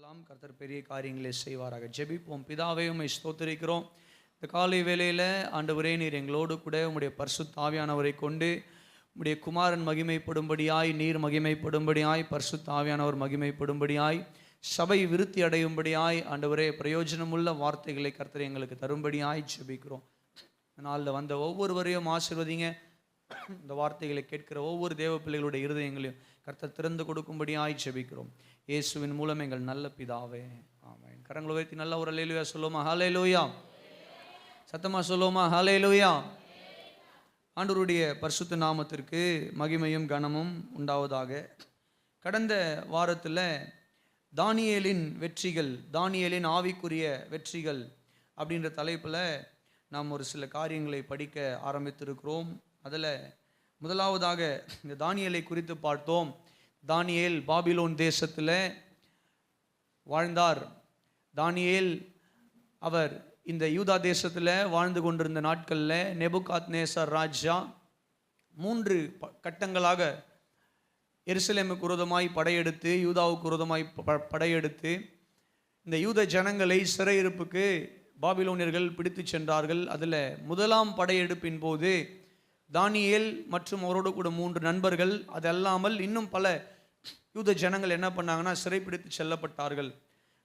எல்லாம் கர்த்தர் பெரிய காரியங்களை செய்வாராக. ஜெபிப்போம். பிதாவே, உம்மை ஸ்தோத்திரிக்கிறோம். இந்த காலை வேளையில் ஆண்டவரே, நீர் எங்களோடு கூட உம்முடைய பரிசுத்த ஆவியானவரை கொண்டு உம்முடைய குமாரன் மகிமைப்படும்படியாய், நீர் மகிமைப்படும்படியாய், பரிசுத்த ஆவியானவர் மகிமைப்படும்படியாய், சபை விருத்தி அடையும்படியாய் ஆண்டவரே பிரயோஜனமுள்ள வார்த்தைகளை கர்த்தர் எங்களுக்கு தரும்படியாய் ஜெபிக்கிறோம். நாளில் வந்த ஒவ்வொருவரையும் ஆசீர்வதிங்க. இந்த வார்த்தைகளை கேட்கிற ஒவ்வொரு தேவ பிள்ளைகளுடைய இருதயங்களையும் கர்த்தர் திறந்து கொடுக்கும்படியாய் ஜெபிக்கிறோம். இயேசுவின் மூலம் எங்கள் நல்ல பிதாவே, ஆமென். கரங்களை உயர்த்தி நல்ல ஒரு அல்லேலூயா சொல்லுவோமா? ஹல்லேலூயா. சத்தமா சொல்லுவோமா? ஹல்லேலூயா. ஆண்டவருடைய பரிசுத்த நாமத்திற்கு மகிமையும் கனமும் உண்டாவதாக. கடந்த வாரத்தில் தானியேலின் வெற்றிகள், தானியேலின் ஆவிக்குரிய வெற்றிகள் அப்படின்ற தலைப்பில் நாம் ஒரு சில காரியங்களை படிக்க ஆரம்பித்திருக்கிறோம். அதில் முதலாவதாக இந்த தானியேலை குறித்து பார்த்தோம். தானியேல் பாபிலோன் தேசத்தில் வாழ்ந்தார். தானியேல் அவர் இந்த யூதா தேசத்தில் வாழ்ந்து கொண்டிருந்த நாட்களில் நேபுகாத்நேசர் ராஜா 3 கட்டங்களாக எருசலேமுக்கு விரோதமாய் படையெடுத்து, யூதாவுக்கு விரோதமாய் படையெடுத்து இந்த யூத ஜனங்களை சிறையிருப்புக்கு பாபிலோனியர்கள் பிடித்து சென்றார்கள். அதில் முதலாம் படையெடுப்பின் போது தானியேல் மற்றும் அவரோடு கூட 3 நண்பர்கள், அது அல்லாமல் இன்னும் பல யூத ஜனங்கள் என்ன பண்ணாங்கன்னா சிறைப்பிடித்து செல்லப்பட்டார்கள்.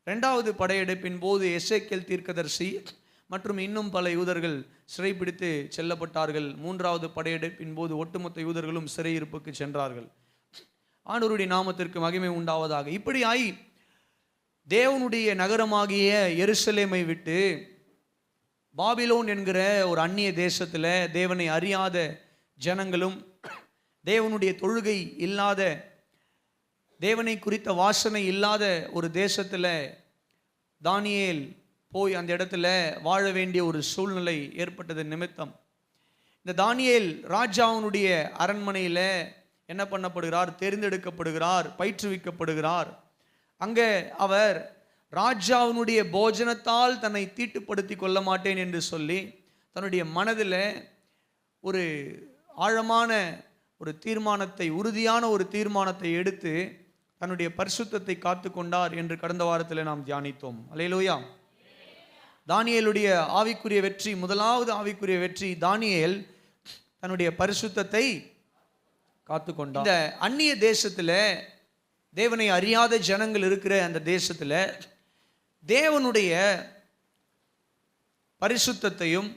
2வது படையெடுப்பின் போது எசேக்கியேல் தீர்க்கதரிசி மற்றும் இன்னும் பல யூதர்கள் சிறைப்பிடித்து செல்லப்பட்டார்கள். 3வது படையெடுப்பின் போது ஒட்டுமொத்த யூதர்களும் சிறையிருப்புக்கு சென்றார்கள். ஆண்டவருடைய நாமத்திற்கு மகிமை உண்டாவதாக. இப்படியாய் தேவனுடைய நகரமாகிய எருசலேமை விட்டு பாபிலோன் என்கிற ஒரு அந்நிய தேசத்தில் தேவனை அறியாத ஜனங்களும், தேவனுடைய தொழுகை இல்லாத, தேவனை குறித்த வாசனை இல்லாத ஒரு தேசத்தில் தானியேல் போய் அந்த இடத்துல வாழ வேண்டிய ஒரு சூழ்நிலை ஏற்பட்டது நிமித்தம் இந்த தானியேல் ராஜாவினுடைய அரண்மனையில் என்ன பண்ணப்படுகிறார்? தேர்ந்தெடுக்கப்படுகிறார், பயிற்றுவிக்கப்படுகிறார். அங்கே அவர் ராஜாவினுடைய போஜனத்தால் தன்னை தீட்டுப்படுத்தி கொள்ள மாட்டேன் என்று சொல்லி தன்னுடைய மனதில் ஒரு ஆழமான ஒரு தீர்மானத்தை, உறுதியான ஒரு தீர்மானத்தை எடுத்து தன்னுடைய பரிசுத்தத்தை காத்து கொண்டார் என்று கடந்த வாரத்தில் நாம் தியானித்தோம். அல்லேலூயா. தானியேலுடைய ஆவிக்குரிய வெற்றி, முதலாவது ஆவிக்குரிய வெற்றி, தானியேல் தன்னுடைய பரிசுத்தத்தை காத்து கொண்டார். இந்த அந்நிய தேசத்தில், தேவனை அறியாத ஜனங்கள் இருக்கிற அந்த தேசத்தில் தேவனுடைய பரிசுத்தத்தையும்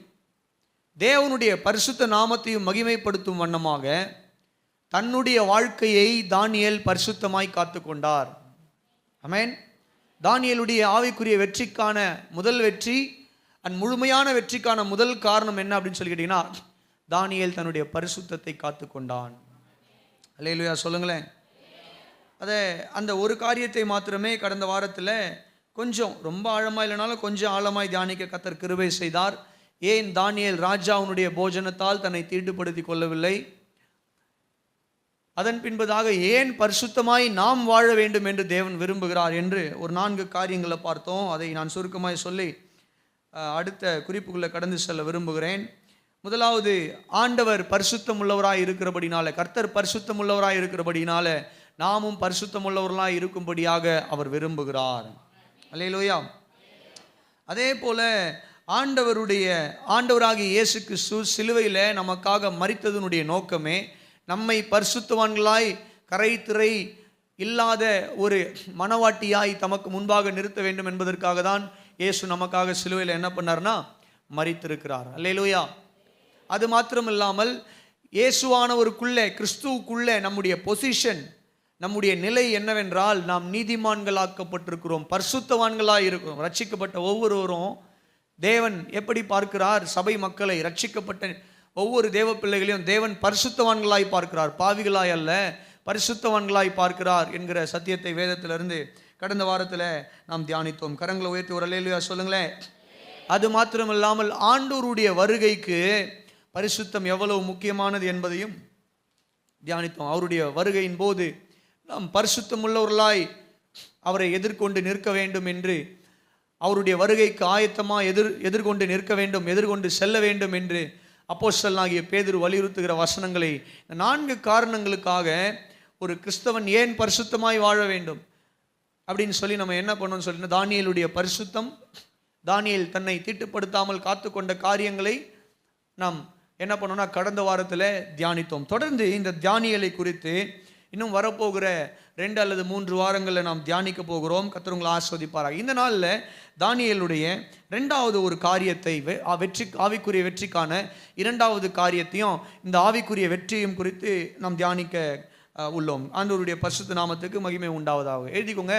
தேவனுடைய பரிசுத்த நாமத்தையும் மகிமைப்படுத்தும் வண்ணமாக தன்னுடைய வாழ்க்கையை தானியேல் பரிசுத்தமாய் காத்து கொண்டார். ஆமென். தானியேலுடைய ஆவிக்குரிய வெற்றிக்கான முதல் வெற்றி, முழுமையான வெற்றிக்கான முதல் காரணம் என்ன அப்படின்னு சொல்லி கேட்டீங்கன்னா, தானியேல் தன்னுடைய பரிசுத்தத்தை காத்து கொண்டான். அல்லேலூயா சொல்லுங்களேன். அந்த ஒரு காரியத்தை மாத்திரமே கடந்த வாரத்தில் கொஞ்சம், ரொம்ப ஆழமாக இல்லைனாலும் கொஞ்சம் ஆழமாய் தியானிக்க கர்த்தர் கிருபை செய்தார். ஏன் தானியேல் ராஜாவுடைய போஜனத்தால் தன்னை தீட்டுப்படுத்தி கொள்ளவில்லை? அதன் பின்பதாக ஏன் பரிசுத்தமாய் நாம் வாழ வேண்டும் என்று தேவன் விரும்புகிறார் என்று ஒரு 4 காரியங்களை பார்த்தோம். அதை நான் சுருக்கமாய் சொல்லி அடுத்த குறிப்புக்குள்ளே கடந்து செல்ல விரும்புகிறேன். முதலாவது, ஆண்டவர் பரிசுத்தம் உள்ளவராய் இருக்கிறபடினால, கர்த்தர் பரிசுத்தம் உள்ளவராய் இருக்கிறபடினால நாமும் பரிசுத்தம் உள்ளவர்களாய் இருக்கும்படியாக அவர் விரும்புகிறார். அல்லேலூயா. அதே போல ஆண்டவராகிய இயேசு கிறிஸ்து சிலுவையில் நமக்காக மரித்ததனுடைய நோக்கமே நம்மை பரிசுத்தவான்களாய், கரை திரை இல்லாத ஒரு மனவாட்டியாய் தமக்கு முன்பாக நிறுத்த வேண்டும் என்பதற்காக தான் இயேசு நமக்காக சிலுவையில் என்ன பண்ணார்னா மரித்திருக்கிறார். அல்லேலூயா. அது மாத்திரம் இல்லாமல் இயேசுவானவருக்குள்ளே, கிறிஸ்துவுக்குள்ளே நம்முடைய பொசிஷன், நம்முடைய நிலை என்னவென்றால் நாம் நீதிமான்களாக்கப்பட்டிருக்கிறோம், பரிசுத்தவான்களாக இருக்கிறோம். ரட்சிக்கப்பட்ட ஒவ்வொருவரும் தேவன் எப்படி பார்க்கிறார்? சபை மக்களை, ரட்சிக்கப்பட்ட ஒவ்வொரு தேவ பிள்ளைகளையும் தேவன் பரிசுத்தவான்களாய் பார்க்கிறார், பாவிகளாய் அல்ல, பரிசுத்தவான்களாய் பார்க்கிறார் என்கிற சத்தியத்தை வேதத்திலிருந்து கடந்த வாரத்தில் நாம் தியானித்தோம். கரங்களை உயர்த்தி ஒரு அல்லேலூயா சொல்லுங்களேன். அது மாத்திரமில்லாமல் ஆண்டவருடைய வருகைக்கு பரிசுத்தம் எவ்வளவு முக்கியமானது என்பதையும் தியானித்தோம். அவருடைய வருகையின் போது நாம் பரிசுத்தம் உள்ளவர்களாய் அவரை எதிர்கொண்டு நிற்க வேண்டும் என்று, அவருடைய வருகைக்கு ஆயத்தமாக எதிர்கொண்டு நிற்க வேண்டும், எதிர்கொண்டு செல்ல வேண்டும் என்று அப்போஸ்தலனாகிய பேதுரு வலியுறுத்துகிற வசனங்களை, 4 காரணங்களுக்காக ஒரு கிறிஸ்தவன் ஏன் பரிசுத்தமாய் வாழ வேண்டும், அப்படின்னு சொல்லி நம்ம என்ன பண்ணோம்னு சொல்லிட்டு தானியேலுடைய பரிசுத்தம், தானியேல் தன்னை தீட்டுப்படுத்தாமல் காத்து கொண்ட காரியங்களை நாம் என்ன பண்ணோம்னா கடந்த வாரத்தில் தியானித்தோம். தொடர்ந்து இந்த தானியேலை குறித்து இன்னும் வரப்போகிற 2 அல்லது 3 வாரங்களில் நாம் தியானிக்க போகிறோம். கர்த்தர் உங்களை ஆசீர்வதிப்பாராக. இந்த நாளில் தானியேலுடைய 2வது ஒரு காரியத்தை, ஆவிக்குரிய வெற்றிக்கான 2வது காரியத்தையும் இந்த ஆவிக்குரிய வெற்றியும் குறித்து நாம் தியானிக்க உள்ளோம். ஆண்டவருடைய பரிசுத்த நாமத்துக்கு மகிமை உண்டாவதாக. எழுதிக்கோங்க,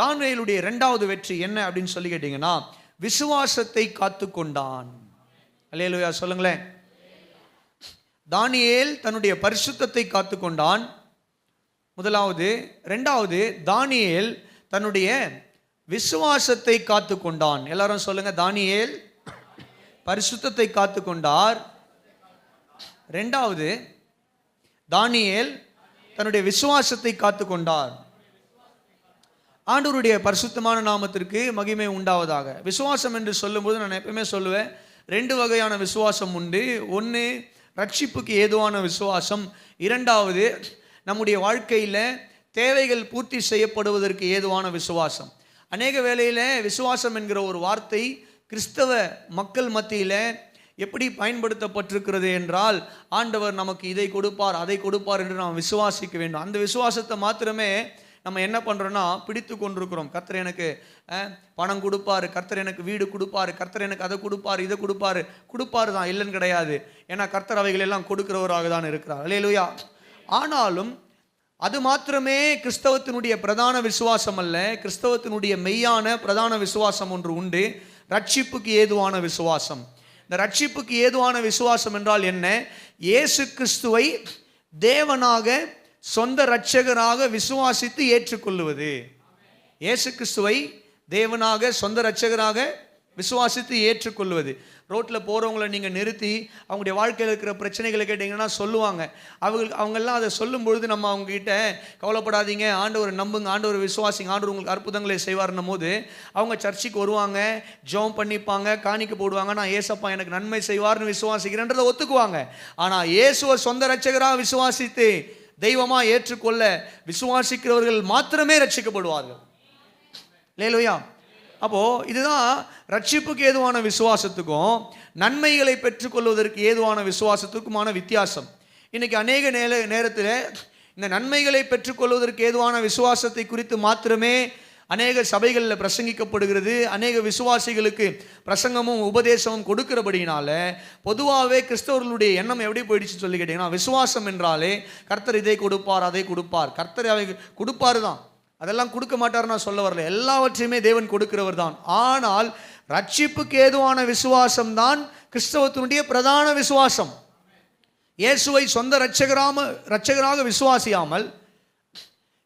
தானியேலுடைய 2வது வெற்றி என்ன அப்படின்னு சொல்லி கேட்டீங்கன்னா, விசுவாசத்தை காத்து கொண்டான். அல்லேலூயா சொல்லுங்களேன். தானியேல் தன்னுடைய பரிசுத்தத்தை காத்து கொண்டான், முதலாவது. 2வது, தானியேல் தன்னுடைய விசுவாசத்தை காத்து கொண்டான். எல்லாரும் சொல்லுங்க, தானியேல் பரிசுத்தத்தை காத்து கொண்டார். 2வது, தானியேல் தன்னுடைய விசுவாசத்தை காத்து கொண்டார். ஆண்டவருடைய பரிசுத்தமான நாமத்திற்கு மகிமை உண்டாவதாக. விசுவாசம் என்று சொல்லும்போது நான் எப்பவுமே சொல்லுவேன், 2 வகையான விசுவாசம் உண்டு. ஒன்று ரட்சிப்புக்கு ஏதுவான விசுவாசம், 2வது நம்முடைய வாழ்க்கையில் தேவைகள் பூர்த்தி செய்யப்படுவதற்கு ஏதுவான விசுவாசம். அநேக வேளையில் விசுவாசம் என்கிற ஒரு வார்த்தை கிறிஸ்தவ மக்கள் மத்தியில் எப்படி பயன்படுத்தப்பட்டிருக்கிறது என்றால், ஆண்டவர் நமக்கு இதை கொடுப்பார் அதை கொடுப்பார் என்று நாம் விசுவாசிக்க வேண்டும். அந்த விசுவாசத்தை மாத்திரமே நம்ம என்ன பண்ணுறோன்னா பிடித்து கொண்டிருக்கிறோம். கர்த்தர் எனக்கு பணம் கொடுப்பாரு, கர்த்தர் எனக்கு வீடு கொடுப்பாரு, கர்த்தர் எனக்கு அதை கொடுப்பாரு இதை கொடுப்பாரு தான், இல்லைன்னு கிடையாது. ஏன்னா கர்த்தர் அவைகளெல்லாம் கொடுக்கிறவராக தான் இருக்கிறார். அல்லேலூயா. ஆனாலும் அது மாத்திரமே கிறிஸ்தவத்தினுடைய பிரதான விசுவாசம் அல்ல. கிறிஸ்தவத்தினுடைய மெய்யான பிரதான விசுவாசம் ஒன்று உண்டு, ரட்சிப்புக்கு ஏதுவான விசுவாசம். இந்த ரட்சிப்புக்கு ஏதுவான விசுவாசம் என்றால் என்ன? இயேசு கிறிஸ்துவை தேவனாக சொந்த இரட்சகராக விசுவாசித்து ஏற்றுக்கொள்வது. இயேசு கிறிஸ்துவை தேவனாக சொந்த இரட்சகராக விசுவாசித்து ஏற்றுக்கொள்வது. ரோட்டில் போகிறவங்களை நீங்கள் நிறுத்தி அவங்களுடைய வாழ்க்கையில் இருக்கிற பிரச்சனைகளை கேட்டிங்கன்னா சொல்லுவாங்க. அவங்கெல்லாம் அதை சொல்லும் பொழுது நம்ம அவங்ககிட்ட கவலைப்படாதீங்க, ஆண்டவரை நம்புங்க, ஆண்டவரை விசுவாசிங்க, ஆண்டவர் உங்களுக்கு அற்புதங்களை செய்வார்னும் போது அவங்க சர்ச்சுக்கு வருவாங்க, ஜெபம் பண்ணிப்பாங்க, காணிக்க போடுவாங்க, நான் ஏசப்பா எனக்கு நன்மை செய்வார்னு விசுவாசிக்கிறேன்றதை ஒத்துக்குவாங்க. ஆனால் இயேசுவை சொந்த இரட்சகராக விசுவாசித்து தெய்வமாக ஏற்றுக்கொள்ள விசுவாசிக்கிறவர்கள் மாத்திரமே ரட்சிக்கப்படுவார்கள். அல்லேலூயா. அப்போது இதுதான் ரட்சிப்புக்கு ஏதுவான விசுவாசத்துக்கும் நன்மைகளை பெற்றுக்கொள்வதற்கு ஏதுவான விசுவாசத்துக்குமான வித்தியாசம். இன்றைக்கி அநேக நேரத்தில் இந்த நன்மைகளை பெற்றுக்கொள்வதற்கு ஏதுவான விசுவாசத்தை குறித்து மாத்திரமே அநேக சபைகளில் பிரசங்கிக்கப்படுகிறது. அநேக விசுவாசிகளுக்கு பிரசங்கமும் உபதேசமும் கொடுக்கிறபடினால பொதுவாகவே கிறிஸ்தவர்களுடைய எண்ணம் எப்படி போயிடுச்சு சொல்லி கேட்டிங்கன்னா, விசுவாசம் என்றாலே கர்த்தர் இதை கொடுப்பார் அதை கொடுப்பார், கர்த்தர் அவை கொடுப்பாரு தான், அதெல்லாம் கொடுக்க மாட்டார் நான் சொல்ல வரல, எல்லாவற்றையுமே தேவன் கொடுக்கிறவர் தான். ஆனால் ரட்சிப்புக்கு ஏதுவான விசுவாசம் தான் கிறிஸ்தவத்தினுடைய பிரதான விசுவாசம். இயேசுவை சொந்த இரட்சகராக விசுவாசியாமல்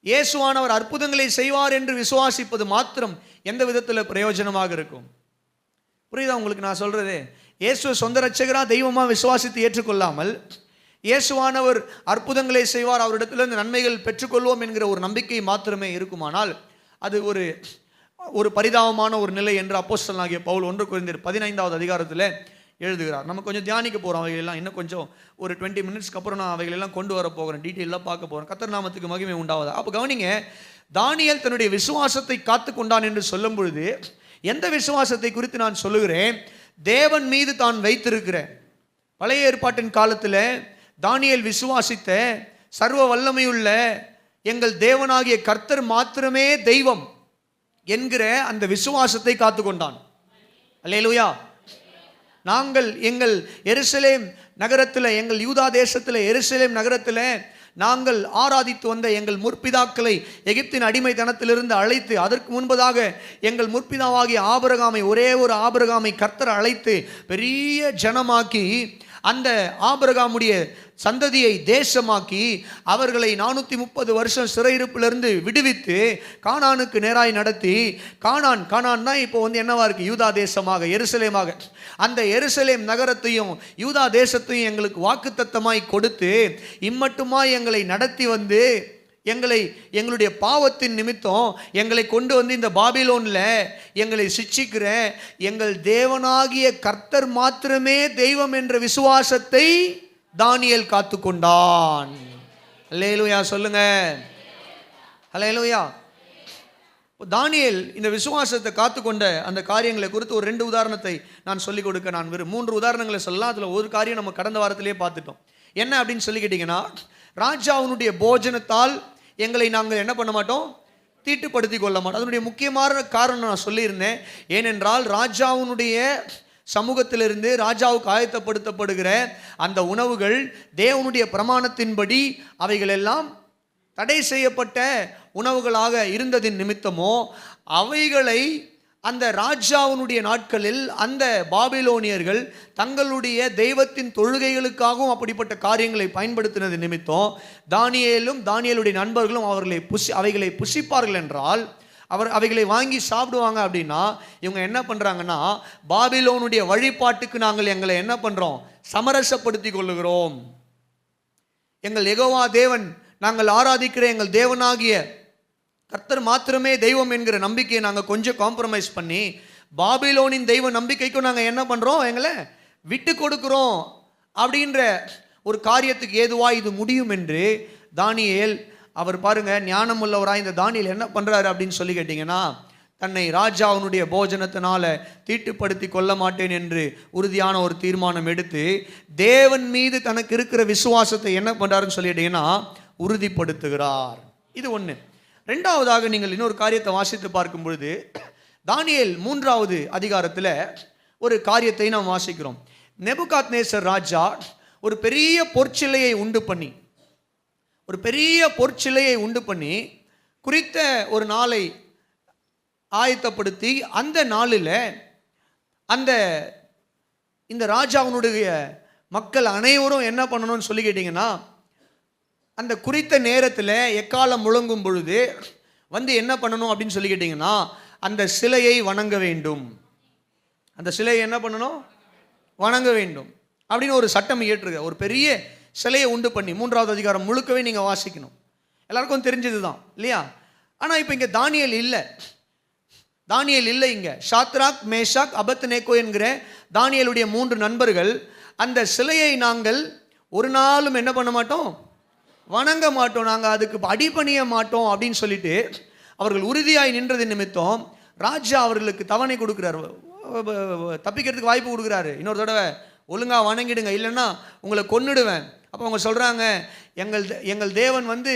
இயேசுவானவர் அற்புதங்களை செய்வார் என்று விசுவாசிப்பது மாத்திரம் எந்த விதத்தில் பிரயோஜனமாக இருக்கும்? புரியுதா உங்களுக்கு நான் சொல்றது? இயேசுவை சொந்த இரட்சகராக தெய்வமாக விசுவாசித்து ஏற்றுக்கொள்ளாமல் இயேசுவானவர் அற்புதங்களை செய்வார், அவரிடத்திலிருந்து நன்மைகள் பெற்றுக்கொள்வோம் என்கிற ஒரு நம்பிக்கை மாத்திரமே இருக்குமானால் அது ஒரு பரிதாபமான ஒரு நிலை என்று அப்போஸ்தலனாகிய பவுல் 1 கொரிந்தியர் 15வது அதிகாரத்தில் எழுதுகிறார். நம்ம கொஞ்சம் தியானிக்க போகிறோம் அவைகளெல்லாம். இன்னும் கொஞ்சம் ஒரு 20 மினிட்ஸ்க்கு அப்புறம் நான் அவைகளெல்லாம் கொண்டு வர போகிறேன், டீட்டெயிலாக பார்க்க போகிறேன். கர்த்தர் நாமத்துக்கு மகிமை உண்டாவதா. அப்போ கவனிங்க, தானியேல் தன்னுடைய விசுவாசத்தை காத்து கொண்டான் என்று சொல்லும் பொழுது எந்த விசுவாசத்தை குறித்து நான் சொல்லுகிறேன்? தேவன் மீது தான் வைத்திருக்கிற பழைய ஏற்பாட்டின் காலத்தில் தானியேல் விசுவாசித்த சர்வ வல்லமையுள்ள எங்கள் தேவனாகிய கர்த்தர் மாத்திரமே தெய்வம் என்கிற அந்த விசுவாசத்தை காத்து கொண்டான். அல்லேலூயா. நாங்கள் எங்கள் எருசலேம் நகரத்தில், எங்கள் யூதா தேசத்தில் எருசலேம் நகரத்தில் நாங்கள் ஆராதித்து வந்த எங்கள் முற்பிதாக்களை எகிப்தின் அடிமைத்தனத்திலிருந்து அழைத்து, அதற்கு முன்பதாக எங்கள் முற்பிதாவாகிய ஆபிரகாமை, ஒரே ஒரு ஆபிரகாமை கர்த்தர் அழைத்து பெரிய ஜனமாக்கி அந்த ஆபிரகாமுடைய சந்ததியை தேசமாக்கி அவர்களை 430 வருஷம் சிறையிருப்பிலிருந்து விடுவித்து கானானுக்கு நேராய் நடத்தி, கானான் தான் இப்போ என்னவா இருக்கு? யூதா தேசமாக, எருசலேமாக. அந்த எருசலேம் நகரத்தையும் யூதா தேசத்தையும் எங்களுக்கு வாக்குத்தத்தமாய் கொடுத்து இம்மட்டுமாய் எங்களை நடத்தி வந்து எங்களுடைய பாவத்தின் நிமித்தம் எங்களை கொண்டு வந்து இந்த பாபிலோனில் எங்களை சிட்சிக்கிற எங்கள் தேவனாகிய கர்த்தர் மாத்திரமே தெய்வம் என்ற விசுவாசத்தை தானியேல் காத்து கொண்டான். அல்லேலூயா சொல்லுங்க. அல்லேலூயா. தானியேல் இந்த விசுவாசத்தை காத்துக்கொண்ட அந்த காரியங்களை குறித்து ஒரு 2 உதாரணத்தை நான் சொல்லிக் கொடுக்க நான் 3 உதாரணங்களை சொல்லலாம். அதில் ஒரு காரியம் நம்ம கடந்த வாரத்திலேயே பார்த்துட்டோம். என்ன அப்படின்னு சொல்லி கேட்டிங்கன்னா, ராஜாவுனுடைய போஜனத்தால் எங்களை நாங்கள் என்ன பண்ண மாட்டோம், தீட்டுப்படுத்தி கொள்ள மாட்டோம். அதனுடைய முக்கியமான காரணம் நான் சொல்லியிருந்தேன். ஏனென்றால் ராஜாவுனுடைய சமூகத்திலிருந்து ராஜாவுக்கு ஆயத்தப்படுத்தப்படுகிற அந்த உணவுகள் தேவனுடைய பிரமாணத்தின்படி அவைகள் எல்லாம் தடை செய்யப்பட்ட உணவுகளாக இருந்ததின் நிமித்தமோ அவைகளை அந்த ராஜாவினுடைய நாட்களில் அந்த பாபிலோனியர்கள் தங்களுடைய தெய்வத்தின் தொழுகைகளுக்காகவும் அப்படிப்பட்ட காரியங்களை பயன்படுத்தினது நிமித்தம் தானியேலுடைய நண்பர்களும் அவைகளை புசிப்பார்கள் என்றால் அவைகளை வாங்கி சாப்பிடுவாங்க. அப்படின்னா இவங்க என்ன பண்ணுறாங்கன்னா, பாபிலோனுடைய வழிபாட்டுக்கு நாங்கள் எங்களை என்ன பண்ணுறோம், சமரசப்படுத்தி கொள்ளுகிறோம். எங்கள் யெகோவா தேவன், நாங்கள் ஆராதிக்கிற எங்கள் தேவனாகிய கர்த்தர் மாத்திரமே தெய்வம் என்கிற நம்பிக்கையை நாங்கள் கொஞ்சம் காம்ப்ரமைஸ் பண்ணி பாபிலோனின் தெய்வ நம்பிக்கைக்கும் நாங்கள் என்ன பண்ணுறோம், எங்களை விட்டு கொடுக்குறோம் அப்படின்ற ஒரு காரியத்துக்கு ஏதுவாக இது முடியும் என்று தானியேல் அவர் பாருங்க ஞானம் உள்ளவராக இந்த தானியேல் என்ன பண்ணுறாரு அப்படின்னு சொல்லி கேட்டிங்கன்னா, தன்னை ராஜாவுனுடைய போஜனத்தினால தீட்டுப்படுத்தி கொள்ள மாட்டேன் என்று உறுதியான ஒரு தீர்மானம் எடுத்து தேவன் மீது தனக்கு இருக்கிற விசுவாசத்தை என்ன பண்ணுறாருன்னு சொல்லிட்டீங்கன்னா உறுதிப்படுத்துகிறார். இது ஒன்று. 2வதாக நீங்கள் இன்னொரு காரியத்தை வாசித்து பார்க்கும் பொழுது தானியேல் 3வது அதிகாரத்தில் ஒரு காரியத்தை நாம் வாசிக்கிறோம். நேபுகாத்நேசர் ராஜா ஒரு பெரிய பொற்சிலையை உண்டு பண்ணி குறித்த ஒரு நாளை ஆயத்தப்படுத்தி அந்த நாளில் இந்த ராஜாவினுடைய மக்கள் அனைவரும் என்ன பண்ணணும்னு சொல்லி கேட்டிங்கன்னா, அந்த குறித்த நேரத்தில் எக்காலம் முழங்கும் பொழுது வந்து என்ன பண்ணணும் அப்படின்னு சொல்லி கேட்டிங்கன்னா, அந்த சிலையை வணங்க வேண்டும். அந்த சிலையை என்ன பண்ணணும், வணங்க வேண்டும் அப்படின்னு ஒரு சட்டம் இயற்றுக. ஒரு பெரிய சிலையை உண்டு பண்ணி 3வது அதிகாரம் முழுக்கவே நீங்கள் வாசிக்கணும். எல்லாருக்கும் தெரிஞ்சது தான் இல்லையா? ஆனால் இப்போ இங்கே தானியேல் இல்லை. இங்கே ஷாத்ராக், மேஷாக், அபத்நேகோ என்கிற தானியேலுடைய 3 நண்பர்கள் அந்த சிலையை நாங்கள் ஒரு நாளும் என்ன பண்ண மாட்டோம், வணங்க மாட்டோம், நாங்கள் அதுக்கு அடிபணிய மாட்டோம் அப்படின்னு சொல்லிட்டு அவர்கள் உறுதியாய் நின்றது நிமித்தம் ராஜா அவர்களுக்கு தவணை கொடுக்குறாரு, தப்பிக்கிறதுக்கு வாய்ப்பு கொடுக்குறாரு. இன்னொரு தடவை ஒழுங்காக வணங்கிடுங்க, இல்லைன்னா உங்களை கொன்னுடுவேன். அப்போ அவங்க சொல்கிறாங்க, எங்கள் தேவன் வந்து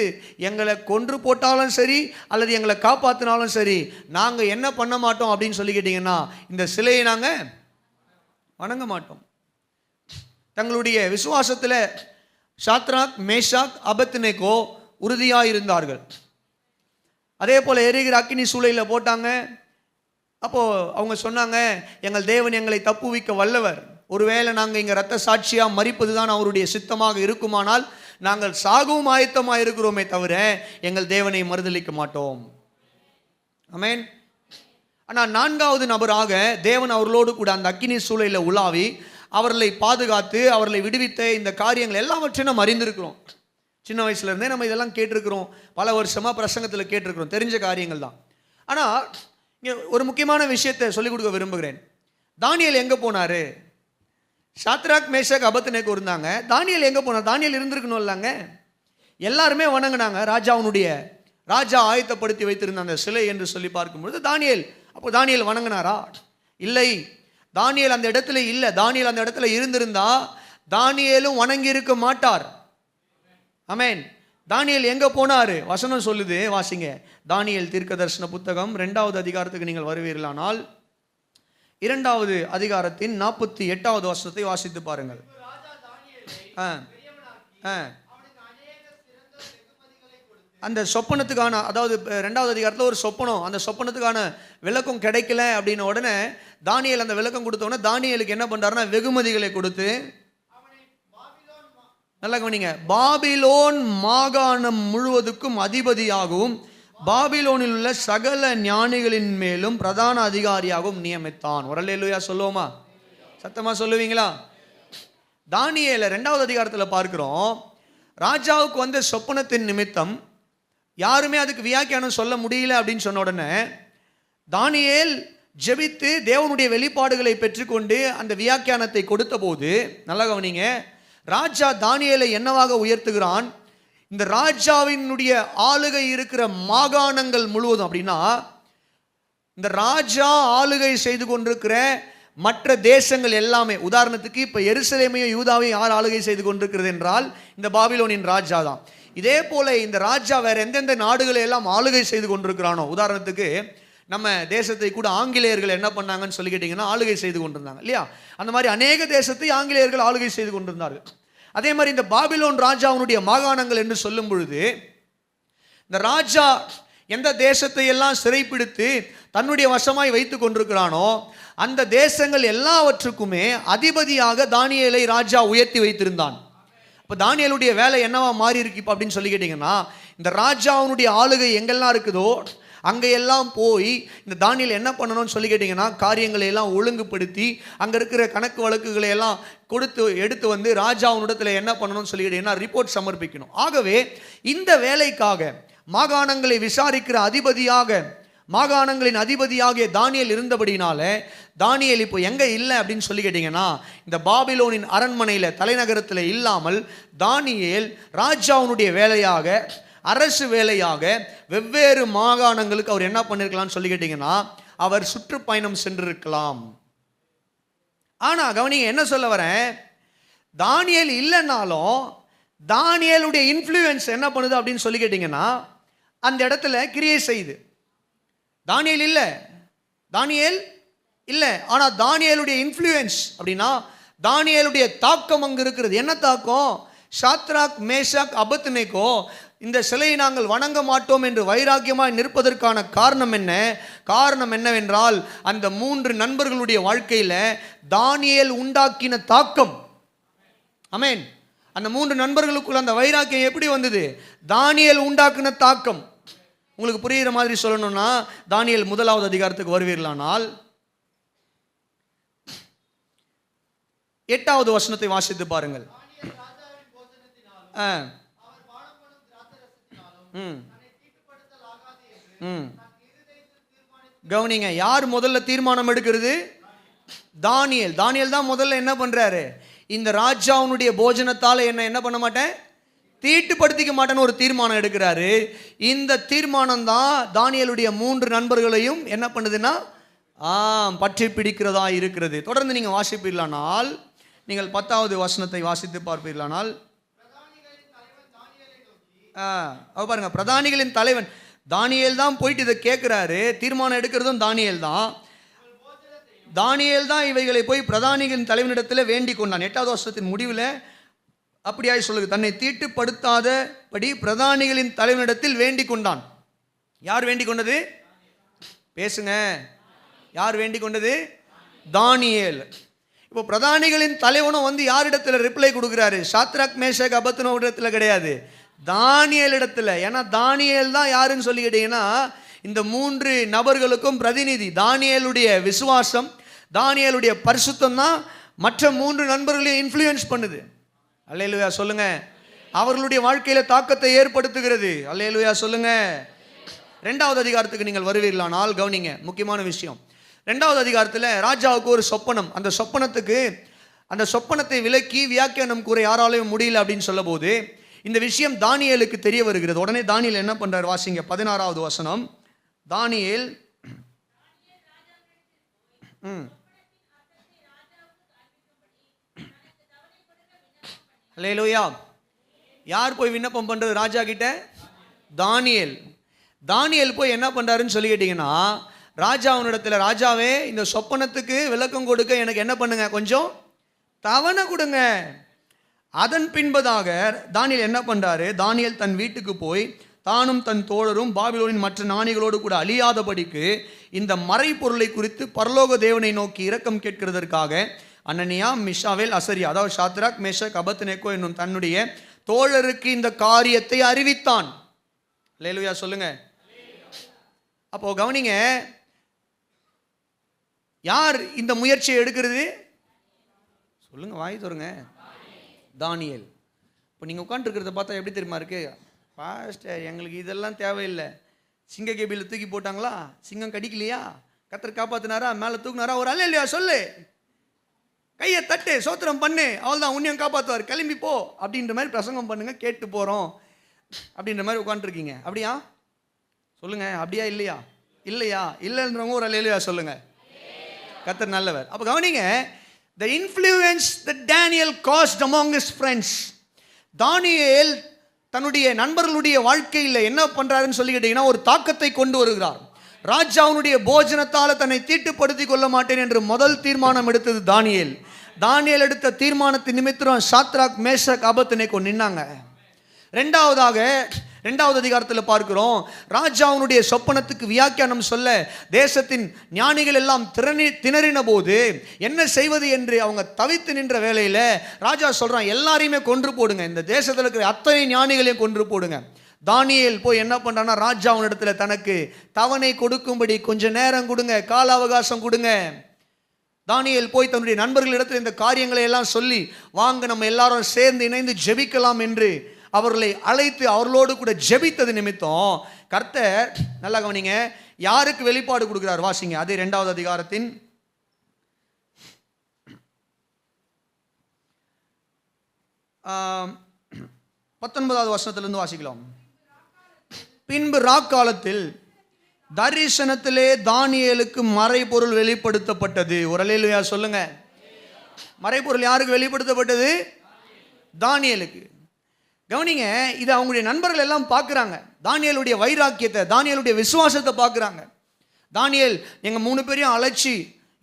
எங்களை கொன்று போட்டாலும் சரி அல்லது எங்களை காப்பாற்றினாலும் சரி நாங்கள் என்ன பண்ண மாட்டோம் அப்படின்னு சொல்லி கேட்டிங்கன்னா இந்த சிலையை நாங்கள் வணங்க மாட்டோம். தங்களுடைய விசுவாசத்தில் ஷாத்ராக், மேஷாக், அபத்நேகோ உறுதியாக இருந்தார்கள். அதே போல் எரிகிற அக்கினி சூளையில் போட்டாங்க. அப்போது அவங்க சொன்னாங்க, எங்கள் தேவன் எங்களை தப்புவிக்க வல்லவர். ஒருவேளை நாங்கள் இங்கே இரத்த சாட்சியாக மரிப்பது தான் அவருடைய சித்தமாக இருக்குமானால் நாங்கள் சாகவும் ஆயத்தமாக இருக்கிறோமே தவிர எங்கள் தேவனை மறுதலிக்க மாட்டோம். ஆமென். ஆனால் 4வது நபராக தேவன் அவர்களோடு கூட அந்த அக்கினி சூளையில் உலாவி அவர்களை பாதுகாத்து அவர்களை விடுவித்த இந்த காரியங்கள் எல்லாவற்றையும் நம்ம அறிந்திருக்கிறோம். சின்ன வயசுலேருந்தே நம்ம இதெல்லாம் கேட்டிருக்கிறோம், பல வருஷமாக பிரசங்கத்தில் கேட்டிருக்கிறோம், தெரிஞ்ச காரியங்கள் தான். ஆனால் இங்கே ஒரு முக்கியமான விஷயத்தை சொல்லிக் கொடுக்க விரும்புகிறேன். தானியேல் எங்கே போனார்? ஷாத்ராக், மேஷாக், அபத்நேகோ இருந்தாங்க. தானியேல் எங்கே போனார்? தானியேல் இருந்திருக்கணும் இல்லைங்க. எல்லாருமே வணங்கினாங்க. ராஜா ஆயத்தப்படுத்தி வைத்திருந்த அந்த சிலை என்று சொல்லி பார்க்கும்பொழுது தானியேல் வணங்கினாரா? இல்லை. தானியேல் அந்த இடத்துல இல்லை. தானியேல் அந்த இடத்துல இருந்திருந்தா தானியேலும் வணங்கி இருக்க மாட்டார். ஆமென். தானியேல் எங்கே போனார்? வசனம் சொல்லுது, வாசிங்க. தானியேல் தீர்க்கதரிசன புத்தகம் 2வது அதிகாரத்துக்கு நீங்கள் வருவீர்களானால் 2வது அதிகாரத்தின் 48வது வசனத்தை வாசித்து பாருங்கள். அந்த சொப்பனத்துக்கான, அதாவது 2வது அதிகாரத்தில் ஒரு சொப்பனம், அந்த சொப்பனத்துக்கான விளக்கம் கிடைக்கல அப்படின்ன உடனே தானியேல் அந்த விளக்கம் கொடுத்த உடனே தானியேலுக்கு என்ன பண்ணுறாருன்னா வெகுமதிகளை கொடுத்து, நல்லா கவனிங்க, பாபிலோன் மாகாணம் முழுவதுக்கும் அதிபதியாகவும் பாபிலோனில் உள்ள சகல ஞானிகளின் மேலும் பிரதான அதிகாரியாகவும் நியமித்தான். ஒரு அல்லேலூயா சொல்லுவோமா? சத்தமாக சொல்லுவீங்களா? தானியேல 2வது அதிகாரத்தில் பார்க்கிறோம், ராஜாவுக்கு வந்த சொப்பனத்தின் நிமித்தம் யாருமே அதுக்கு வியாக்கியானம் சொல்ல முடியல அப்படின்னு சொன்ன உடனே தானியேல் ஜெபித்து தேவனுடைய வெளிப்பாடுகளை பெற்றுக்கொண்டு அந்த வியாக்கியானத்தை கொடுத்த போது, நல்லா கவனிங்க, ராஜா தானியேலை என்னவாக உயர்த்துகிறான்? இந்த ராஜாவினுடைய ஆளுகை இருக்கிற மாகாணங்கள் முழுவதும், அப்படின்னா இந்த ராஜா ஆளுகை செய்து கொண்டிருக்கிற மற்ற தேசங்கள் எல்லாமே, உதாரணத்துக்கு இப்போ எருசலேமையும் யூதாவையும் யார் ஆளுகை செய்து கொண்டிருக்கிறது என்றால் இந்த பாபிலோனின் ராஜா தான். இதே போல இந்த ராஜா வேற எந்தெந்த நாடுகளை எல்லாம் ஆளுகை செய்து கொண்டிருக்கிறானோ, உதாரணத்துக்கு நம்ம தேசத்தை கூட ஆங்கிலேயர்கள் என்ன பண்ணாங்கன்னு சொல்லி கேட்டிங்கன்னா ஆளுகை செய்து கொண்டிருந்தாங்க இல்லையா? அந்த மாதிரி அநேக தேசத்தை ஆங்கிலேயர்கள் ஆளுகை செய்து கொண்டிருந்தார்கள். அதே மாதிரி இந்த பாபிலோன் ராஜாவுடைய மாகாணங்கள் என்று சொல்லும் பொழுது, இந்த ராஜா எந்த தேசத்தை எல்லாம் சிறைப்பிடித்து தன்னுடைய வசமாய் வைத்து கொண்டிருக்கிறானோ அந்த தேசங்கள் எல்லாவற்றுக்குமே அதிபதியாக தானியேலை ராஜா உயர்த்தி வைத்திருந்தான். இப்போ தானியேலுடைய வேலை என்னவா மாறி இருக்கு இப்போ அப்படின்னு சொல்லி கேட்டிங்கன்னா, இந்த ராஜாவுடைய ஆளுகை எங்கெல்லாம் இருக்குதோ அங்கெல்லாம் போய் இந்த தானியேல் என்ன பண்ணணும்னு சொல்லி கேட்டிங்கன்னா, காரியங்களை எல்லாம் ஒழுங்குபடுத்தி அங்கே இருக்கிற கணக்கு வழக்குகளை எல்லாம் எடுத்து வந்து ராஜாவுனிடத்தில் என்ன பண்ணணும்னு சொல்லி கேட்டிங்கன்னா ரிப்போர்ட் சமர்ப்பிக்கணும். ஆகவே இந்த வேலைக்காக மாகாணங்களை விசாரிக்கிற மாகாணங்களின் அதிபதியாகிய தானியேல் இருந்தபடினால தானியேல் இப்போ எங்கே இல்லை அப்படின்னு சொல்லி கேட்டிங்கன்னா, இந்த பாபிலோனின் அரண்மனையில் தலைநகரத்தில் இல்லாமல் தானியேல் ராஜாவுனுடைய வேலையாக, அரசு வேலையாக வெவ்வேறு மாகாணங்களுக்கு அவர் என்ன பண்ணிருக்கலாம்னு சொல்லி கேட்டிங்கன்னா அவர் சுற்றுப்பயணம் சென்றிருக்கலாம். ஆனால் கவனிங்க, என்ன சொல்ல வரேன், தானியேல் இல்லைன்னாலும் தானியேலுடைய இன்ஃப்ளூயன்ஸ் என்ன பண்ணுது அப்படின்னு சொல்லி கேட்டிங்கன்னா அந்த இடத்துல கிரியை செய்யுது. தானியேல் இல்லை, ஆனால் தானியேலுடைய இன்ஃப்ளூயன்ஸ் அப்படின்னா தானியேலுடைய தாக்கம் அங்கே இருக்கிறது. என்ன தாக்கம்? சாத்ராக், மேஷாக், அபத்நேகோ இந்த சிலையை நாங்கள் வணங்க மாட்டோம் என்று வைராக்கியமாய் நிற்பதற்கான காரணம் என்ன? காரணம் என்னவென்றால் அந்த 3 நண்பர்களுடைய வாழ்க்கையில் தானியேல் உண்டாக்கின தாக்கம். ஆமென். அந்த 3 நண்பர்களுக்குள்ள அந்த வைராக்கியம் எப்படி வந்தது? தானியேல் உண்டாக்கின தாக்கம். உங்களுக்கு புரிகிற மாதிரி சொல்லணும்னா தானியேல் 1வது அதிகாரத்துக்கு வருவீர்களானால் 8வது வசனத்தை வாசித்து பாருங்கள். கவனிங்க, யார் முதல்ல தீர்மானம் எடுக்கிறது? தானியேல். தானியேல் தான் முதல்ல என்ன பண்றாரு? இந்த ராஜாவுனுடைய போஜனத்தால் என்ன பண்ண மாட்டேன், தீட்டுப்படுத்திக்க மாட்டேன்னு ஒரு தீர்மானம் எடுக்கிறாரு. இந்த தீர்மானம் தான் தானியேலுடைய 3 நண்பர்களையும் என்ன பண்ணுதுன்னா பற்றி பிடிக்கிறதா இருக்கிறது. தொடர்ந்து நீங்கள் வாசிப்பீர்களானால், நீங்கள் 10வது வசனத்தை வாசித்து பார்ப்பீர்களானால் பாருங்க, பிரதானிகளின் தலைவன் தானியேல் தான் போயிட்டு இதை கேட்கிறாரு. தீர்மானம் எடுக்கிறதும் தானியேல் தான். தானியேல் தான் இவைகளை போய் பிரதானிகளின் தலைவனிடத்தில் வேண்டிக் கொண்டான். 8வது வருஷத்தின் முடிவில் அப்படியாய் சொல்லுது, தன்னை தீட்டுப்படுத்தாதபடி பிரதானிகளின் தலைவனிடத்தில் வேண்டிக் கொண்டான். யார் வேண்டிக் கொண்டது? பேசுங்க, யார் வேண்டிக் கொண்டது? தானியேல். இப்போ பிரதானிகளின் தலைவனும் வந்து யாரிடத்தில் ரிப்ளை கொடுக்குறாரு? சாத்ராக், மேஷாக், அபத்நேகோ இடத்துல கிடையாது, தானியேல் இடத்துல. ஏன்னா தானியேல் தான் யாருன்னு சொல்லி கேட்டீங்கன்னா இந்த 3 நபர்களுக்கும் பிரதிநிதி. தானியேலுடைய விசுவாசம், தானியேலுடைய பரிசுத்தம் தான் மற்ற 3 நண்பர்களையும் இன்ஃப்ளூயன்ஸ் பண்ணுது. அல்லேலூயா சொல்லுங்க. அவர்களுடைய வாழ்க்கையில தாக்கத்தை ஏற்படுத்துகிறது. அல்லேலூயா சொல்லுங்க. 2வது அதிகாரத்துக்கு நீங்கள் வருவீர்களானால் கவனிங்க, முக்கியமான விஷயம். 2வது அதிகாரத்தில் ராஜாவுக்கு ஒரு சொப்பனம். அந்த சொப்பனத்தை விலக்கி வியாக்கியானம் கூற யாராலையும் முடியல அப்படின்னு சொல்ல போது இந்த விஷயம் தானியேலுக்கு தெரிய வருகிறது. உடனே தானியேல் என்ன பண்றார்? வாசிங்க 16வது வசனம். தானியேல் அல்லேலூயா. யார் போய் விண்ணப்பம் பண்றது ராஜா கிட்ட? தானியேல். தானியேல் போய் என்ன பண்றாருன்னு சொல்லி கேட்டீங்கன்னா, ராஜாவினிடத்தில், ராஜாவே இந்த சொப்பனத்துக்கு விளக்கம் கொடுக்க எனக்கு என்ன பண்ணுங்க, கொஞ்சம் தவணை கொடுங்க. அதன் பின்பதாக தானியேல் என்ன பண்றாரு? தானியேல் தன் வீட்டுக்கு போய் தானும் தன் தோழரும் பாபிலோனின் மற்ற ஞானிகளோடு கூட அழியாதபடிக்கு இந்த மறைபொருளை குறித்து பரலோக தேவனை நோக்கி இரக்கம் கேட்கிறதற்காக அனனியா, மிஷாவேல், அசரியா, அதாவது சாத்ராக், மேஷாக், அபத்நேகோ என்னும் தன்னுடைய தோழருக்கு இந்த காரியத்தை அறிவித்தான். அல்லேலூயா சொல்லுங்க. அப்போ கவனிங்க, யார் இந்த முயற்சியை எடுக்கிறது? சொல்லுங்க, வாய் தருங்க. தானியேல். இப்போ நீங்கள் உட்காந்துருக்கிறத பார்த்தா எப்படி தெரியுமா இருக்கு? பாஸ்டர், எங்களுக்கு இதெல்லாம் தேவையில்லை. சிங்க கேபியில் தூக்கி போட்டாங்களா? சிங்கம் கடிக்கலையா? கர்த்தர் காப்பாத்தினாரா? மேலே தூக்குனாரா? ஒரு அல்லேலூயா சொல்லு, கையை தட்டு, சோத்திரம் பண்ணு, அவள் தான் உன்னையும் காப்பாற்றுவார், கிளம்பி போ அப்படின்ற மாதிரி பிரசங்கம் பண்ணுங்க, கேட்டு போகிறோம் அப்படின்ற மாதிரி உட்காந்துருக்கீங்க. அப்படியா? சொல்லுங்க, அப்படியா இல்லையா? இல்லையா? இல்லைன்றவங்க ஒரு அல்லேலூயா சொல்லுங்க. கர்த்தர் நல்லவர். அப்ப கவனிங்க, the influence that Daniel caused among his friends. தானியேல் தன்னுடைய நண்பர்களுடைய வாழ்க்கையில் என்ன பண்றாருன்னு சொல்லி கேட்டீங்கன்னா, ஒரு தாக்கத்தை கொண்டு வருகிறார். ராஜாவுடைய போஜனத்தால் தன்னை தீட்டுப்படுத்திக் கொள்ள மாட்டேன் என்று முதல் தீர்மானம் எடுத்தது தானியேல். தானியேல் எடுத்த தீர்மானத்தின் நிமித்தம் சாத்ராக், மேஷாக், ஆபேத்நேகோ நின்னாங்க. இரண்டாவது அதிகாரத்தில் பார்க்கிறோம், ராஜாவுடைய சொப்பனத்துக்கு வியாக்கியானம் சொல்ல தேசத்தின் ஞானிகள் எல்லாம் திணறின போது என்ன செய்வது என்று அவங்க தவித்து நின்ற வேளையில ராஜா சொல்றான், எல்லாரையுமே கொன்று போடுங்க, இந்த தேசத்தில் இருக்கிற அத்தனை ஞானிகளையும் கொன்று போடுங்க. தானியேல் போய் என்ன பண்றான்னா, ராஜாவினிடத்துல தனக்கு தவணை கொடுக்கும்படி கொஞ்ச நேரம் கொடுங்க, கால அவகாசம் கொடுங்க. தானியேல் போய் தன்னுடைய நண்பர்களிடத்தில் இந்த காரியங்களை எல்லாம் சொல்லி, வாங்க நம்ம எல்லாரும் சேர்ந்து இணைந்து ஜெபிக்கலாம் என்று அவர்களை அழைத்து அவர்களோடு கூட ஜெபித்தது நிமித்தம் கர்த்தர், நல்லா கவனிங்க, யாருக்கு வெளிப்பாடு கொடுக்கிறார் வாசிங்க. அதே 2வது அதிகாரத்தின் 19வது வசனத்திலிருந்து வாசிக்கலாம். பின்பு ராக்காலத்தில் தரிசனத்திலே தானியேலுக்கு மறைபொருள் வெளிப்படுத்தப்பட்டது. ஒரு அல்லேலூயா சொல்லுங்க. மறைபொருள் யாருக்கு வெளிப்படுத்தப்பட்டது? தானியேலுக்கு. கவனிங்க, இது அவங்களுடைய நண்பர்கள் எல்லாம் பார்க்குறாங்க. தானியேலுடைய வைராக்கியத்தை, தானியேலுடைய விசுவாசத்தை பார்க்குறாங்க. தானியேல் எங்கள் 3 பேரையும் அழைச்சி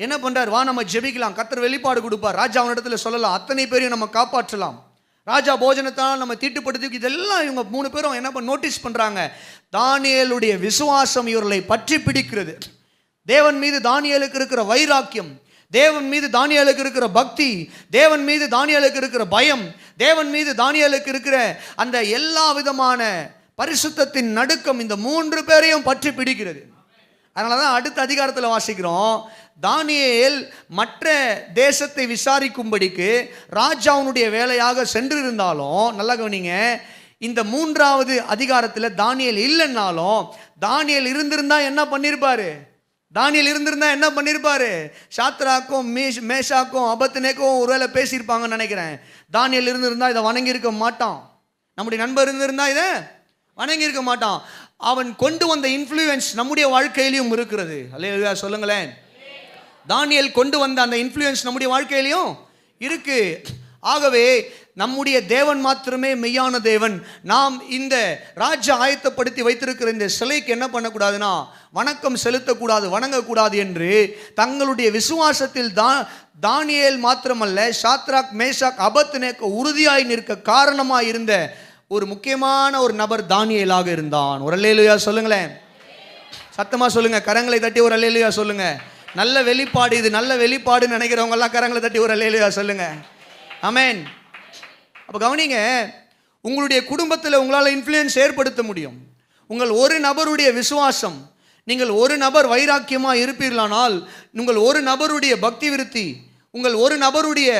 என்ன பண்ணுறார், வா நம்ம ஜெபிக்கலாம், கர்த்தர் வெளிப்பாடு கொடுப்பார், ராஜா அவனிடத்தில் சொல்லலாம், அத்தனை பேரையும் நம்ம காப்பாற்றலாம், ராஜா போஜனத்தால் நம்ம தீட்டுப்படுத்தி, இதெல்லாம் இவங்க 3 பேரும் என்ன நோட்டீஸ் பண்ணுறாங்க. தானியேலுடைய விசுவாசம் இவர்களை பற்றி பிடிக்கிறது. தேவன் மீது தானியேலுக்கு இருக்கிற வைராக்கியம், தேவன் மீது தானியேலுக்கு இருக்கிற பக்தி, தேவன் மீது தானியேலுக்கு இருக்கிற பயம், தேவன் மீது தானியேலுக்கு இருக்கிற அந்த எல்லா விதமான பரிசுத்தத்தின் நடுக்கம் இந்த 3 பேரையும் பற்றி பிடிக்கிறது. அதனால தான் அடுத்த அதிகாரத்தில் வாசிக்கிறோம், தானியேல் மற்ற தேசத்தை விசாரிக்கும்படிக்கு ராஜாவுடைய வேலையாக சென்றிருந்தாலும், நல்லா கவனிங்க, இந்த 3வது அதிகாரத்தில் தானியேல் இல்லைன்னாலும் தானியேல் இருந்திருந்தா என்ன பண்ணியிருப்பாரு? தானியேல் இருந்திருந்தா என்ன பண்ணியிருப்பாரு? சாத்ராக்கும் மேஷாக்கும் ஆபேத்நேகோவும் ஒருவேளை பேசியிருப்பாங்கன்னு நினைக்கிறேன். தானியேல் இருந்திருந்தா இதை வணங்கியிருக்க மாட்டான். நம்முடைய நண்பர் இருந்திருந்தா இதை வணங்கியிருக்க மாட்டான். அவன் கொண்டு வந்த இன்ஃப்ளூயன்ஸ் நம்முடைய வாழ்க்கையிலையும் இருக்கிறது. அல்லேலூயா சொல்லுங்களேன். தானியேல் கொண்டு வந்த அந்த இன்ஃப்ளூயன்ஸ் நம்முடைய வாழ்க்கையிலையும் இருக்கு. ஆகவே நம்முடைய தேவன் மாத்திரமே மெய்யான தேவன். நாம் இந்த ராஜ்ய ஆயத்தப்படுத்தி வைத்திருக்கிற இந்த சிலைக்கு என்ன பண்ணக்கூடாதுன்னா, வணக்கம் செலுத்தக்கூடாது, வணங்கக்கூடாது என்று தங்களுடைய விசுவாசத்தில் தானியேல் மாத்திரமல்ல, சாத்ராக், மேஷாக், ஆபேத்நேகோ உறுதியாய் நிற்க காரணமாய் இருந்த ஒரு முக்கியமான ஒரு நபர் தானியேலாக இருந்தான். ஒரு அல்லேலூயா சொல்லுங்களேன். சத்தமா சொல்லுங்க, கரங்களை தட்டி ஒரு அல்லேலூயா சொல்லுங்க. நல்ல வெளிப்பாடு, இது நல்ல வெளிப்பாடுன்னு நினைக்கிறவங்க எல்லாம் கரங்களை தட்டி ஒரு அல்லேலூயா சொல்லுங்க. ஆமென். அப்போ கவனிங்க, உங்களுடைய குடும்பத்தில் உங்களால் இன்ஃப்ளூயன்ஸ் ஏற்படுத்த முடியும். உங்கள் ஒரு நபருடைய விசுவாசம், நீங்கள் ஒரு நபர் வைராக்கியமாக இருப்பீர்களானால், உங்கள் ஒரு நபருடைய பக்தி விருத்தி, உங்கள் ஒரு நபருடைய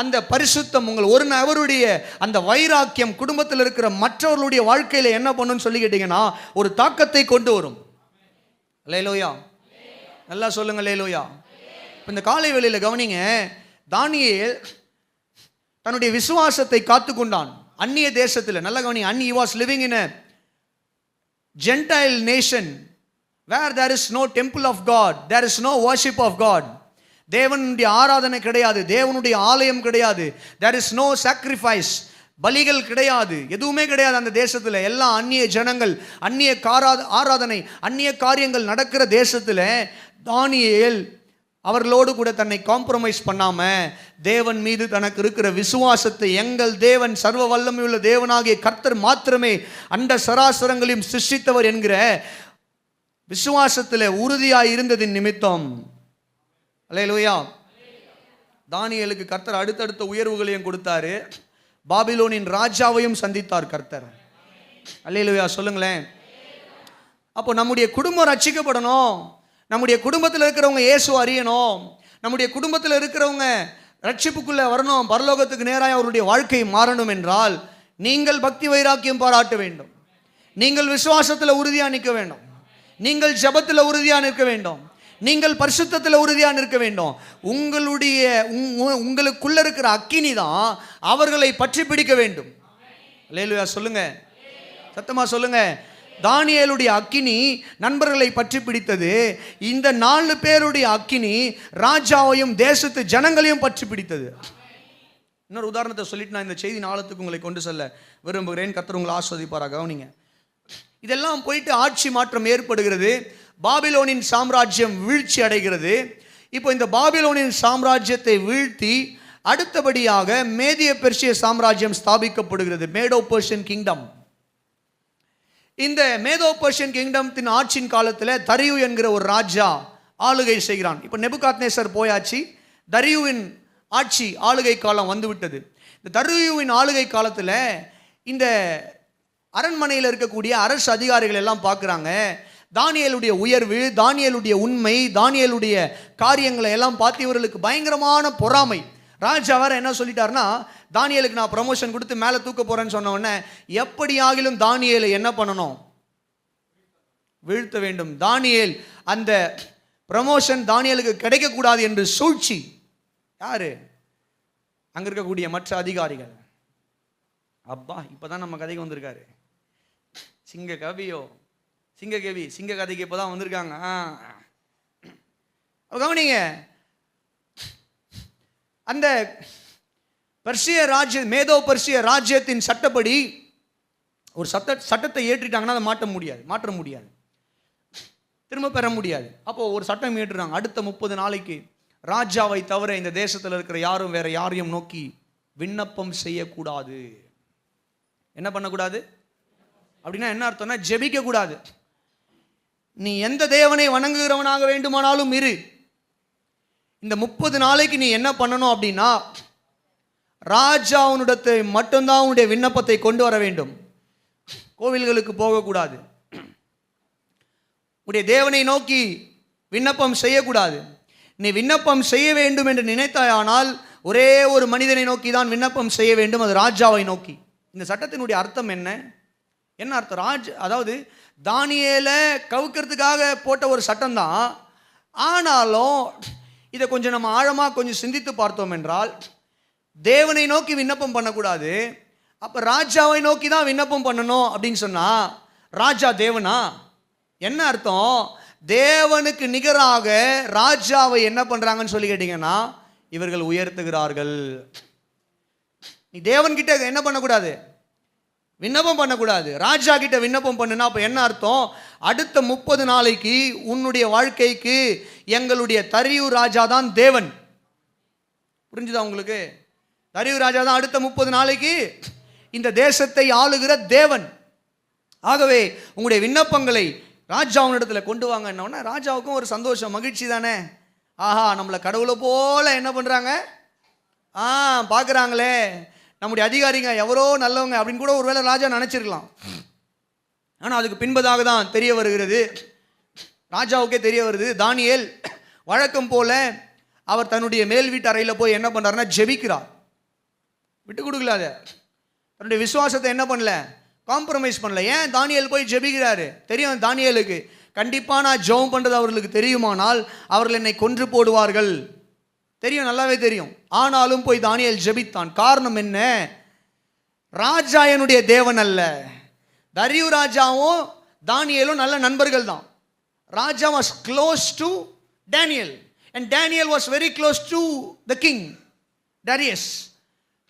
அந்த பரிசுத்தம், உங்கள் ஒரு நபருடைய அந்த வைராக்கியம் குடும்பத்தில் இருக்கிற மற்றவர்களுடைய வாழ்க்கையில் என்ன பண்ணுன்னு சொல்லி கேட்டிங்கன்னா, ஒரு தாக்கத்தை கொண்டு வரும். அல்லேலூயா, நல்லா சொல்லுங்க அல்லேலூயா. இப்போ இந்த காலை வேளையில் கவனிங்க, தானியேல் தன்னுடைய விசுவாசத்தை காத்து கொண்டான். அந்நிய தேசத்தில், நல்ல கவனி, he was living in a Gentile nation where there is no temple of God, there is no worship of God. தேவனுடைய ஆராதனை கிடையாது, தேவனுடைய ஆலயம் கிடையாது, there is no sacrifice, பலிகள் கிடையாது, எதுவுமே கிடையாது அந்த தேசத்தில். எல்லாம் அந்நிய ஜனங்கள், அந்நிய ஆராதனை, அந்நிய காரியங்கள் நடக்கிற தேசத்தில் தானியேல் அவர்களோடு கூட தன்னை காம்ப்ரமைஸ் பண்ணாம தேவன் மீது தனக்கு இருக்கிற விசுவாசத்தை, எங்கள் தேவன் சர்வ வல்லமையுள்ள தேவனாகிய கர்த்தர் மாத்திரமே அண்ட சராசரங்களையும் சிருஷ்டித்தவர் என்கிற விசுவாசத்தில் உறுதியாய் இருந்ததின் நிமித்தம், அல்லேலூயா, தானியேலுக்கு கர்த்தர் அடுத்தடுத்த உயர்வுகளையும் கொடுத்தாரு. பாபிலோனின் ராஜாவையும் சந்தித்தார் கர்த்தர். அல்லேலூயா சொல்லுங்களேன். அப்போ நம்முடைய குடும்பம் ரட்சிக்கப்படணும், நம்முடைய குடும்பத்தில் இருக்கிறவங்க இயேசு அறியணும், நம்முடைய குடும்பத்தில் இருக்கிறவங்க ரட்சிப்புக்குள்ளே வரணும், பரலோகத்துக்கு நேராக அவருடைய வாழ்க்கை மாறணும் என்றால் நீங்கள் பக்தி வைராக்கியம் பாராட்ட வேண்டும், நீங்கள் விசுவாசத்தில் உறுதியாக நிற்க வேண்டும், நீங்கள் ஜெபத்தில் உறுதியாக நிற்க வேண்டும், நீங்கள் பரிசுத்தத்தில் உறுதியாக நிற்க வேண்டும். உங்களுக்குள்ள இருக்கிற அக்கினி தான் அவர்களை பற்றி பிடிக்க வேண்டும். அல்லேலூயா சொல்லுங்க, சத்தமா சொல்லுங்க. தானியேலுடைய அக்கினி நண்பர்களை பற்றி பிடித்தது. இந்த 4 பேருடைய அக்கினி ராஜாவையும் தேசத்து ஜனங்களையும் பற்றி பிடித்தது. இன்னொரு உதாரணத்தை சொல்லிட்டு நான் இந்த செய்தி நாளத்துக்கு உங்களை கொண்டு செல்ல விரும்புகிறேன். கர்த்தர் உங்களை ஆஸ்வதிப்பாராக. கவனிங்க. இதெல்லாம் போயிட்டு ஆட்சி மாற்றம் ஏற்படுகிறது. பாபிலோனின் சாம்ராஜ்யம் வீழ்ச்சி அடைகிறது. இப்போ இந்த பாபிலோனின் சாம்ராஜ்யத்தை வீழ்த்தி அடுத்தபடியாக மேதிய பெர்ஷிய சாம்ராஜ்யம் ஸ்தாபிக்கப்படுகிறது. மேடோ பெர்ஷியன் கிங்டம். இந்த மேதோ பெர்ஷியன் கிங்டத்தின் ஆட்சியின் காலத்தில் தரியு என்கிற ஒரு ராஜா ஆளுகை செய்கிறான். இப்போ நெபுகாத்நேசர் போயாச்சு, தரியுவின் ஆட்சி ஆளுகை காலம் வந்துவிட்டது. இந்த தரியுவின் ஆளுகை காலத்தில் இந்த அரண்மனையில் இருக்கக்கூடிய அரசு அதிகாரிகள் எல்லாம் பார்க்குறாங்க. தானியேலுடைய உயர்வு, தானியேலுடைய உண்மை, தானியேலுடைய காரியங்களை எல்லாம் பார்த்து இவர்களுக்கு பயங்கரமான பொறாமை. ராஜா வேற என்ன சொல்லிட்டாருன்னா, தானியேலுக்கு நான் ப்ரமோஷன் கொடுத்து மேலே தூக்க போறேன்னு சொன்ன உடனே எப்படி ஆகிலும் தானியேலை என்ன பண்ணணும்? வீழ்த்த வேண்டும். தானியேல் அந்த ப்ரமோஷன் தானியேலுக்கு கிடைக்கக்கூடாது என்று சூழ்ச்சி. யாரு? அங்க இருக்கக்கூடிய மற்ற அதிகாரிகள். அப்பா இப்பதான் நம்ம கதைக்கு வந்திருக்காரு. சிங்க கவியோ சிங்க கதைக்கு இப்பதான் வந்திருக்காங்க. கவனிங்க. அந்த பெர்ஷிய ராஜ்யம், மேதோ பெர்ஷிய ராஜ்யத்தின் சட்டப்படி ஒரு சட்டத்தை ஏற்றிட்டாங்கன்னா அதை மாற்ற முடியாது, திரும்ப பெற முடியாது. அப்போ ஒரு சட்டம் ஏற்றுறாங்க. அடுத்த 30 நாளைக்கு ராஜாவை தவிர இந்த தேசத்தில் இருக்கிற யாரும் வேற யாரையும் நோக்கி விண்ணப்பம் செய்யக்கூடாது. என்ன பண்ணக்கூடாது அப்படின்னா என்ன அர்த்தம்னா ஜெபிக்க கூடாது. நீ எந்த தேவனை வணங்குகிறவனாக வேண்டுமானாலும் இரு. இந்த 30 நாளைக்கு நீ என்ன பண்ணணும் அப்படின்னா ராஜாவுனிடத்தை மட்டும்தான் உன்னுடைய விண்ணப்பத்தை கொண்டு வர வேண்டும். கோவில்களுக்கு போகக்கூடாது. உடைய தேவனை நோக்கி விண்ணப்பம் செய்யக்கூடாது. நீ விண்ணப்பம் செய்ய வேண்டும் என்று நினைத்தாயானால் ஒரே ஒரு மனிதனை நோக்கி தான் விண்ணப்பம் செய்ய வேண்டும், அது ராஜாவை நோக்கி. இந்த சட்டத்தினுடைய அர்த்தம் என்ன அர்த்தம்? அதாவது தானியேலை கவுக்கிறதுக்காக போட்ட ஒரு சட்டம் தான். ஆனாலும் இதை கொஞ்சம் நம்ம ஆழமாக கொஞ்சம் சிந்தித்து பார்த்தோம் என்றால் தேவனை நோக்கி விண்ணப்பம் பண்ணக்கூடாது, அப்போ ராஜாவை நோக்கி தான் விண்ணப்பம் பண்ணணும் அப்படின்னு சொன்னால் ராஜா தேவனா? என்ன அர்த்தம்? தேவனுக்கு நிகராக ராஜாவை என்ன பண்ணுறாங்கன்னு சொல்லி கேட்டிங்கன்னா இவர்கள் உயர்த்துகிறார்கள். நீ தேவன்கிட்ட என்ன பண்ணக்கூடாது? விண்ணப்பம் பண்ணக்கூடாது. ராஜா கிட்ட விண்ணப்பம் பண்ணுனா அப்போ என்ன அர்த்தம்? அடுத்த 30 நாளைக்கு உன்னுடைய வாழ்க்கைக்கு எங்களுடைய தரியு ராஜா தான் தேவன். புரிஞ்சுதா உங்களுக்கு? தரியு ராஜா தான் அடுத்த 30 நாளைக்கு இந்த தேசத்தை ஆளுகிற தேவன். ஆகவே உங்களுடைய விண்ணப்பங்களை ராஜாவினிடத்துல கொண்டு வாங்கன்னா ராஜாவுக்கும் ஒரு சந்தோஷம், மகிழ்ச்சி தானே. ஆஹா, நம்மளை கடவுளை போல என்ன பண்றாங்க, பார்க்குறாங்களே நம்முடைய அதிகாரிங்க எவரோ நல்லவங்க அப்படின்னு கூட ஒருவேளை ராஜா நினைச்சிருக்கலாம். ஆனால் அதுக்கு பின்பதாக தான் தெரிய வருகிறது, ராஜாவுக்கே தெரிய வருது, தானியேல் வழக்கம் போல அவர் தன்னுடைய மேல் வீட்டு அறையில் போய் என்ன பண்ணுறாருன்னா ஜெபிக்கிறார். விட்டு கொடுக்கல, அதை தன்னுடைய விசுவாசத்தை என்ன பண்ணல, காம்ப்ரமைஸ் பண்ணல. ஏன் தானியேல் போய் ஜெபிக்கிறாரு? தெரியும் தானியேலுக்கு கண்டிப்பாக நான் ஜெபம் பண்ணுறது அவர்களுக்கு தெரியுமானால் அவர்கள் என்னை கொன்று போடுவார்கள், தெரியும், நல்லாவே தெரியும். ஆனாலும் போய் தானியேல் ஜெபித்தான். காரணம் என்ன? ராஜா என்னுடைய தேவன் அல்ல. தரியு ராஜாவும் தானியேலும் நல்ல நண்பர்கள் தான். ராஜா was close to Daniel and Daniel was very close to the king Darius.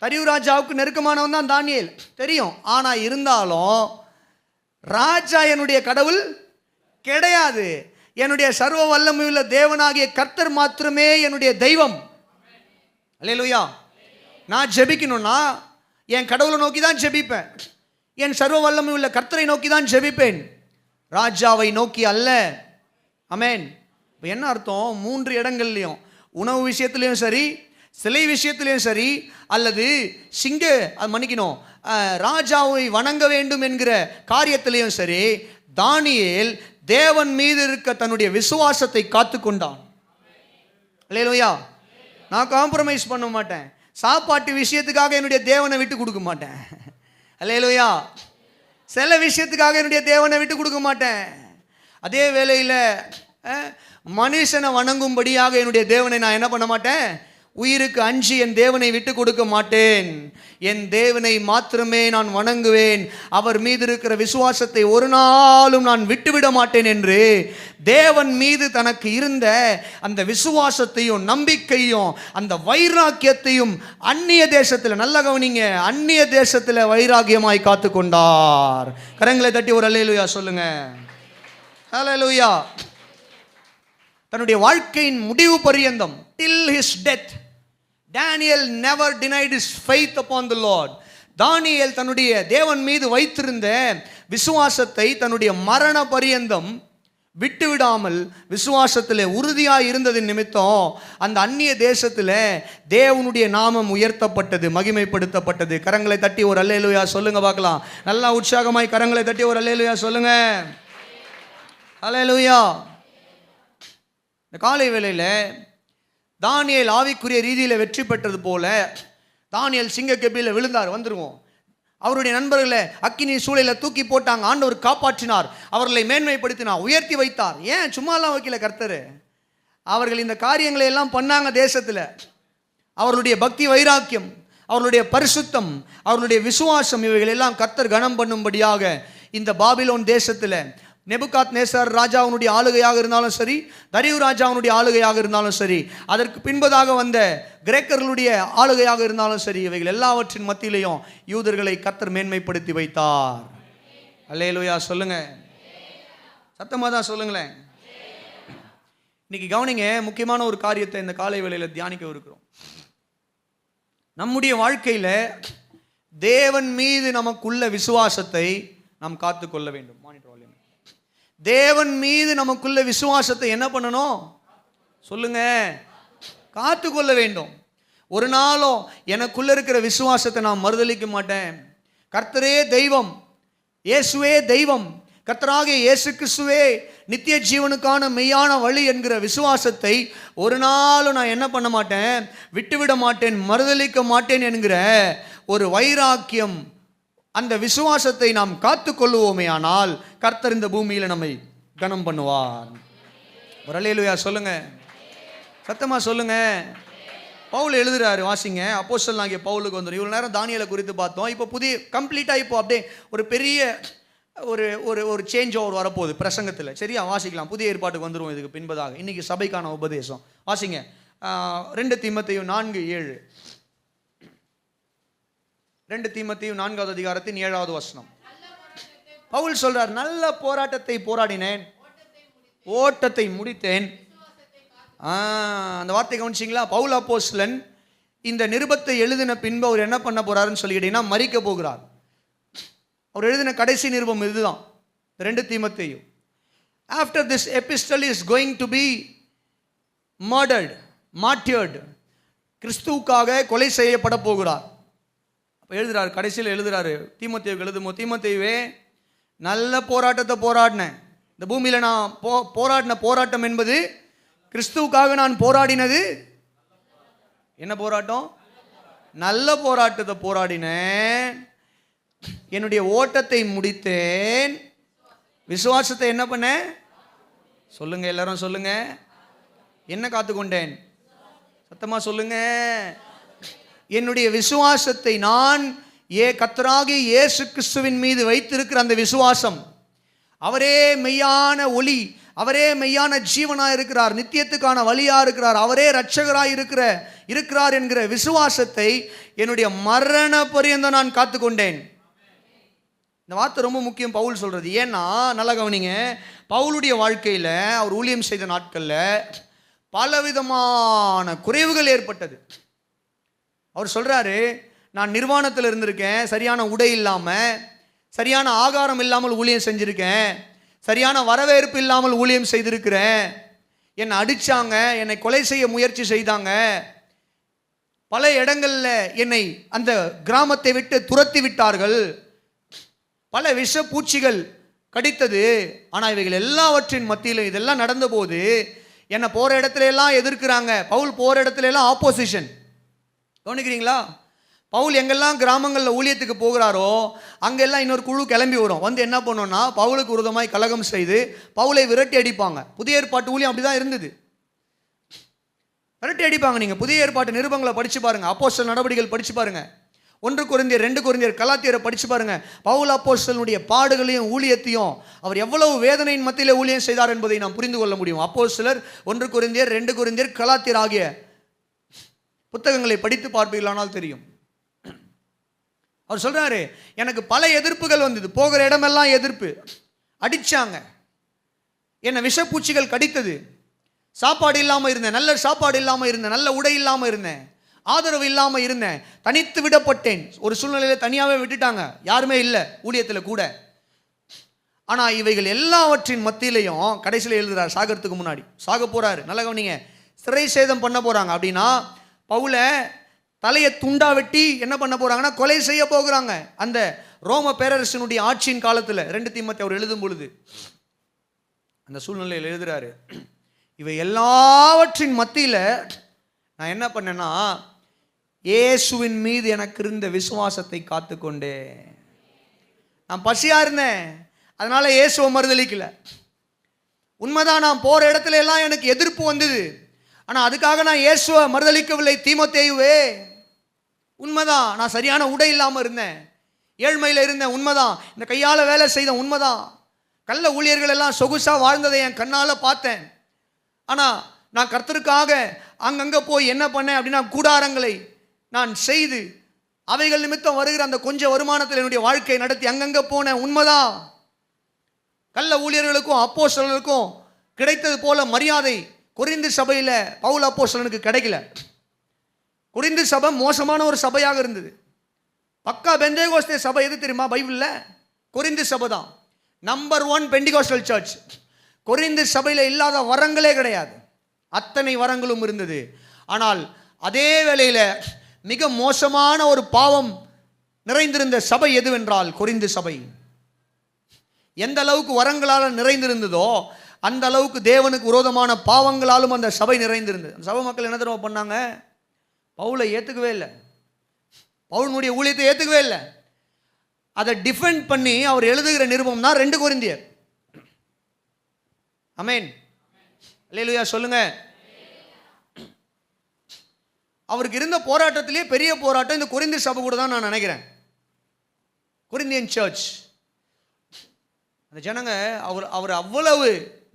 தரியு ராஜாவுக்கு நெருக்கமானவன் தான் தானியேல், தெரியும். ஆனா இருந்தாலும் ராஜா என்னுடைய கடவுள் கிடையாது, என்னுடைய சர்வ வல்லமையுள்ள தேவனாகிய கர்த்தர் மாத்திரமே என்னுடைய தெய்வம். அல்லேலூயா. நான் ஜெபிக்கணும்னா என் கடவுளை நோக்கி தான் ஜெபிப்பேன், என் சர்வ வல்லமையுள்ள கர்த்தரை நோக்கி தான் ஜெபிப்பேன், ராஜாவை நோக்கி அல்ல. ஆமென். இப்போ என்ன அர்த்தம்? 3 இடங்கள்லையும், உணவு விஷயத்திலையும் சரி, சிலை விஷயத்திலையும் சரி, அல்லது ராஜாவை வணங்க வேண்டும் என்கிற காரியத்திலையும் சரி, தானியேல் தேவன் மீது இருக்க தன்னுடைய விசுவாசத்தை காத்து கொண்டான். அல்லேலூயா. நான் காம்ப்ரமைஸ் பண்ண மாட்டேன், சாப்பாட்டு விஷயத்துக்காக என்னுடைய தேவனை விட்டு கொடுக்க மாட்டேன். அல்லேலூயா. சில விஷயத்துக்காக என்னுடைய தேவனை விட்டு கொடுக்க மாட்டேன். அதே வேளையில் மனுஷனை வணங்கும்படியாக என்னுடைய தேவனை நான் என்ன பண்ண மாட்டேன், உயிருக்கு அஞ்சி என் தேவனை விட்டு கொடுக்க மாட்டேன், என் தேவனை மாத்திரமே நான் வணங்குவேன், அவர் மீது இருக்கிற விசுவாசத்தை ஒரு நாளும் நான் விட்டுவிட மாட்டேன் என்று தேவன் மீது தனக்கு இருந்த அந்த விசுவாசத்தையும் நம்பிக்கையும் அந்த வைராக்கியத்தையும் அந்நிய தேசத்தில், நல்ல கவனிங்க, அந்நிய தேசத்தில் வைராக்கியமாய் காத்து கொண்டார். கரங்களை தட்டி ஒரு அல்லேலூயா சொல்லுங்க. அல்லேலூயா. தன்னுடைய வாழ்க்கையின் முடிவு பரியந்தம், till his death, Daniel never denied his faith upon the Lord. தானியேல் தன்னுடைய தேவன் மீது வைத்திருந்த விசுவாசத்தை தன்னுடைய மரண பரியந்தம் விட்டுவிடாமல் விசுவாசத்தில் உறுதியாக இருந்ததின் நிமித்தம் அந்த அந்நிய தேசத்தில் தேவனுடைய நாமம் உயர்த்தப்பட்டது, மகிமைப்படுத்தப்பட்டது. கரங்களை தட்டி ஒரு அல்லேலூயா சொல்லுங்க பார்க்கலாம். நல்லா உற்சாகமாய் கரங்களை தட்டி ஒரு அல்லேலூயா சொல்லுங்க. அல்லேலூயா. இந்த காலை வேளையில் தானியேல் ஆவிக்குரிய ரீதியில் வெற்றி பெற்றது போல தானியேல் சிங்கக்கெபியில் விழுந்தார். வந்துருவோம். அவருடைய நண்பர்களை அக்கினி சூளையில் தூக்கி போட்டாங்க. ஆண்டவர் காப்பாற்றினார், அவர்களை மேன்மைப்படுத்தினார், உயர்த்தி வைத்தார். ஏன் சும்மாலாம் வைக்கல கர்த்தர். அவர்கள் இந்த காரியங்களை எல்லாம் பண்ணாங்க. தேசத்தில் அவர்களுடைய பக்தி வைராக்கியம், அவர்களுடைய பரிசுத்தம், அவர்களுடைய விசுவாசம், இவைகள் எல்லாம் கர்த்தர் கனம் பண்ணும்படியாக இந்த பாபிலோன் தேசத்தில் நேபுகாத்நேசர் ராஜாவுடைய ஆளுகையாக இருந்தாலும் சரி, தரியு ராஜாவுடைய ஆளுகையாக இருந்தாலும் சரி, அதற்கு பின்பதாக வந்த கிரேக்கர்களுடைய ஆளுகையாக இருந்தாலும் சரி, இவைகள் எல்லாவற்றின் மத்தியிலையும் யூதர்களை கர்த்தர் மேன்மைப்படுத்தி வைத்தார். அல்லேலூயா சொல்லுங்க. சத்தமாக தான் சொல்லுங்களேன். இன்னைக்கு கவனிங்க, முக்கியமான ஒரு காரியத்தை இந்த காலை வேளையில் தியானிக்க இருக்கிறோம். நம்முடைய வாழ்க்கையில் தேவன் மீது நமக்குள்ள விசுவாசத்தை நாம் காத்து கொள்ள வேண்டும். தேவன் மீது நமக்குள்ள விசுவாசத்தை என்ன பண்ணணும் சொல்லுங்க? காத்து கொள்ள வேண்டும். ஒரு நாளும் எனக்குள்ள இருக்கிற விசுவாசத்தை நான் மறுதலிக்க மாட்டேன். கர்த்தரே தெய்வம், இயேசுவே தெய்வம், கர்த்தராகிய இயேசு கிறிஸ்துவே நித்திய ஜீவனுக்கான மெய்யான வழி என்கிற விசுவாசத்தை ஒரு நாளும் நான் என்ன பண்ண மாட்டேன், விட்டுவிட மாட்டேன், மறுதலிக்க மாட்டேன் என்கிற ஒரு வைராக்கியம், அந்த விசுவாசத்தை நாம் காத்து கொள்ளுவோமே ஆனால் கர்த்தர் இந்த பூமியில் நம்மை கனம் பண்ணுவார். ஒரு அல்லேலூயா சொல்லுங்க. சத்தமா சொல்லுங்க. பவுல் எழுதுறாரு, வாசிங்க. அப்போஸ்தலனாகிய பவுலுக்கு வந்துடும். இவ்வளவு நேரம் தானியேலை குறித்து பார்த்தோம். இப்போ புதிய கம்ப்ளீட்டாக இப்போ அப்படியே ஒரு பெரிய ஒரு ஒரு ஒரு சேஞ்ச் ஓவர் வரப்போகுது பிரசங்கத்தில். சரியா? வாசிக்கலாம். புதிய ஏற்பாட்டுக்கு வந்துடும். இதுக்கு பின்பதாக இன்னைக்கு சபைக்கான உபதேசம் வாசிங்க. 2 தீமோத்தேயு 4:7. 2 தீமோத்தேயு 4வது அதிகாரத்தின் 7வது வசனம். பவுல் சொல்றார், நல்ல போராட்டத்தை போராடினேன், ஓட்டத்தை முடித்தேன். அந்த வார்த்தை கவனிச்சிங்களா? பவுல் அப்போஸ்தலன் இந்த நிருபத்தை எழுதின பின்பு அவர் என்ன பண்ண போறாருன்னு சொல்லிக்கிட்டீங்கன்னா மரிக்க போகிறார். அவர் எழுதின கடைசி நிருபம் இதுதான், 2 தீமோத்தேயு. After this epistle is going to be murdered, martyred. கிறிஸ்துவுக்காக கொலை செய்யப்பட போகிறார். அப்போ எழுதுறாரு, கடைசியில் எழுதுறாரு தீமோத்தேயுக்கு எழுதுமோ, தீமோத்தேயுவே நல்ல போராட்டத்தை போராடினேன். இந்த பூமியில் நான் போராடின போராட்டம் என்பது கிறிஸ்துவுக்காக நான் போராடினது என்ன போராட்டம்? நல்ல போராட்டத்தை போராடினேன், என்னுடைய ஓட்டத்தை முடித்தேன், விசுவாசத்தை என்ன பண்ணேன் சொல்லுங்க, எல்லாரும் சொல்லுங்க. என்ன காத்துக்கொண்டேன்? சத்தமா சொல்லுங்க. என்னுடைய விசுவாசத்தை நான் கர்த்தராகிய இயேசு கிறிஸ்துவின் மீது வைத்திருக்கிற அந்த விசுவாசம், அவரே மெய்யான ஒளி, அவரே மெய்யான ஜீவனாக இருக்கிறார், நித்தியத்துக்கான வழியாக இருக்கிறார், அவரே இரட்சகராக இருக்கிறார் என்கிற விசுவாசத்தை என்னுடைய மரண பரியந்தம் நான் காத்துக்கொண்டேன். இந்த வார்த்தை ரொம்ப முக்கியம் பவுல் சொல்றது. ஏன்னா நல்லா கவனிங்க, பவுலுடைய வாழ்க்கையில் அவர் ஊழியம் செய்த நாட்களில் பலவிதமான குறைவுகள் ஏற்பட்டது. அவர் சொல்றாரு, நான் நிர்வாணத்தில் இருந்திருக்கேன், சரியான உடை இல்லாமல், சரியான ஆகாரம் இல்லாமல் ஊழியம் செஞ்சுருக்கேன், சரியான வரவேற்பு இல்லாமல் ஊழியம் செய்திருக்கிறேன், என்னை அடித்தாங்க, என்னை கொலை செய்ய முயற்சி செய்தாங்க, பல இடங்களில் என்னை அந்த கிராமத்தை விட்டு துரத்தி விட்டார்கள், பல விஷ பூச்சிகள் கடித்தது. ஆனால் இவைகள் எல்லாவற்றின் மத்தியிலும் இதெல்லாம் நடந்தபோது என்னை போகிற இடத்துல எல்லாம் எதிர்க்கிறாங்க. பவுல் போகிற இடத்துல எல்லாம் ஆப்போசிஷன். கவனிக்கிறீங்களா? பவுல் எங்கெல்லாம் கிராமங்களில் ஊழியத்துக்கு போகிறாரோ அங்கெல்லாம் இன்னொரு குழு கிளம்பி வரும். வந்து என்ன பண்ணோன்னா பவுலுக்கு விரோதமாய் கலகம் செய்து பவுலை விரட்டி அடிப்பாங்க. புதிய ஏற்பாட்டு ஊழியம் அப்படி தான் இருந்தது. விரட்டி அடிப்பாங்க. நீங்கள் புதிய ஏற்பாட்டு நிருபங்களை படித்து பாருங்கள், அப்போஸ்தலர் நடவடிக்கைகள் படித்து பாருங்கள், 1 கொரிந்தியர் 2 கொரிந்தியர் கலாத்தியரை படித்து பாருங்க. பவுல் அப்போஸ்தலனுடைய பாடுகளையும் ஊழியத்தையும், அவர் எவ்வளவு வேதனையின் மத்தியிலே ஊழியம் செய்தார் என்பதை நாம் புரிந்து கொள்ள முடியும். அப்போஸ்தலர் 1 கொரிந்தியர் 2 கொரிந்தியர் கலாத்தியர் ஆகிய புத்தகங்களை படித்து பார்ப்பீர்களானால் தெரியும். அவர் சொல்றாரு, எனக்கு பல எதிர்ப்புகள் வந்தது, போகிற இடமெல்லாம் எதிர்ப்பு, அடிச்சாங்க, என்ன விஷப்பூச்சிகள் கடித்தது, சாப்பாடு இல்லாமல் இருந்தேன், நல்ல சாப்பாடு இல்லாமல் இருந்தேன், நல்ல உடை இல்லாமல் இருந்தேன், ஆதரவு இல்லாமல் இருந்தேன், தனித்து விடப்பட்டேன். ஒரு சூழ்நிலையில் தனியாகவே விட்டுட்டாங்க, யாருமே இல்லை ஊழியத்தில் கூட. ஆனால் இவைகள் எல்லாவற்றின் மத்தியிலையும் கடைசியில் எழுதுறார், சாகிறதுக்கு முன்னாடி, சாக போறாரு, நல்ல கவனிங்க, சிறை சேதம் பண்ண போறாங்க. அப்படின்னா பவுலை தலையை துண்டா வெட்டி என்ன பண்ண போறாங்கன்னா கொலை செய்ய போகிறாங்க. அந்த ரோம பேரரசனுடைய ஆட்சியின் காலத்தில் 2 தீமோத்தேயு அவர் எழுதும் பொழுது அந்த சூழ்நிலையில் எழுதுறாரு, இவை எல்லாவற்றின் மத்தியில் நான் என்ன பண்ணேன்னா இயேசுவின் மீது எனக்கு இருந்த விசுவாசத்தை காத்துக்கொண்டே. நான் பசியா இருந்தேன், அதனால இயேசுவை மறுதலிக்கல. உண்மைதான், நான் போற இடத்துல எல்லாம் எனக்கு எதிர்ப்பு வந்தது, ஆனா அதுக்காக நான் இயேசுவை மறுதலிக்கவில்லை. தீமோத்தேயுவே, உண்மைதான், நான் சரியான உடை இல்லாமல் இருந்தேன், ஏழ்மையில் இருந்தேன், உண்மைதான், இந்த கையால் வேலை செய்த உண்மைதான், கள்ள ஊழியர்கள் எல்லாம் சொகுசா வாழ்ந்ததை என் கண்ணால் பார்த்தேன். ஆனால் நான் கர்த்தருக்காக அங்கங்கே போய் என்ன பண்ணேன் அப்படின்னா கூடாரங்களை நான் செய்து அவைகள் நிமித்தம் வருகிற அந்த கொஞ்சம் வருமானத்தில் என்னுடைய வாழ்க்கையை நடத்தி அங்கங்கே போனேன், உண்மைதான். கள்ள ஊழியர்களுக்கும் அப்போஸ்தலர்களுக்கும் கிடைத்தது போல மரியாதை கொரிந்து சபையில் பவுல் அப்போஸ்தலனுக்கு கிடைக்கல. கொரிந்து சபை மோசமான ஒரு சபையாக இருந்தது. பக்கா பெந்தேகோஸ்தே சபை எது தெரியுமா பைபிளில்? கொரிந்து சபை தான் நம்பர் 1 பெண்டிகோஸ்டல் சர்ச். கொரிந்து சபையில் இல்லாத வரங்களே கிடையாது, அத்தனை வரங்களும் இருந்தது. ஆனால் அதே வேளையில் மிக மோசமான ஒரு பாவம் நிறைந்திருந்த சபை எதுவென்றால் கொரிந்து சபை. எந்த அளவுக்கு வரங்களால் நிறைந்திருந்ததோ அந்த அளவுக்கு தேவனுக்கு விரோதமான பாவங்களாலும் அந்த சபை நிறைந்திருந்தது. அந்த சபை மக்கள் என்ன தெரியுமா பண்ணாங்க? பவுலை ஏற்றுக்கவே இல்லை, பவுலுடைய ஊழியத்தை ஏற்றுக்கவே இல்லை. அதை டிஃபெண்ட் பண்ணி அவர் எழுதுகிற நிருபம் தான் 2 கொரிந்தியர். ஆமென், அல்லேலூயா சொல்லுங்க. அவருக்கு இருந்த போராட்டத்திலேயே பெரிய போராட்டம் இந்த கொரிந்து சபை கூட தான் நான் நினைக்கிறேன். கொரிந்தியன் சர்ச், அந்த ஜனங்க அவர் அவ்வளவு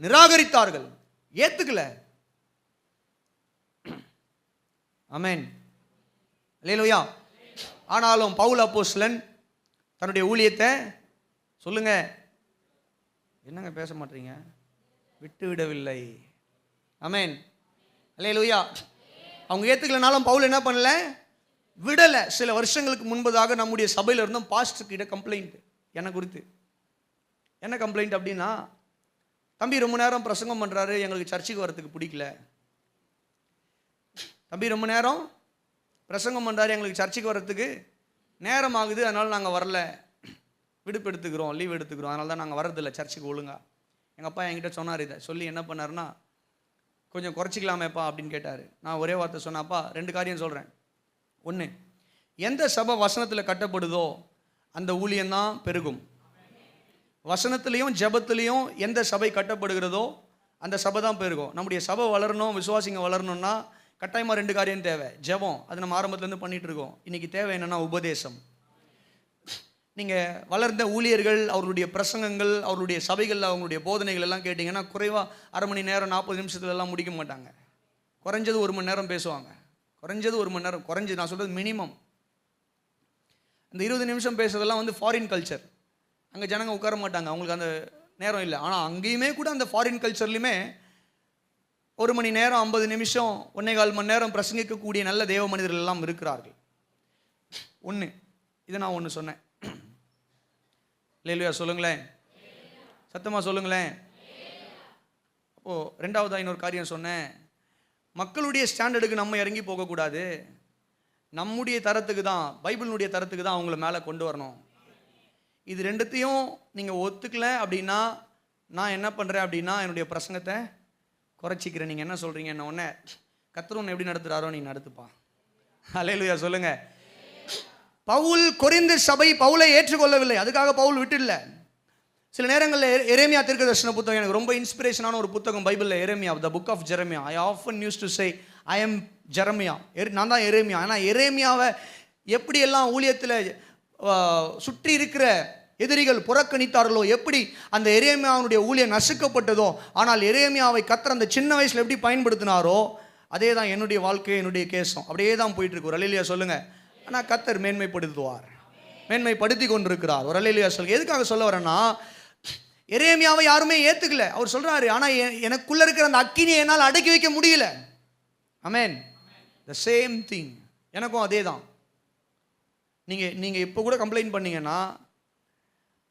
நிராகரித்தார்கள், ஏத்துக்கல. ஆமென், அல்லேலூயா. ஆனாலும் பவுல் அப்போஸ்தலன் தன்னுடைய ஊழியத்தை சொல்லுங்க, என்னங்க பேச மாட்டீங்க, விட்டு விடவில்லை. ஆமென், அல்லேலூயா. அவங்க ஏத்துக்கலனாலும் பவுல் என்ன பண்ணல, விடல. சில வருஷங்களுக்கு முன்பதாக நம்முடைய சபையில் இருந்தும் பாஸ்டர் கிட்ட கம்ப்ளைண்ட் என்ன குறித்து. என்ன கம்ப்ளைண்ட் அப்படின்னா, தம்பி ரொம்ப நேரம் பிரசங்கம் பண்ணுறாரு, எங்களுக்கு சர்ச்சுக்கு வரத்துக்கு பிடிக்கல. தம்பி ரொம்ப நேரம் பிரசங்கம் பண்ணுறாரு, எங்களுக்கு சர்ச்சுக்கு வரத்துக்கு நேரம் ஆகுது, அதனால் நாங்கள் வரல, விடுப்பு எடுத்துக்கிறோம், லீவ் எடுத்துக்கிறோம், அதனால தான் நாங்கள் வர்றதில்லை சர்ச்சுக்கு ஒழுங்கா. எங்கள் அப்பா என்கிட்ட சொன்னார், இதை சொல்லி என்ன பண்ணாருன்னா, கொஞ்சம் குறைச்சிக்கலாமேப்பா அப்படின்னு கேட்டார். நான் ஒரே வார்த்தை சொன்னாப்பா, 2 காரியம் சொல்கிறேன். 1, எந்த சபை வசனத்தில் கட்டப்படுதோ அந்த ஊழியம்தான் பெருகும். வசனத்திலையும் ஜெபத்திலையும் எந்த சபை கட்டப்படுகிறதோ அந்த சபை தான் பெருகும். நம்முடைய சபை வளரணும், விசுவாசிங்க வளரணும்னா கட்டாயமாக 2 காரியம் தேவை. ஜெபம், அது நம்ம ஆரம்பத்துலேருந்து பண்ணிகிட்டு இருக்கோம். இன்றைக்கி தேவை என்னென்னா உபதேசம். நீங்கள் வளர்ந்த ஊழியர்கள் அவர்களுடைய பிரசங்கங்கள், அவர்களுடைய சபைகளில் அவங்களுடைய போதனைகள் எல்லாம் கேட்டிங்கன்னா குறைவாக அரை மணி நேரம் 40 நிமிஷத்துலலாம் முடிக்க மாட்டாங்க. குறைஞ்சது 1 மணி நேரம் பேசுவாங்க. குறைஞ்சது 1 மணி நேரம், குறைஞ்சது நான் சொல்கிறது மினிமம். இந்த 20 நிமிஷம் பேசுறதெல்லாம் வந்து ஃபாரின் கல்ச்சர். அங்கே ஜனங்க உட்கார மாட்டாங்க, அவங்களுக்கு அந்த நேரம் இல்லை. ஆனால் அங்கேயுமே கூட அந்த ஃபாரின் கல்ச்சர்லையுமே 1 மணி நேரம் 50 நிமிஷம் 1.25 மணி நேரம் பிரசங்கிக்கக்கூடிய நல்ல தேவ மனிதர்கள் எல்லாம் இருக்கிறார்கள். 1 இதை நான் 1 சொன்னேன். அல்லேலூயா சொல்லுங்களேன், சத்தமாக சொல்லுங்களேன். அப்போது 2வது இன்னொரு காரியம் சொன்னேன், மக்களுடைய ஸ்டாண்டர்டுக்கு நம்ம இறங்கி போகக்கூடாது, நம்முடைய தரத்துக்கு தான், பைபிளுடைய தரத்துக்கு தான் அவங்கள மேலே கொண்டு வரணும். இது 2த்தையும் நீங்கள் ஒத்துக்கல அப்படின்னா நான் என்ன பண்ணுறேன் அப்படின்னா என்னுடைய பிரசங்கத்தை குறைச்சிக்கிறேன். நீங்கள் என்ன சொல்கிறீங்க, என்ன ஒன்று கர்த்தர் உன்னை எப்படி நடத்துகிறாரோ நீ நடத்துப்பா. அல்லேலூயா சொல்லுங்க. பவுல் கொரிந்து சபை பவுலை ஏற்றுக்கொள்ளவில்லை, அதுக்காக பவுல் விட்டுடல. சில நேரங்களில் எரேமியா தீர்க்கதரிசன புத்தகம் எனக்கு ரொம்ப இன்ஸ்பிரேஷனான ஒரு புத்தகம் பைபிளில். எரேமியா, the book of Jeremiah. I often use to say I am Jeremiah, நான் தான் எரேமியா. ஆனால் எரேமியாவை எப்படியெல்லாம் ஊழியத்தில் சுற்றி இருக்கிற எதிரிகள் புறக்கணித்தார்களோ, எப்படி அந்த எரேமியாவுடைய ஊழியம் நசுக்கப்பட்டதோ, ஆனால் எரேமியாவை கர்த்தர் அந்த சின்ன வயசில் எப்படி பயன்படுத்தினாரோ அதே தான் என்னுடைய வாழ்க்கை, என்னுடைய கேசம் அப்படியே தான் போயிட்டு இருக்கு. ஒரு அல்லேலூயா சொல்லுங்க. ஆனால் கர்த்தர் மேன்மைப்படுத்துவார், மேன்மைப்படுத்தி கொண்டிருக்கிறார். ஒரு அல்லேலூயா சொல்லுங்க. எதுக்காக சொல்ல வரேன்னா, எரேமியாவை யாருமே ஏற்றுக்கல. அவர் சொல்றாரு, ஆனால் எனக்குள்ள இருக்கிற அந்த அக்கினியை என்னால் அடக்கி வைக்க முடியல. ஆமென். த சேம் திங் எனக்கும் அதே தான். நீங்கள் இப்போ கூட கம்ப்ளைண்ட் பண்ணீங்கன்னா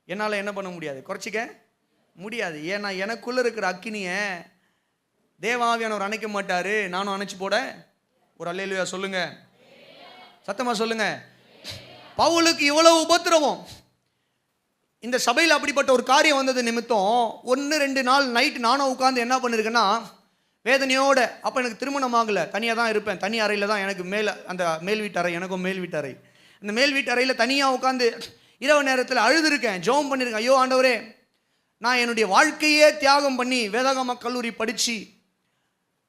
என்னால் என்ன பண்ண முடியாது, குறைச்சிக்க முடியாது. ஏன்னா எனக்குள்ளே இருக்கிற அக்கினியை தேவாவியானவர் அணைக்க மாட்டார், நானும் அணைச்சி போட. ஒரு அல்லேலூயா சொல்லுங்க, சத்தமாக சொல்லுங்க. பவுலுக்கு இவ்வளவு உபத்திரவம், இந்த சபையில் அப்படிப்பட்ட ஒரு காரியம் வந்தது நிமித்தம் 1-2 நாள் நைட் நானும் உட்காந்து என்ன பண்ணியிருக்கேன்னா வேதனையோட. அப்போ எனக்கு திருமணம் ஆகலை, தனியாக தான் இருப்பேன். தனி அறையில் தான் எனக்கு அந்த மேல் வீட்டு அறை, எனக்கும் மேல் வீட்டு அறை. இந்த மேல் வீட்டு அறையில் தனியாக உட்காந்து இரவு நேரத்தில் அழுதுருக்கேன், ஜெபம் பண்ணியிருக்கேன். ஐயோ ஆண்டவரே, நான் என்னுடைய வாழ்க்கையே தியாகம் பண்ணி வேதாகம கல்லூரி படித்து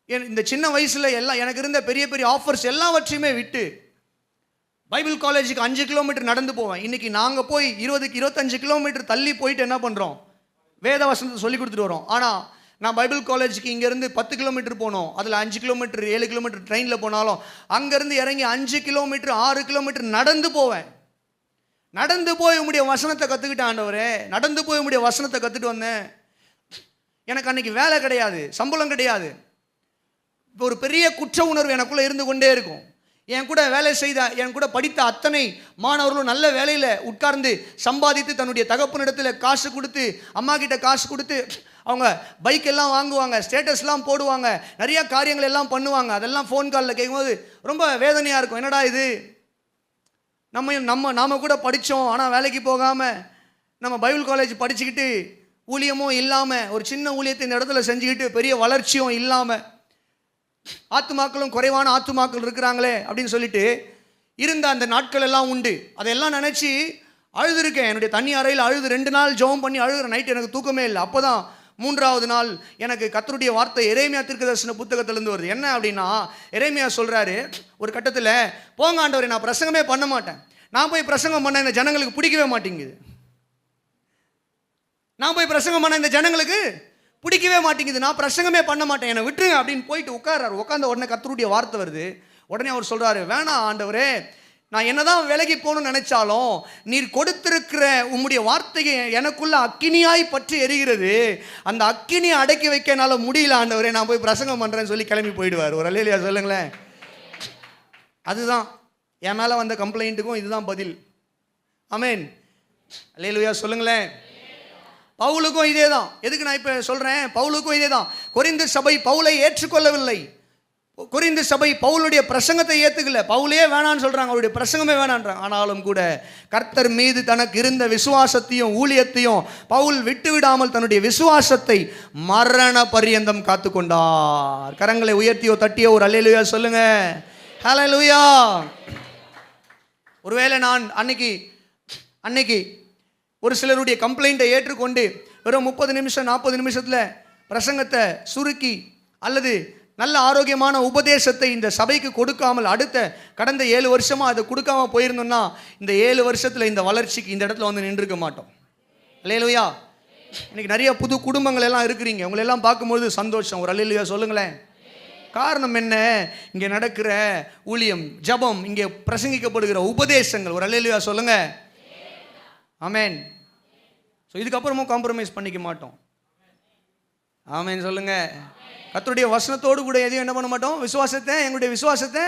இந்த சின்ன வயசில் எல்லாம் எனக்கு இருந்த பெரிய பெரிய ஆஃபர்ஸ் எல்லாவற்றையுமே விட்டு பைபிள் காலேஜுக்கு 5 கிலோமீட்டர் நடந்து போவேன். இன்றைக்கி நாங்கள் போய் 20-25 கிலோமீட்டர் தள்ளி போயிட்டு என்ன பண்ணுறோம், வேத வசனத்தை சொல்லி கொடுத்துட்டு வரோம். ஆனால் நான் பைபிள் காலேஜுக்கு இங்கேருந்து 10 கிலோமீட்டர் போனோம், அதில் 5 கிலோமீட்டர் 7 கிலோமீட்டர் ட்ரெயினில் போனாலும் அங்கேருந்து இறங்கி 5 கிலோமீட்டர் 6 கிலோமீட்டர் நடந்து போவேன். நடந்து போய் உங்களுடைய வசனத்தை கற்றுக்கிட்டேன் ஆண்டவரே, நடந்து போய் உங்களுடைய வசனத்தை கற்றுட்டு வந்தேன். எனக்கு அன்றைக்கி வேலை கிடையாது, சம்பளம் கிடையாது. இப்போ ஒரு பெரிய குற்ற உணர்வு எனக்குள்ளே இருந்து கொண்டே இருக்கும். என் கூட வேலை செய்த, என் கூட படித்த அத்தனை மாணவர்களும் நல்ல வேலையில் உட்கார்ந்து சம்பாதித்து தன்னுடைய தகப்பனிடத்தில் காசு கொடுத்து, அம்மா கிட்ட காசு கொடுத்து அவங்க பைக் எல்லாம் வாங்குவாங்க, ஸ்டேட்டஸ்லாம் போடுவாங்க, நிறைய காரியங்கள் எல்லாம் பண்ணுவாங்க. அதெல்லாம் ஃபோன் காலில் கேட்கும்போது ரொம்ப வேதனையாக இருக்கும். என்னடா இது, நாம கூட படித்தோம், ஆனால் வேலைக்கு போகாமல் நம்ம பைபிள் காலேஜ் படிச்சுக்கிட்டு ஊழியமும் இல்லாமல் ஒரு சின்ன ஊழியத்தை இந்த இடத்துல செஞ்சுக்கிட்டு பெரிய வளர்ச்சியும் இல்லாமல் ஆத்துமாக்களும் குறைவான ஆத்துமாக்கள் இருக்கிறாங்களே அப்படின்னு சொல்லிட்டு இருந்த அந்த நாட்கள் எல்லாம் உண்டு. அதையெல்லாம் நினச்சி அழுதுருக்கேன். என்னுடைய தண்ணி அறையில் அழுது 2 நாள் ஜெபம் பண்ணி அழுகிற நைட்டு எனக்கு தூக்கமே இல்லை. அப்போ தான் 3வது நாள் எனக்கு கர்த்தருடைய வார்த்தை எரேமியா தீர்க்கதரிசன புத்தகத்திலேருந்து வருது. என்ன அப்படின்னா, எரேமியா சொல்கிறாரு ஒரு கட்டத்தில், போங்க ஆண்டவரே, நான் பிரசங்கமே பண்ண மாட்டேன். நான் போய் பிரசங்கம் பண்ண இந்த ஜனங்களுக்கு பிடிக்கவே மாட்டேங்குது. நான் போய் பிரசங்கம் பண்ண இந்த ஜனங்களுக்கு பிடிக்கவே மாட்டேங்குது. நான் பிரசங்கமே பண்ண மாட்டேன், என்னை விட்டுருங்க அப்படின்னு போயிட்டு உட்கார்றாரு. உட்கார்ந்த உடனே கர்த்தருடைய வார்த்தை வருது. உடனே அவர் சொல்கிறாரு, வேணாம் ஆண்டவரே, நான் என்னதான் விலகி போகணும்னு நினைச்சாலும் நீர் கொடுத்திருக்கிற உம்முடைய வார்த்தையை எனக்குள்ள அக்கினியாய் பற்றி எரிகிறது. அந்த அக்கினியை அடக்கி வைக்க என்னால முடியல ஆண்டவரே, நான் போய் பிரசங்கம் பண்றேன்னு சொல்லி கிளம்பி போயிடுவார். ஒரு அல்லேலூயா சொல்லுங்களேன். அதுதான் என் மேல வந்த கம்ப்ளைண்ட்டுக்கும் இதுதான் பதில். ஆமென். அல்லேலூயா சொல்லுங்களேன். பவுலுக்கும் இதே தான். எதுக்கு நான் இப்போ சொல்கிறேன், பவுலுக்கும் இதே தான். கொரிந்து சபை பவுலை ஏற்றுக்கொள்ளவில்லை. கொரிந்து சபை பவுலுடைய பிரசங்கத்தை ஏற்றுக்கல. பவுலே வேணான்னு சொல்கிறாங்க, அவருடைய பிரசங்கமே வேணான்றாங்க. ஆனாலும் கூட கர்த்தர் மீது தனக்கு இருந்த விசுவாசத்தையும் ஊழியத்தையும் பவுல் விட்டு விடாமல் தன்னுடைய விசுவாசத்தை மரண பரியந்தம் காத்து கொண்டார். கரங்களை உயர்த்தியோ தட்டியோ ஒரு அல்லேலூயா சொல்லுங்க. ஹல்லேலூயா. ஒருவேளை நான் அன்னைக்கு ஒரு சிலருடைய கம்ப்ளைண்ட்டை ஏற்றுக்கொண்டு வெறும் 30 நிமிஷம் 40 நிமிஷத்தில் பிரசங்கத்தை சுருக்கி அல்லது நல்ல ஆரோக்கியமான உபதேசத்தை இந்த சபைக்கு கொடுக்காமல் கடந்த 7 வருஷமாக அதை கொடுக்காம போயிருந்தோம்னா இந்த 7 வருஷத்தில் இந்த வளர்ச்சிக்கு இந்த இடத்துல வந்து நின்றுக்க மாட்டோம். அல்லேலூயா. இன்னைக்கு நிறைய புது குடும்பங்கள் எல்லாம் இருக்கிறீங்க, உங்களெல்லாம் பார்க்கும்போது சந்தோஷம். ஒரு அல்லேலூயா சொல்லுங்களேன். காரணம் என்ன, இங்கே நடக்கிற ஊழியம், ஜபம், இங்கே பிரசங்கிக்கப்படுகிற உபதேசங்கள். ஒரு அல்லேலூயா சொல்லுங்க. ஆமென். ஸோ இதுக்கப்புறமும் காம்ப்ரமைஸ் பண்ணிக்க மாட்டோம். ஆமென் சொல்லுங்க. கர்த்தருடைய வசனத்தோடு கூட எதையும் என்ன பண்ண மாட்டோம், எங்களுடைய விசுவாசத்தை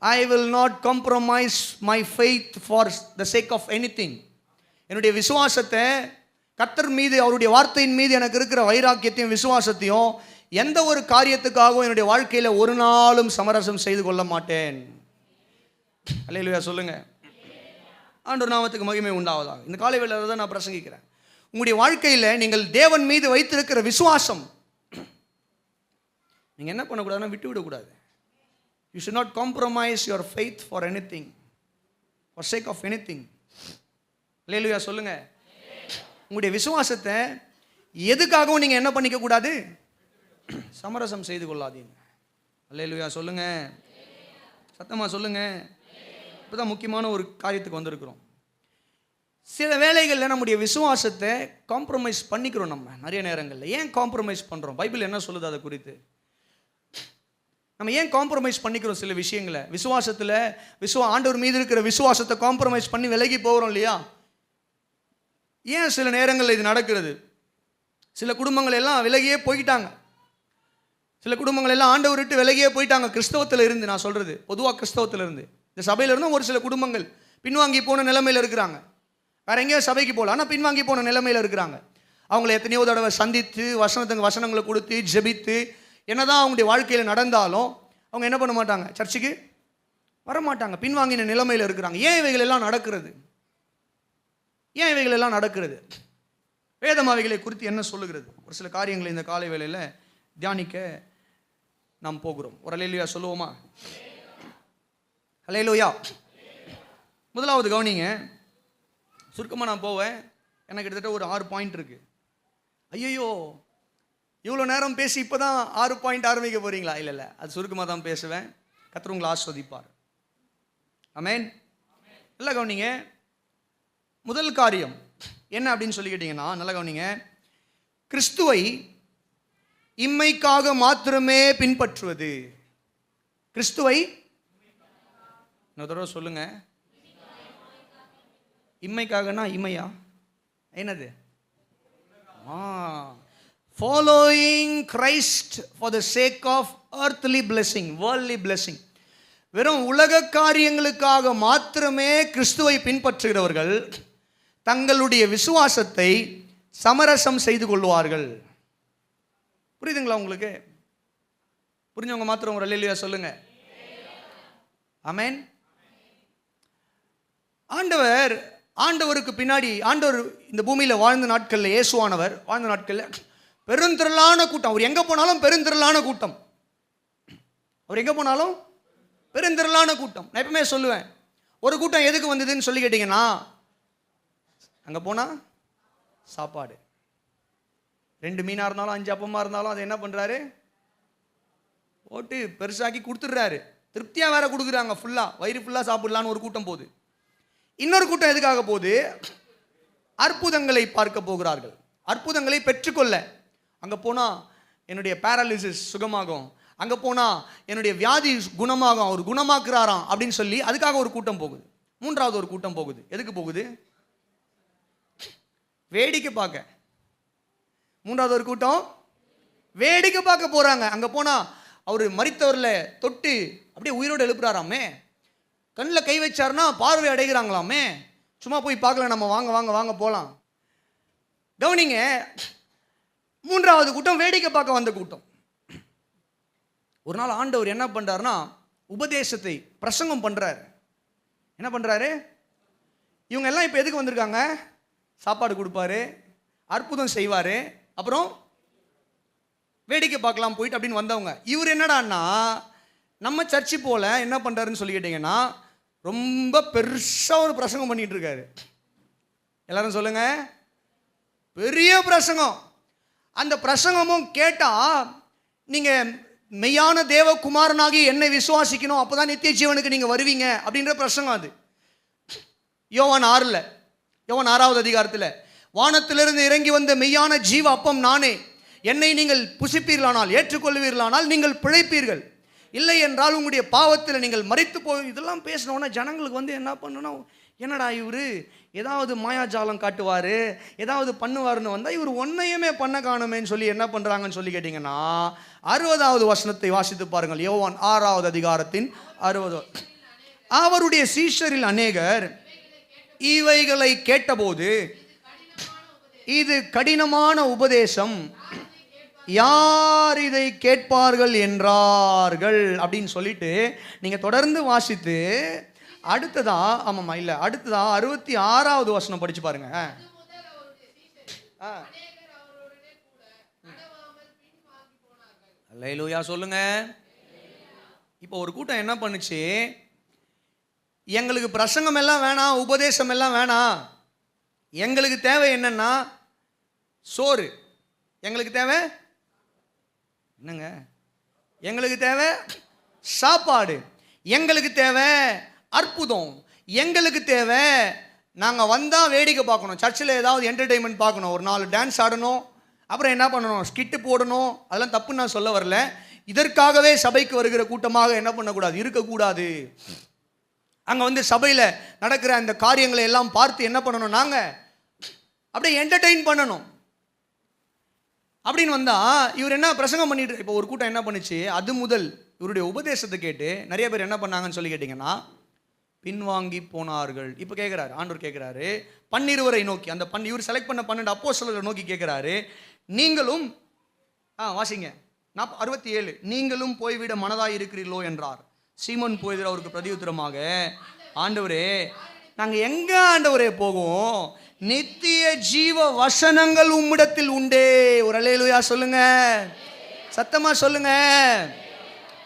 I will not compromise my faith for the sake of anything. என்னுடைய விசுவாசத்தை கர்த்தர் மீது, அவருடைய வார்த்தையின் மீது எனக்கு இருக்கிற வைராக்கியத்தையும் விசுவாசத்தையும் எந்த ஒரு காரியத்துக்காகவும் என்னுடைய வாழ்க்கையில் ஒரு நாளும் சமரசம் செய்து கொள்ள மாட்டேன். அல்லேலூயா சொல்லுங்க. ஆண்டவர் நாமத்துக்கு மகிமை உண்டாவதாக. இந்த காலை வேளையில தான் நான் பிரசங்கிக்கிறேன். உங்களுடைய வாழ்க்கையில் நீங்கள் தேவன் மீது வைத்திருக்கிற விசுவாசம் நீங்கள் என்ன பண்ணக்கூடாதுன்னா விட்டு விடக்கூடாது. You should not compromise your faith for anything, for sake of anything. அல்லேலூயா சொல்லுங்க. உங்களுடைய விசுவாசத்தை எதுக்காகவும் நீங்கள் என்ன பண்ணிக்க கூடாது, சமரசம் செய்து கொள்ளாதீங்க. அல்லேலூயா சொல்லுங்க, சத்தமா சொல்லுங்க. இப்போதான் முக்கியமான ஒரு காரியத்துக்கு வந்திருக்கிறோம். சில வேளைகளில் நம்முடைய விசுவாசத்தை காம்ப்ரமைஸ் பண்ணிக்கிறோம். நம்ம நிறைய நேரங்களில் ஏன் காம்ப்ரமைஸ் பண்ணுறோம்? பைபிள் என்ன சொல்லுது அதை குறித்து? நம்ம ஏன் காம்ப்ரமைஸ் பண்ணிக்கிறோம் சில விஷயங்களை? விசுவாசத்தில் ஆண்டவர் மீது இருக்கிற விசுவாசத்தை காம்ப்ரமைஸ் பண்ணி விலகி போகிறோம் இல்லையா? ஏன் சில நேரங்களில் இது நடக்கிறது? சில குடும்பங்கள் எல்லாம் விலகியே போயிட்டாங்க. சில குடும்பங்கள் எல்லாம் ஆண்டவர் விட்டு விலகியே போயிட்டாங்க. கிறிஸ்தவத்தில் இருந்து நான் சொல்கிறது, பொதுவாக கிறிஸ்தவத்தில் இருந்து, இந்த சபையில் இருந்தும் ஒரு சில குடும்பங்கள் பின்வாங்கி போன நிலைமையில் இருக்கிறாங்க. வேற எங்கேயோ சபைக்கு போகல, ஆனால் பின்வாங்கி போன நிலைமையில் இருக்கிறாங்க. அவங்களை எத்தனையோ தடவை சந்தித்து வசனங்களை கொடுத்து ஜெபித்து என்னதான் அவங்களுடைய வாழ்க்கையில் நடந்தாலும் அவங்க என்ன பண்ண மாட்டாங்க, சர்ச்சுக்கு வரமாட்டாங்க. பின்வாங்கின நிலைமையில் இருக்கிறாங்க. ஏன் இவைகள் எல்லாம் நடக்கிறது? ஏன் இவைகள் எல்லாம் நடக்கிறது? வேதம் அவைகளை குறித்து என்ன சொல்லுகிறது? ஒரு சில காரியங்களை இந்த காலை வேளையில் தியானிக்க நாம் போகிறோம். ஒரு அல்லேலூயா சொல்லுவோமா? அல்லேலூயா. முதலாவது கவனிங்க, சுருக்கமாக நான் போவேன். எனக்கு கிட்டத்தட்ட ஒரு 6 பாயிண்ட் இருக்கு. ஐயோ, இவ்வளோ நேரம் பேசி இப்போ தான் 6 பாயிண்ட் ஆரம்பிக்க போகிறீங்களா? இல்லை, அது சுருக்கமாக தான் பேசுவேன். கர்த்தர் உங்களை ஆஸ்வதிப்பார். ஆமென். நல்லா கவனிங்க. முதல் காரியம் என்ன அப்படின்னு சொல்லி கேட்டிங்கன்னா, நல்லா கவனிங்க, கிறிஸ்துவை இம்மைக்காக மாத்திரமே பின்பற்றுவது. கிறிஸ்துவை இன்னொரு தடவை சொல்லுங்க. இம்மைக்காகனா இம்மையா என்னது? Following Christ for the sake of earthly blessing, worldly blessing. வெறும் உலக காரியங்களுக்காக மாத்திரமே கிறிஸ்துவை பின்பற்றுகிறவர்கள் தங்களுடைய விசுவாசத்தை சமரசம் செய்து கொள்வார்கள். புரியுதுங்களா உங்களுக்கு? புரிஞ்சவங்க மாத்திரம் ஒரு அல்லேலூயா சொல்லுங்க. ஆமென். ஆண்டவருக்கு பின்னாடி ஆண்டவர் இந்த பூமியில் வாழ்ந்த நாட்களில், இயேசுவானவர் வாழ்ந்த நாட்களில் பெருந்திரளான கூட்டம். அவர் எங்கே போனாலும் பெருந்திரளான கூட்டம். அவர் எங்கே போனாலும் பெருந்திரளான கூட்டம். நான் எப்பவுமே சொல்லுவேன், ஒரு கூட்டம் எதுக்கு வந்ததுன்னு சொல்லி கேட்டிங்கன்னா, அங்கே போனால் சாப்பாடு. 2 மீனாக இருந்தாலும் 5 அப்பமாக இருந்தாலும் அதை என்ன பண்ணுறாரு, போட்டு பெருசாக்கி கொடுத்துட்றாரு. திருப்தியாக வேற கொடுக்குறாங்க. ஃபுல்லாக வயிறு ஃபுல்லாக சாப்பிடலான்னு ஒரு கூட்டம் போகுது. இன்னொரு கூட்டம் எதுக்காக போகுது? அற்புதங்களை பார்க்க போகிறார்கள், அற்புதங்களை பெற்றுக்கொள்ள. அங்கே போனால் என்னுடைய பேரலிசிஸ் சுகமாகும், அங்கே போனால் என்னுடைய வியாதி குணமாகும், அவர் குணமாக்குறாராம் அப்படின்னு சொல்லி அதுக்காக ஒரு கூட்டம் போகுது. மூன்றாவது ஒரு கூட்டம் போகுது. எதுக்கு போகுது? வேடிக்கை பார்க்க. மூன்றாவது ஒரு கூட்டம் வேடிக்கை பார்க்க போகிறாங்க. அங்கே போனால் அவர் மரித்தவரில் தொட்டு அப்படியே உயிரோடு எழுப்புறாராமே, கண்ணில் கை வச்சாருன்னா பார்வை அடைகிறாங்களாமே. சும்மா போய் பார்க்கல, நம்ம வாங்க வாங்க வாங்க போகலாம். கவனிங்க, மூன்றாவது கூட்டம் வேடிக்கை பார்க்க வந்த கூட்டம். ஒரு நாள் ஆண்டவர் என்ன பண்ணுறாருன்னா, உபதேசத்தை பிரசங்கம் பண்ணுறாரு. என்ன பண்ணுறாரு? இவங்க எல்லாம் இப்போ எதுக்கு வந்திருக்காங்க? சாப்பாடு கொடுப்பாரு, அற்புதம் செய்வார், அப்புறம் வேடிக்கை பார்க்கலாம் போயிட்டு அப்படின்னு வந்தவங்க. இவர் என்னடான்னா, நம்ம சர்ச்சு போல என்ன பண்ணுறாருன்னு சொல்லி கேட்டிங்கன்னா, ரொம்ப பெருசாக ஒரு பிரசங்கம் பண்ணிகிட்டு இருக்காரு. எல்லாரும் சொல்லுங்க, பெரிய பிரசங்கம். அந்த பிரசங்கமும் கேட்டால் நீங்கள் மெய்யான தேவகுமாரனாகி என்னை விசுவாசிக்கணும், அப்போ தான் நித்திய ஜீவனுக்கு நீங்கள் வருவீங்க அப்படின்ற பிரசங்கம் அது. யோவான் 6வது அதிகாரத்தில், வானத்திலிருந்து இறங்கி வந்த மெய்யான ஜீவ அப்பம் நானே, என்னை நீங்கள் புசிப்பீர்களானால், ஏற்றுக்கொள்வீர்களானால் நீங்கள் பிழைப்பீர்கள், இல்லை என்றால் உங்களுடைய பாவத்தில் நீங்கள் மரித்து போய். இதெல்லாம் பேசினோன்னா ஜனங்களுக்கு வந்து என்ன பண்ணணும், என்னடா இவர் ஏதாவது மாயாஜாலம் காட்டுவார், ஏதாவது பண்ணுவார்னு வந்தால் இவர் ஒன்றையுமே பண்ண காணுமேன்னு சொல்லி என்ன பண்ணுறாங்கன்னு சொல்லி கேட்டிங்கன்னா, 60வது வசனத்தை வாசித்து பாருங்கள். யோவான் 6வது அதிகாரத்தின் 60. அவருடைய சீஷரில் அநேகர் இவைகளை கேட்டபோது, இது கடினமான உபதேசம், யார் இதை கேட்பார்கள் என்றார்கள் அப்படின்னு சொல்லிட்டு நீங்கள் தொடர்ந்து வாசித்து அடுத்ததா 66வது வசனம் படிச்சு பாருங்க. அல்லேலூயா சொல்லுங்க. இப்போ ஒரு கூட்டம் என்ன பண்ணுச்சு, எங்களுக்கு பிரசங்கம் எல்லாம் வேணாம், உபதேசம் எல்லாம் வேணாம், எங்களுக்கு தேவை என்னன்னா சோறு. எங்களுக்கு தேவை என்னங்க? எங்களுக்கு தேவை சாப்பாடு, எங்களுக்கு தேவை அற்புதம், எங்களுக்கு தேவை நாங்கள் வந்தால் வேடிக்கை பார்க்கணும், சர்ச்சில் ஏதாவது என்டர்டெயின்மெண்ட் பார்க்கணும், ஒரு 4 டான்ஸ் ஆடணும், அப்புறம் என்ன பண்ணணும், ஸ்கிட்டு போடணும். அதெல்லாம் தப்புன்னு நான் சொல்ல வரல. இதற்காகவே சபைக்கு வருகிற கூட்டமாக என்ன பண்ணக்கூடாது, இருக்கக்கூடாது. அங்கே வந்து சபையில் நடக்கிற அந்த காரியங்களை எல்லாம் பார்த்து என்ன பண்ணணும், நாங்கள் அப்படியே என்டர்டெயின் பண்ணணும். அப்படின்னு வந்தால் இவர் என்ன பிரசங்கம் பண்ணிட்டு, இப்போ ஒரு கூட்டம் என்ன பண்ணுச்சு, அது முதல் இவருடைய உபதேசத்தை கேட்டு நிறைய பேர் என்ன பண்ணாங்கன்னு சொல்லி கேட்டிங்கன்னா பின்வாங்கி போனார்கள். இப்போ கேட்குறாரு, ஆண்டவர் கேட்குறாரு 12 நோக்கி, அந்த இவர் செலக்ட் பண்ண 12 அப்போஸ்தலரை நோக்கி கேட்குறாரு, நீங்களும் வாசிங்க 67, நீங்களும் போய்விட மனதாய் இருக்கிறீர்களோ என்றார். சீமோன் பேதுரு அவருக்கு பிரதியுத்தரமாக, ஆண்டவரே நாங்கள் எங்கே ஆண்டவரே போகும், நித்திய ஜீவ வசனங்கள் உம்மிடத்தில் உண்டே. ஒரு அல்லேலூயா சொல்லுங்க, சத்தமா சொல்லுங்க.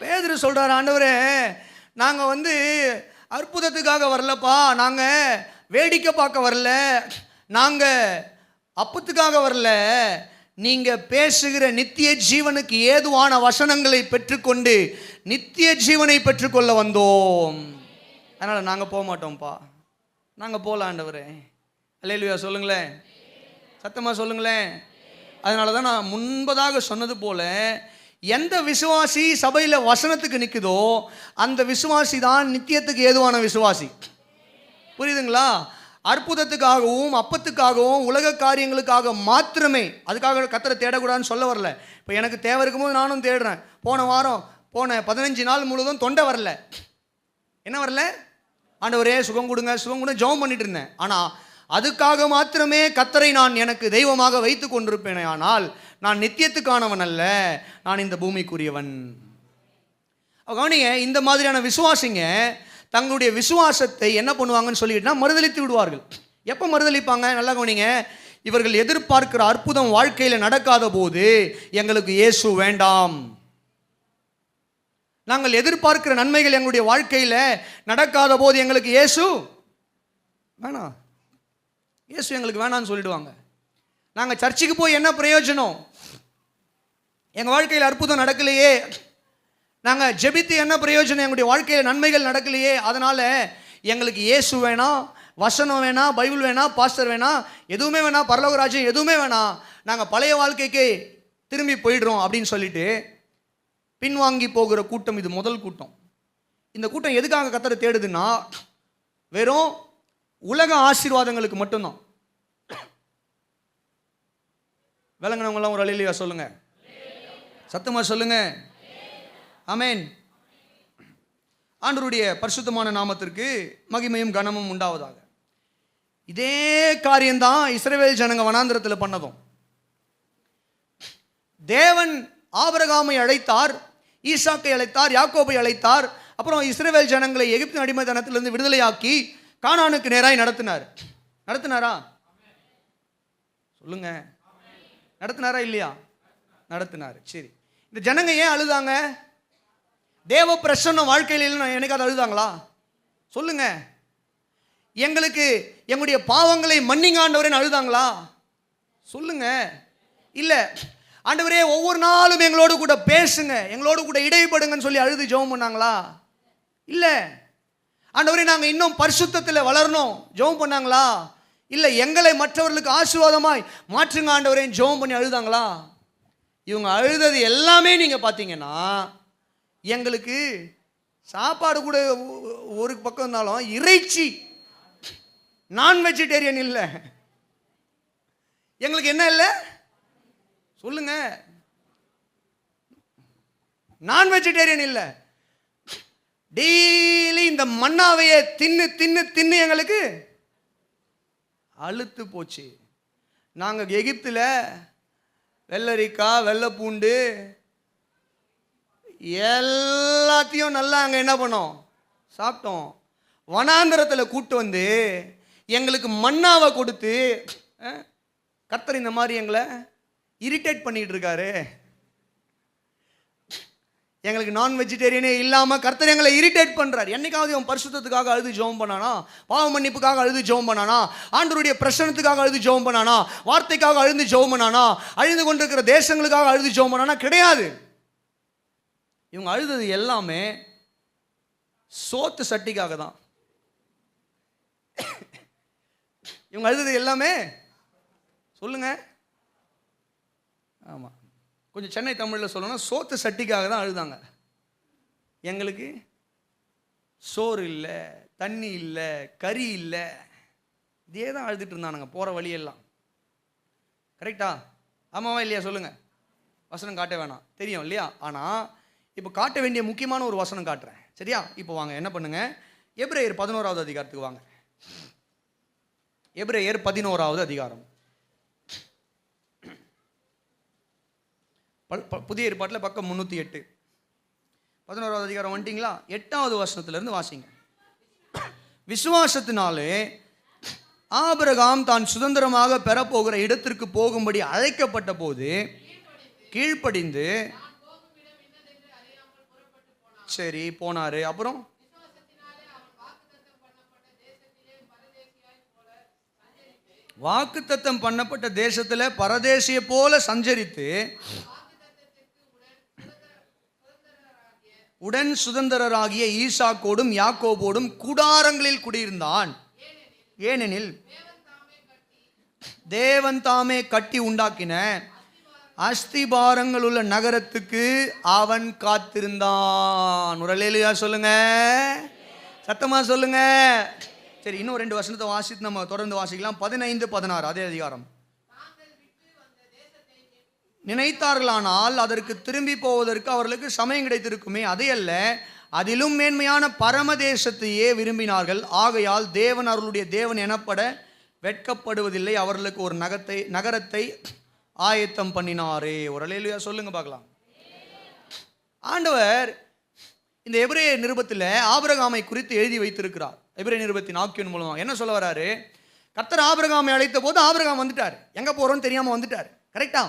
பேதுரு சொல்றாரு, ஆண்டவரே நாங்கள் வந்து அற்புதத்துக்காக வரலப்பா, நாங்கள் வேடிக்கை பார்க்க வரல, நாங்கள் அப்பத்துக்காக வரல, நீங்க பேசுகிற நித்திய ஜீவனுக்கு ஏதுவான வசனங்களை பெற்றுக்கொண்டு நித்திய ஜீவனை பெற்றுக்கொள்ள வந்தோம். அதனால நாங்கள் போக மாட்டோம்ப்பா, நாங்கள் போகல ஆண்டவரே. அல்லேலூயா சொல்லுங்களேன், சத்தமா சொல்லுங்களேன். அதனால தான் நான் முன்பதாக சொன்னது போல, எந்த விசுவாசி சபையில் வசனத்துக்கு நிற்குதோ அந்த விசுவாசி தான் நித்தியத்துக்கு ஏதுவான விசுவாசி. புரியுதுங்களா? அற்புதத்துக்காகவும் அப்பத்துக்காகவும் உலக காரியங்களுக்காக மாத்திரமே, அதுக்காக கர்த்தரை தேடக்கூடாதுன்னு சொல்ல வரல. இப்போ எனக்கு தேவை இருக்கும்போது நானும் தேடுறேன். போன 15 நாள் முழுவதும் தொண்டை வரல, என்ன வரல, ஆண்டவரே சுகம் கொடுங்க சுகம் கொடுங்க ஜெபம் பண்ணிட்டு இருந்தேன். ஆனால் அதுக்காக மாத்திரமே கர்த்தரை நான் எனக்கு தெய்வமாக வைத்து கொண்டிருப்பேனே, ஆனால் நான் நித்தியத்துக்கானவன் அல்ல, நான் இந்த பூமிக்குரியவன். கவனிங்க, இந்த மாதிரியான விசுவாசிங்க தங்களுடைய விசுவாசத்தை என்ன பண்ணுவாங்கன்னு சொல்லிட்டுனா மறுதலித்து விடுவார்கள். எப்போ மறுதலிப்பாங்க, நல்லா கவனிங்க. இவர்கள் எதிர்பார்க்கிற அற்புதம் வாழ்க்கையில் நடக்காத போது எங்களுக்கு இயேசு வேண்டாம், நாங்கள் எதிர்பார்க்கிற நன்மைகள் எங்களுடைய வாழ்க்கையில் நடக்காத போது எங்களுக்கு இயேசு வேணாம், இயேசு எங்களுக்கு வேணான்னு சொல்லிடுவாங்க. நாங்கள் சர்ச்சுக்கு போய் என்ன பிரயோஜனம், எங்கள் வாழ்க்கையில் அற்புதம் நடக்கலையே, நாங்கள் ஜெபித்து என்ன பிரயோஜனம், எங்களுடைய வாழ்க்கையில் நன்மைகள் நடக்கலையே, அதனால் எங்களுக்கு இயேசு வேணாம், வசனம் வேணாம், பைபிள் வேணாம், பாஸ்டர் வேணாம், எதுவுமே வேணாம், பரலோக ராஜ்யம் எதுவுமே வேணாம், நாங்கள் பழைய வாழ்க்கைக்கு திரும்பி போயிடுறோம் அப்படின்னு சொல்லிட்டு பின்வாங்கி போகிற கூட்டம் இது முதல் கூட்டம். இந்த கூட்டம் எதுக்காக கர்த்தரை தேடுதுன்னா வெறும் உலக ஆசீர்வாதங்களுக்கு மட்டும்தான். விளங்கினவங்களாம் ஒரு அல்லேலூயா சொல்லுங்க, சத்தமா சொல்லுங்க, ஆமென். ஆண்டவருடைய பரிசுத்தமான நாமத்திற்கு மகிமையும் கனமும் உண்டாவதாக. இதே காரியம்தான் இஸ்ரவேல் ஜனங்க வனாந்திரத்தில் பண்ணதும். தேவன் ஆபிரகாமை அழைத்தார், ஈசாக்கை அழைத்தார், யாக்கோபை அழைத்தார், அப்புறம் இஸ்ரவேல் ஜனங்களை எகிப்தின் அடிமைத்தனத்திலிருந்து விடுதலையாக்கி கானானுக்கு நேராய் நடத்தினாரா சொல்லுங்க, நடத்தினாரா இல்லையா? நடத்தினார். சரி, இந்த ஜனங்க ஏன் அழுதாங்க? தேவ பிரசன்னம் வாழ்க்கையில் இல்லைன்னு என்னைக்காவது அழுதாங்களா? சொல்லுங்க. எங்களுக்கு எங்களுடைய பாவங்களை மன்னிங்க ஆண்டவரேன்னு அழுதாங்களா? சொல்லுங்க. இல்லை, ஆண்டவரே ஒவ்வொரு நாளும் எங்களோடு கூட பேசுங்க, எங்களோடு கூட இடைப்படுங்கன்னு சொல்லி அழுது ஜெபம் பண்ணாங்களா? இல்லை. ஆண்டவரே நாங்கள் இன்னும் பரிசுத்தத்தில் வளரணும் ஜெபம் பண்ணாங்களா? இல்லை. எங்களை மற்றவர்களுக்கு ஆசீர்வாதமாய் மாற்றுங்க ஆண்டவரே ஜெபம் பண்ணி அழுதாங்களா? இவங்க அழுதது எல்லாமே நீங்கள் பார்த்தீங்கன்னா எங்களுக்கு சாப்பாடு கூட ஒரு பக்கம் இருந்தாலும் இறைச்சி, நான் வெஜிடேரியன் இல்லை, எங்களுக்கு என்ன இல்லை சொல்லுங்க, நான் வெஜிடேரியன் இல்லை, டெய்லி இந்த மன்னாவையே தின்னு தின்னு தின்னு எங்களுக்கு அழுத்து போச்சு. நாங்கள் எகிப்தில் வெள்ளரிக்காய், வெள்ளைப்பூண்டு எல்லாத்தையும் நல்லா அங்கே என்ன பண்ணோம், சாப்பிட்டோம். வனாந்திரத்தில் கூட்டு வந்து எங்களுக்கு மன்னாவை கொடுத்து கர்த்தர் இந்த மாதிரி எங்களை இரிட்டேட் பண்ணிட்டு இருக்காரு. எங்களுக்கு நான் வெஜிடேரியனே இல்லாமல் கர்த்தர் எங்களை இரிட்டேட் பண்ணுறார். என்னைக்காவது அவன் பரிசுத்தத்துக்காக அழுது ஜெபம் பண்ணானா? பாவ மன்னிப்புக்காக அழுது ஜெபம் பண்ணானா? ஆண்டவருடைய பிரசன்னத்துக்காக அழுது ஜெபம் பண்ணானா? வார்த்தைக்காக அழுது ஜெபம் பண்ணானா? அழிந்து கொண்டிருக்கிற தேசங்களுக்காக அழுது ஜெபம் பண்ணானா? கிடையாது. இவங்க அழுதது எல்லாமே சோத்து சட்டிக்காக தான். இவங்க அழுதது எல்லாமே சொல்லுங்க, ஆமாம், கொஞ்சம் சென்னை தமிழில் சொல்லணும்னா சோத்து சட்டிக்காக தான் அழுதாங்க. எங்களுக்கு சோறு இல்லை, தண்ணி இல்லை, கறி இல்லை, இதே தான் அழுதுட்டு இருந்தானுங்க போகிற வழியெல்லாம். கரெக்டா? ஆமாவா இல்லையா சொல்லுங்க. வசனம் காட்ட வேணாம், தெரியும் இல்லையா? ஆனால் இப்போ காட்ட வேண்டிய முக்கியமான ஒரு வசனம் காட்டுறேன், சரியா? இப்போ வாங்க என்ன பண்ணுங்க, எபிரேயர் 11வது அதிகாரத்துக்கு வாங்க. எபிரேயர் 11வது அதிகாரம். புதிய ஏற்பாட்டில் பக்கம் 308. 11வது அதிகாரம் வந்துட்டீங்களா? 8வது வசனத்திலிருந்து வாசிங்க. விசுவாசத்தினாலே ஆபிரகாம் தான் சுதந்திரமாக பெறப்போகிற இடத்திற்கு போகும்படி அழைக்கப்பட்ட போது கீழ்ப்படிந்து, சரி போனாரு, அப்புறம் வாக்குத்தத்தம் பண்ணப்பட்ட தேசத்துல பரதேசியை போல சஞ்சரித்து உடன் சுதந்திரராகிய ஈசாக்கோடும் யாக்கோபோடும் கூடாரங்களில் குடியிருந்தான். ஏனெனில் தேவன் தாமே கட்டி உண்டாக்கின அஸ்திபாரங்கள் உள்ள நகரத்துக்கு அவன் காத்திருந்தான். உரலேலியா சொல்லுங்க, சத்தமா சொல்லுங்க. சரி, இன்னும் 2 வசனத்தை வாசித்து நம்ம தொடர்ந்து வாசிக்கலாம். 15, 16 அதே அதிகாரம். நினைத்தார்களானால் அதற்கு திரும்பி போவதற்கு அவர்களுக்கு சமயம் கிடைத்திருக்குமே, அதையல்ல, அதிலும் மேன்மையான பரமதேசத்தையே விரும்பினார்கள். ஆகையால் தேவன் அவர்களுடைய தேவன் எனப்பட வெட்கப்படுவதில்லை, அவர்களுக்கு ஒரு நகரத்தை ஆயத்தம் பண்ணினாரே. ஒரு அல்லேலூயா சொல்லுங்க பார்க்கலாம். ஆண்டவர் இந்த எபிரேய நிருபத்தில் ஆபிரகாமை குறித்து எழுதி வைத்திருக்கிறார். எபிரேய நிருபத்தின் ஆக்கியன் மூலமாக என்ன சொல்ல வராரு? கர்த்தர் ஆபிரகாமை அழைத்த போது ஆபிரகாம் வந்துட்டார், எங்க போறோம்னு தெரியாம வந்துட்டார். கரெக்டா?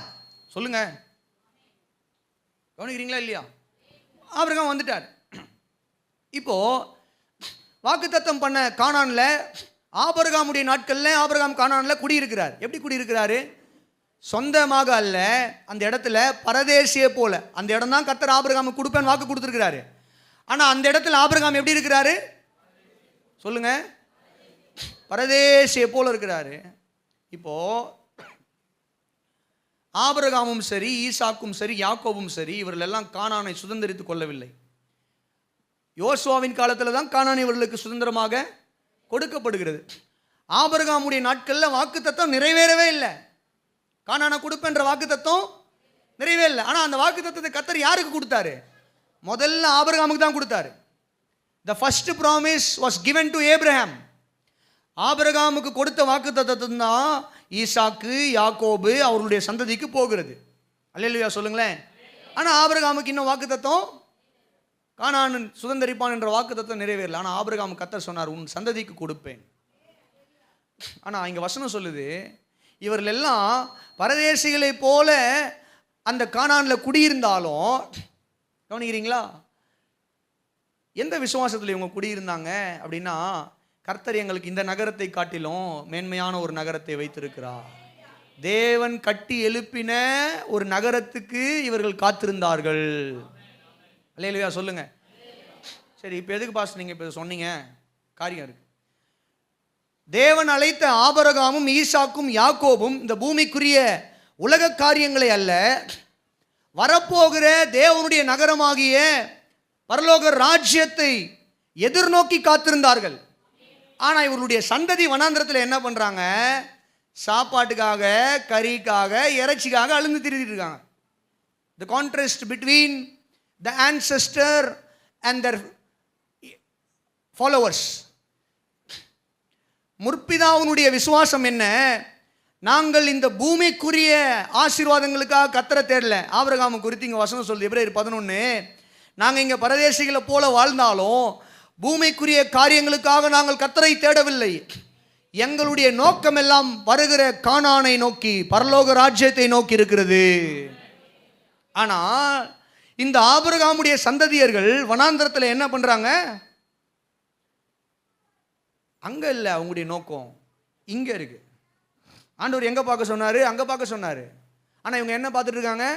சொல்லுங்க, கவனிக்கிறீங்களா இல்லையா? ஆபிரகாம் வந்துட்டார். இப்போ வாக்குத்தத்தம் பண்ண கானான்ல ஆபிரகாமுடைய நாட்கள்ல ஆபிரகாம் கானான்ல குடியிருக்கிறார். எப்படி குடியிருக்கிறாரு? சொந்தமாக அல்ல, அந்த இடத்துல பரதேசியை போல. அந்த இடம் தான் கர்த்தர் ஆபிரகாமுக்கு கொடுப்பேன்னு வாக்கு கொடுத்துருக்கிறாரு. ஆனா அந்த இடத்துல ஆபிரகாம் எப்படி இருக்கிறாரு சொல்லுங்க? பரதேசியை போல இருக்கிறாரு. இப்போ ஆபிரகாமும் சரி, ஈசாக்கும் சரி, யாக்கோபும் சரி, இவர்கள் எல்லாம் கானானை சுதந்திரித்துக் கொள்ளவில்லை. யோசுவாவின் காலத்தில் தான் கானான் இவர்களுக்கு சுதந்திரமாக கொடுக்கப்படுகிறது. ஆபிரகாமுடைய நாட்களில் வாக்குத்தத்தம் நிறைவேறவே இல்லை. கானானை கொடுப்பேன்ற வாக்குத்தத்தம் நிறைவேறல. ஆனால் அந்த வாக்குத்தத்தத்தை கர்த்தர் யாருக்கு கொடுத்தாரு? முதல்ல ஆபிரகாமுக்கு தான் கொடுத்தாரு. The first promise was given to Abraham. ஆபிரகாமுக்கு கொடுத்த வாக்குத்தத்தம் தான் ஈசாக்கு, யாக்கோபு அவர்களுடைய சந்ததிக்கு போகிறது. அல்லேலூயா சொல்லுங்களேன். ஆனால் ஆபிரகாமுக்கு இன்னும் வாக்குத்தத்தம், கானான் சுதந்திரிப்பான் என்ற வாக்குத்தத்தம் நிறைவேறல. ஆனால் ஆபிரகாம் கர்த்தர் சொன்னார், உன் சந்ததிக்கு கொடுப்பேன். ஆனால் இங்கே வசனம் சொல்லுது, இவர்கள் எல்லாம் பரதேசிகளை போல அந்த கானான்ல குடியிருந்தாலும், கவனிக்கிறீங்களா, எந்த விசுவாசத்தில் இவங்க குடியிருந்தாங்க அப்படின்னா, கர்த்தர் எங்களுக்கு இந்த நகரத்தை காட்டிலும் மேன்மையான ஒரு நகரத்தை வைத்திருக்கிறார். தேவன் கட்டி எழுப்பின ஒரு நகரத்துக்கு இவர்கள் காத்திருந்தார்கள். அல்லேலூயா சொல்லுங்க. சரி, இப்போ எதுக்கு பாஸ் நீங்க இப்போ சொன்னீங்க? காரியம் இருக்கு. தேவன் அழைத்த ஆபிரகாமும் ஈசாக்கும் யாக்கோபும் இந்த பூமிக்குரிய உலக காரியங்களை அல்ல, வரப்போகிற தேவனுடைய நகரமாகிய பரலோக ராஜ்யத்தை எதிர்நோக்கி காத்திருந்தார்கள். ஆனா இவர்களுடைய சந்ததி வனாந்திரத்தில் என்ன பண்றாங்க? சாப்பாட்டுக்காக, கறிக்காக, இறைச்சிக்காக அழுந்து திரிஞ்சிட்டு இருக்காங்க. The contrast between the ancestor and their followers. முற்பிதாவுடைய விசுவாசம் என்ன? நாங்கள் இந்த பூமிக்குரிய ஆசீர்வாதங்களுக்காக கர்த்தரை தேடல. ஆபிரகாம் குறித்து இங்க வசனம் சொல்லுது, எபிரேயர் 11, நாங்கள் இங்க பரதேசிகளை போல வாழ்ந்தாலும் பூமிக்குரிய காரியங்களுக்காக நாங்கள் கர்த்தரை தேடவில்லை. எங்களுடைய நோக்கம் எல்லாம் வருகிற கானானை நோக்கி, பரலோக ராஜ்யத்தை நோக்கி இருக்கிறது. ஆனால் இந்த ஆபிரகாமுடைய சந்ததியர்கள் வனாந்திரத்தில் என்ன பண்றாங்க? அங்க இல்லை, அவங்களுடைய நோக்கம் இங்க இருக்கு. ஆண்டவர் எங்க பார்க்க சொன்னாரு? அங்க பார்க்க சொன்னாரு. ஆனா இவங்க என்ன பார்த்துட்டு இருக்காங்க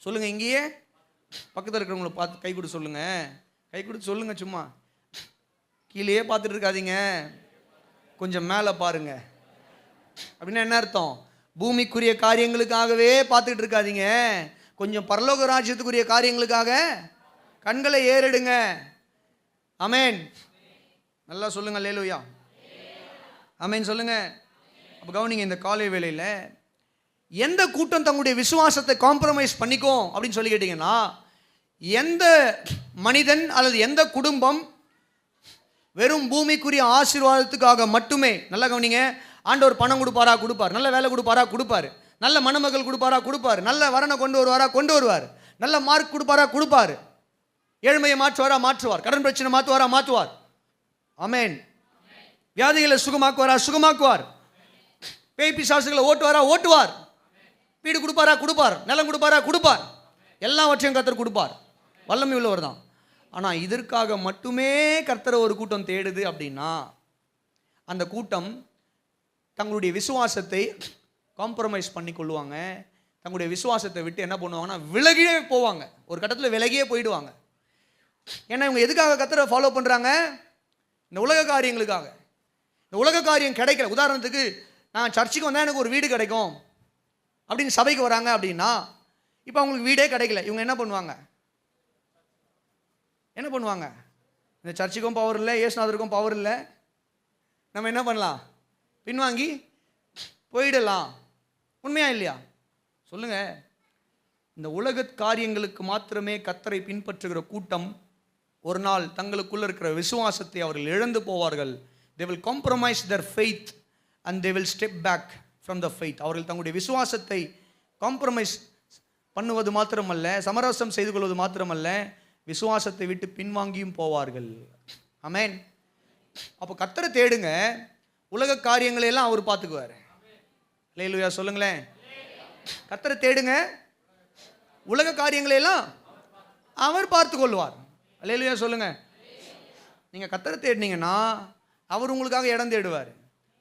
சொல்லுங்க? இங்கேயே பக்கத்தில் இருக்கிறவங்களை பார்த்து கை கொடுத்து சொல்லுங்க, கை கொடுத்து சொல்லுங்க. சும்மா கீழேயே பார்த்துட்டு இருக்காதீங்க, கொஞ்சம் மேலே பாருங்க. அப்படின்னா என்ன அர்த்தம்? பூமிக்குரிய காரியங்களுக்காகவே பார்த்துட்டு இருக்காதீங்க, கொஞ்சம் பரலோக ராஜ்யத்துக்குரிய காரியங்களுக்காக கண்களை ஏறெடுங்க. ஆமென். நல்லா சொல்லுங்க அல்லேலூயா. ஆமென் சொல்லுங்க. அப்போ கவனிங்க, இந்த காலை வேளையில் எந்த கூட்டம் தங்களுடைய விசுவாசத்தை காம்ப்ரமைஸ் பண்ணிக்கும் அப்படின்னு சொல்லி கேட்டிங்கன்னா, எந்த மனிதன் அல்லது எந்த குடும்பம் வெறும் பூமிக்குரிய ஆசீர்வாதத்துக்காக மட்டுமே, நல்லா கவனிங்க, ஆண்டவர் பணம் கொடுப்பாரா கொடுப்பார், நல்ல வேலை கொடுப்பாரா கொடுப்பார், நல்ல மணமகள் கொடுப்பாரா கொடுப்பார், நல்ல வரனை கொண்டு வருவாரா கொண்டு வருவார், நல்ல மார்க் கொடுப்பாரா கொடுப்பார், ஏழ்மையை மாற்றுவாரா மாற்றுவார், கடன் பிரச்சனை மாற்றுவாரா மாற்றுவார். ஆமென். வியாதிகளை சுகமாக்குவாரா சுகமாக்குவார், பேய் பிசாசுகளை ஓட்டுவாரா ஓட்டுவார், வீடு கொடுப்பாரா கொடுப்பார், நிலம் கொடுப்பாரா கொடுப்பார், எல்லாவற்றையும் கர்த்தர் கொடுப்பார். வல்லமை உள்ளவர் தான். ஆனால் இதற்காக மட்டுமே கர்த்தரை ஒரு கூட்டம் தேடுது அப்படின்னா, அந்த கூட்டம் தங்களுடைய விசுவாசத்தை காம்ப்ரமைஸ் பண்ணி கொள்ளுவாங்க. தங்களுடைய விசுவாசத்தை விட்டு என்ன பண்ணுவாங்கன்னா விலகியே போவாங்க, ஒரு கட்டத்தில் விலகியே போயிடுவாங்க. ஏன்னா இவங்க எதுக்காக கர்த்தரை ஃபாலோ பண்ணுறாங்க? இந்த உலக காரியங்களுக்காக. இந்த உலக காரியம் கிடைக்கல. உதாரணத்துக்கு, நான் சர்ச்சுக்கு வந்தால் எனக்கு ஒரு வீடு கிடைக்கும் அப்படின்னு சபைக்கு வராங்க அப்படின்னா, இப்போ அவங்களுக்கு வீடே கிடைக்கல, இவங்க என்ன பண்ணுவாங்க? என்ன பண்ணுவாங்க? இந்த சர்ச்சுக்கும் பவர் இல்லை, இயேசுநாதருக்கும் பவர் இல்லை, நம்ம என்ன பண்ணலாம்? பின்வாங்கி போயிடலாம். உண்மையா இல்லையா? சொல்லுங்க. இந்த உலக காரியங்களுக்கு மாத்திரமே கர்த்தரை பின்பற்றுகிற கூட்டம் ஒரு நாள் தங்களுக்குள்ள இருக்கிற விசுவாசத்தை அவர்கள் இழந்து போவார்கள். they will compromise their faith and they will step back from the faith. அவர்கள் தங்களுடைய விசுவாசத்தை காம்ப்ரமைஸ் பண்ணுவது மாத்திரமல்ல, சமரசம் செய்து கொள்வது மாத்திரமல்ல, விசுவாசத்தை விட்டு பின்வாங்கியும் போவார்கள். ஆமென். அப்போ கர்த்தரை தேடுங்க, உலக காரியங்களை எல்லாம் அவர் பார்த்துக்குவார். அல்லேலூயா சொல்லுங்களேன். கர்த்தரை தேடுங்க, உலக காரியங்களை எல்லாம் அவர் பார்த்து கொள்வார். அல்லேலூயா சொல்லுங்க. நீங்க கர்த்தரை தேடினீங்கன்னா அவர் உங்களுக்காக இடம் தேடுவார்,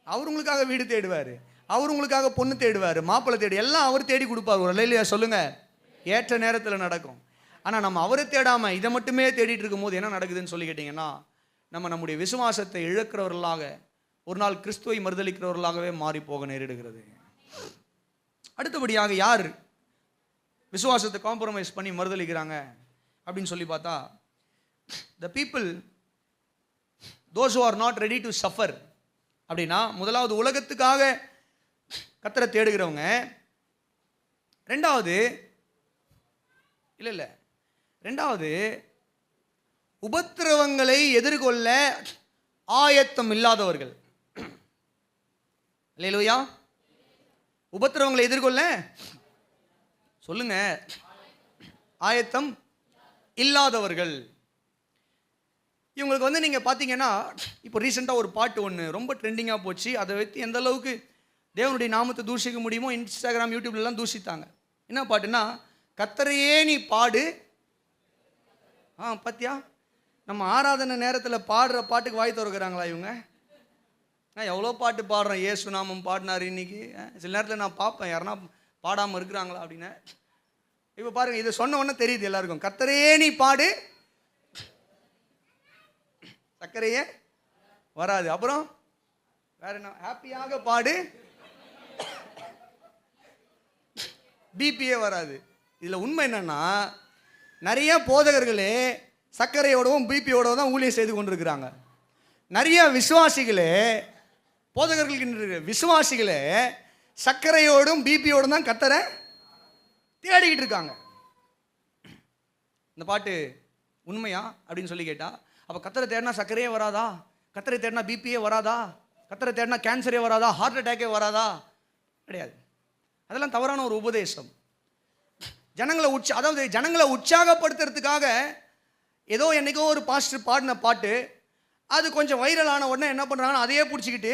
அவர் உங்களுக்காக வீடு தேடுவார், அவர் உங்களுக்காக பொண்ணு தேடுவார், மாப்பிள்ளை தேடி எல்லாம் அவர் தேடி கொடுப்பார். ஒரு அல்லேலூயா சொல்லுங்க. ஏற்ற நேரத்தில் நடக்கும். ஆனால் நம்ம அவரை தேடாமல் இதை மட்டுமே தேடிட்டு இருக்கும் போது என்ன நடக்குதுன்னு சொல்லி கேட்டிங்கன்னா, நம்ம நம்முடைய விசுவாசத்தை இழக்கிறவர்களாக, ஒரு நாள் கிறிஸ்துவை மறுதலிக்கிறவர்களாகவே மாறி போக நேரிடுகிறது. அடுத்தபடியாக யார் விசுவாசத்தை காம்ப்ரமைஸ் பண்ணி மறுதலிக்கிறாங்க அப்படின்னு சொல்லி பார்த்தா, the people those who are not ready to suffer. அப்படின்னா முதலாவது உலகத்துக்காக கர்த்தரை தேடுகிறவங்க, ரெண்டாவது உபத்திரவங்களை எதிர்கொள்ள ஆயத்தம் இல்லாதவர்கள். அல்லேலூயா. உபத்திரவங்களை எதிர்கொள்ள சொல்லுங்க ஆயத்தம் இல்லாதவர்கள். இவங்களுக்கு வந்து நீங்கள் பார்த்தீங்கன்னா, இப்போ ரீசெண்டாக ஒரு பாட்டு ஒன்று ரொம்ப ட்ரெண்டிங்காக போச்சு. அதை வைத்து எந்த அளவுக்கு தேவனுடைய நாமத்தை தூஷிக்க முடியுமோ இன்ஸ்டாகிராம் யூடியூப்லாம் தூஷித்தாங்க. என்ன பாட்டுன்னா, கர்த்தரையே நீ பாடு. பார்த்தியா, நம்ம ஆராதனை நேரத்தில் பாடுற பாட்டுக்கு வாய் திறக்கிறாங்களா இவங்க? எவ்வளோ பாட்டு பாடுறோம், இயேசு நாமம் பாடினார் இன்னைக்கு. சில நேரத்தில் நான் பார்ப்பேன் யாருன்னா பாடாமல் இருக்கிறாங்களா அப்படின்னு. இப்போ பாருங்கள், இதை சொன்ன உடனே தெரியுது எல்லாருக்கும், கர்த்தரையே நீ பாடு, சர்க்கரையே வராது. அப்புறம் வேற என்ன? ஹாப்பியாக பாடு, பிபியே வராது. இதில் உண்மை என்னன்னா, நிறைய போதகர்களே சர்க்கரையோடவும் பிபியோடவும் தான் ஊழியம் செய்து கொண்டிருக்கிறாங்க. நிறைய விசுவாசிகளே, போதகர்களுக்கு விசுவாசிகளே சர்க்கரையோடும் பிபியோடும் தான் கர்த்தரை தேடிக்கிட்டு இருக்காங்க. இந்த பாட்டு உண்மையா அப்படின்னு சொல்லி கேட்டா, அப்போ கர்த்தரை தேடினா சர்க்கரையே வராதா? கர்த்தரை தேடினா பிபியே வராதா? கர்த்தரை தேடினா கேன்சரே வராதா? ஹார்ட் அட்டாக்கே வராதா? கிடையாது. அதெல்லாம் தவறான ஒரு உபதேசம். ஜனங்களை உற்சாகப்படுத்துறதுக்காக ஏதோ என்னைக்கோ ஒரு பாஸ்டர் பாடின பாட்டு அது கொஞ்சம் வைரலான உடனே என்ன பண்ணுறாங்கன்னா, அதையே பிடிச்சிக்கிட்டு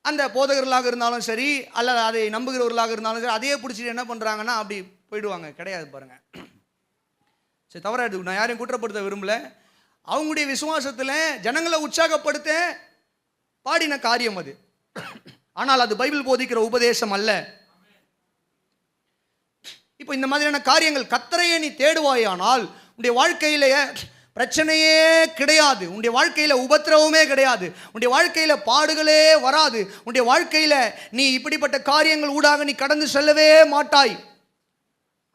அந்த போதகர்களாக இருந்தாலும் சரி, அல்லது அதை நம்புகிறவர்களாக இருந்தாலும் சரி, அதையே பிடிச்சிட்டு என்ன பண்ணுறாங்கன்னா அப்படி போயிடுவாங்க. கிடையாது பாருங்க. சரி, தவறாக எடுத்து, நான் யாரையும் குற்றப்படுத்த விரும்பல. அவங்களுடைய விசுவாசத்தில் ஜனங்களை உற்சாகப்படுத்த பாடின காரியம் அது. ஆனால் அது பைபிள் போதிக்கிற உபதேசம் அல்ல. இப்போ இந்த மாதிரியான காரியங்கள், கர்த்தரையே நீ தேடுவாயானால் உன்னுடைய வாழ்க்கையிலேயே பிரச்சனையே கிடையாது, உன்னுடைய வாழ்க்கையில் உபத்திரவமே கிடையாது, உன்னுடைய வாழ்க்கையில் பாடுகளே வராது, உன்னுடைய வாழ்க்கையில் நீ இப்படிப்பட்ட காரியங்கள் ஊடாக நீ கடந்து செல்லவே மாட்டாய்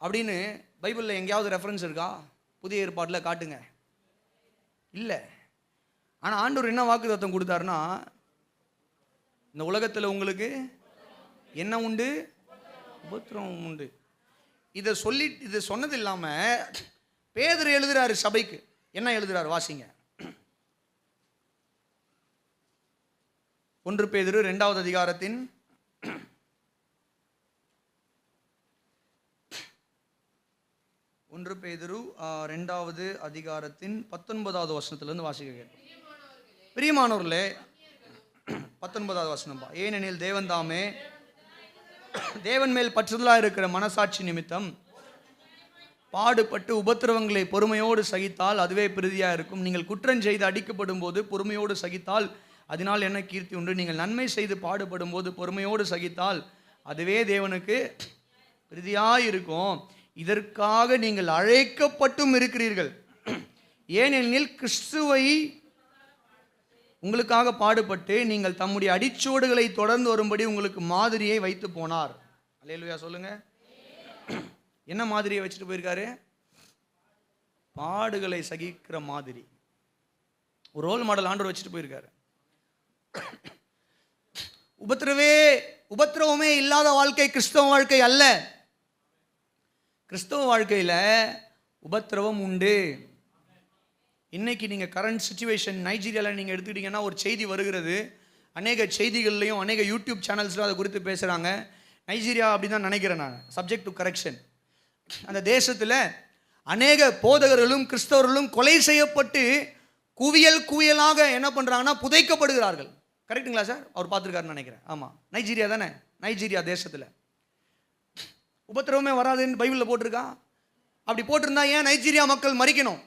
அப்படின்னு பைபிளில் எங்கேயாவது ரெஃபரன்ஸ் இருக்கா? புதிய ஏற்பாட்டில் காட்டுங்க. இல்லை. ஆனால் ஆண்டவர் என்ன வாக்குத்தத்தம் கொடுத்தாருன்னா, இந்த உலகத்தில் உங்களுக்கு என்ன உண்டு? உபத்திரவம் உண்டு. இதை சொன்னது இல்லாமல் பேதுரு எழுதுறாரு சபைக்கு. என்ன எழுதுறாரு வாசிங்க. 1 பேதுரு 2வது அதிகாரத்தின் 19வது வசனத்திலிருந்து வாசிக்க கேட்போம். பிரியமானவர்களே, 19வது வசனம். ஏனெனில் தேவன் தாமே தேவன் மேல் பற்றுதலாக இருக்கிற மனசாட்சி நிமித்தம் பாடுபட்டு உபத்திரவங்களை பொறுமையோடு சகித்தால் அதுவே பிரதியாக இருக்கும். நீங்கள் குற்றம் செய்து அடிக்கப்படும் போது பொறுமையோடு சகித்தால் அதனால் என்ன கீர்த்தி உண்டு? நீங்கள் நன்மை செய்து பாடுபடும் போது பொறுமையோடு சகித்தால் அதுவே தேவனுக்கு பிரதியாக இருக்கும். இதற்காக நீங்கள் அழைக்கப்பட்டும் இருக்கிறீர்கள். ஏனெனில் கிறிஸ்துவை உங்களுக்காக பாடுபட்டு நீங்கள் தம்முடைய அடிச்சுவடுகளை தொடர்ந்து வரும்படி உங்களுக்கு மாதிரியை வைத்து போனார். அல்லேலூயா சொல்லுங்க. என்ன மாதிரியை வச்சுட்டு போயிருக்காரு? பாடுகளை சகிக்கிற மாதிரி ஒரு ரோல் மாடல் ஆண்டவர் வச்சுட்டு போயிருக்காரு. உபத்திரவமே இல்லாத வாழ்க்கை கிறிஸ்தவ வாழ்க்கை அல்ல. கிறிஸ்தவ வாழ்க்கையில் உபத்திரவம் உண்டு. இன்னைக்கு நீங்கள் கரண்ட் சுச்சுவேஷன் நைஜீரியாவில் நீங்கள் எடுத்துக்கிட்டீங்கன்னா ஒரு செய்தி வருகிறது. அநேக செய்திகள்லையும் அநேக யூடியூப் சேனல்ஸ்லையும் அதை குறித்து பேசுகிறாங்க. நைஜீரியா அப்படி தான் நினைக்கிறேன் நான், சப்ஜெக்ட் டு கரெக்ஷன். அந்த தேசத்தில் அநேக போதகர்களும் கிறிஸ்தவர்களும் கொலை செய்யப்பட்டு குவியலாக என்ன பண்ணுறாங்கன்னா புதைக்கப்படுகிறார்கள். கரெக்டுங்களா சார்? அவர் பார்த்துருக்காருன்னு நினைக்கிறேன். ஆமாம், நைஜீரியா தானே? நைஜீரியா தேசத்தில் உபத்திரவமே வராதுன்னு பைபிளில் போட்டிருக்கா. அப்படி போட்டிருந்தா ஏன் நைஜீரியா மக்கள் மறிக்கணும்?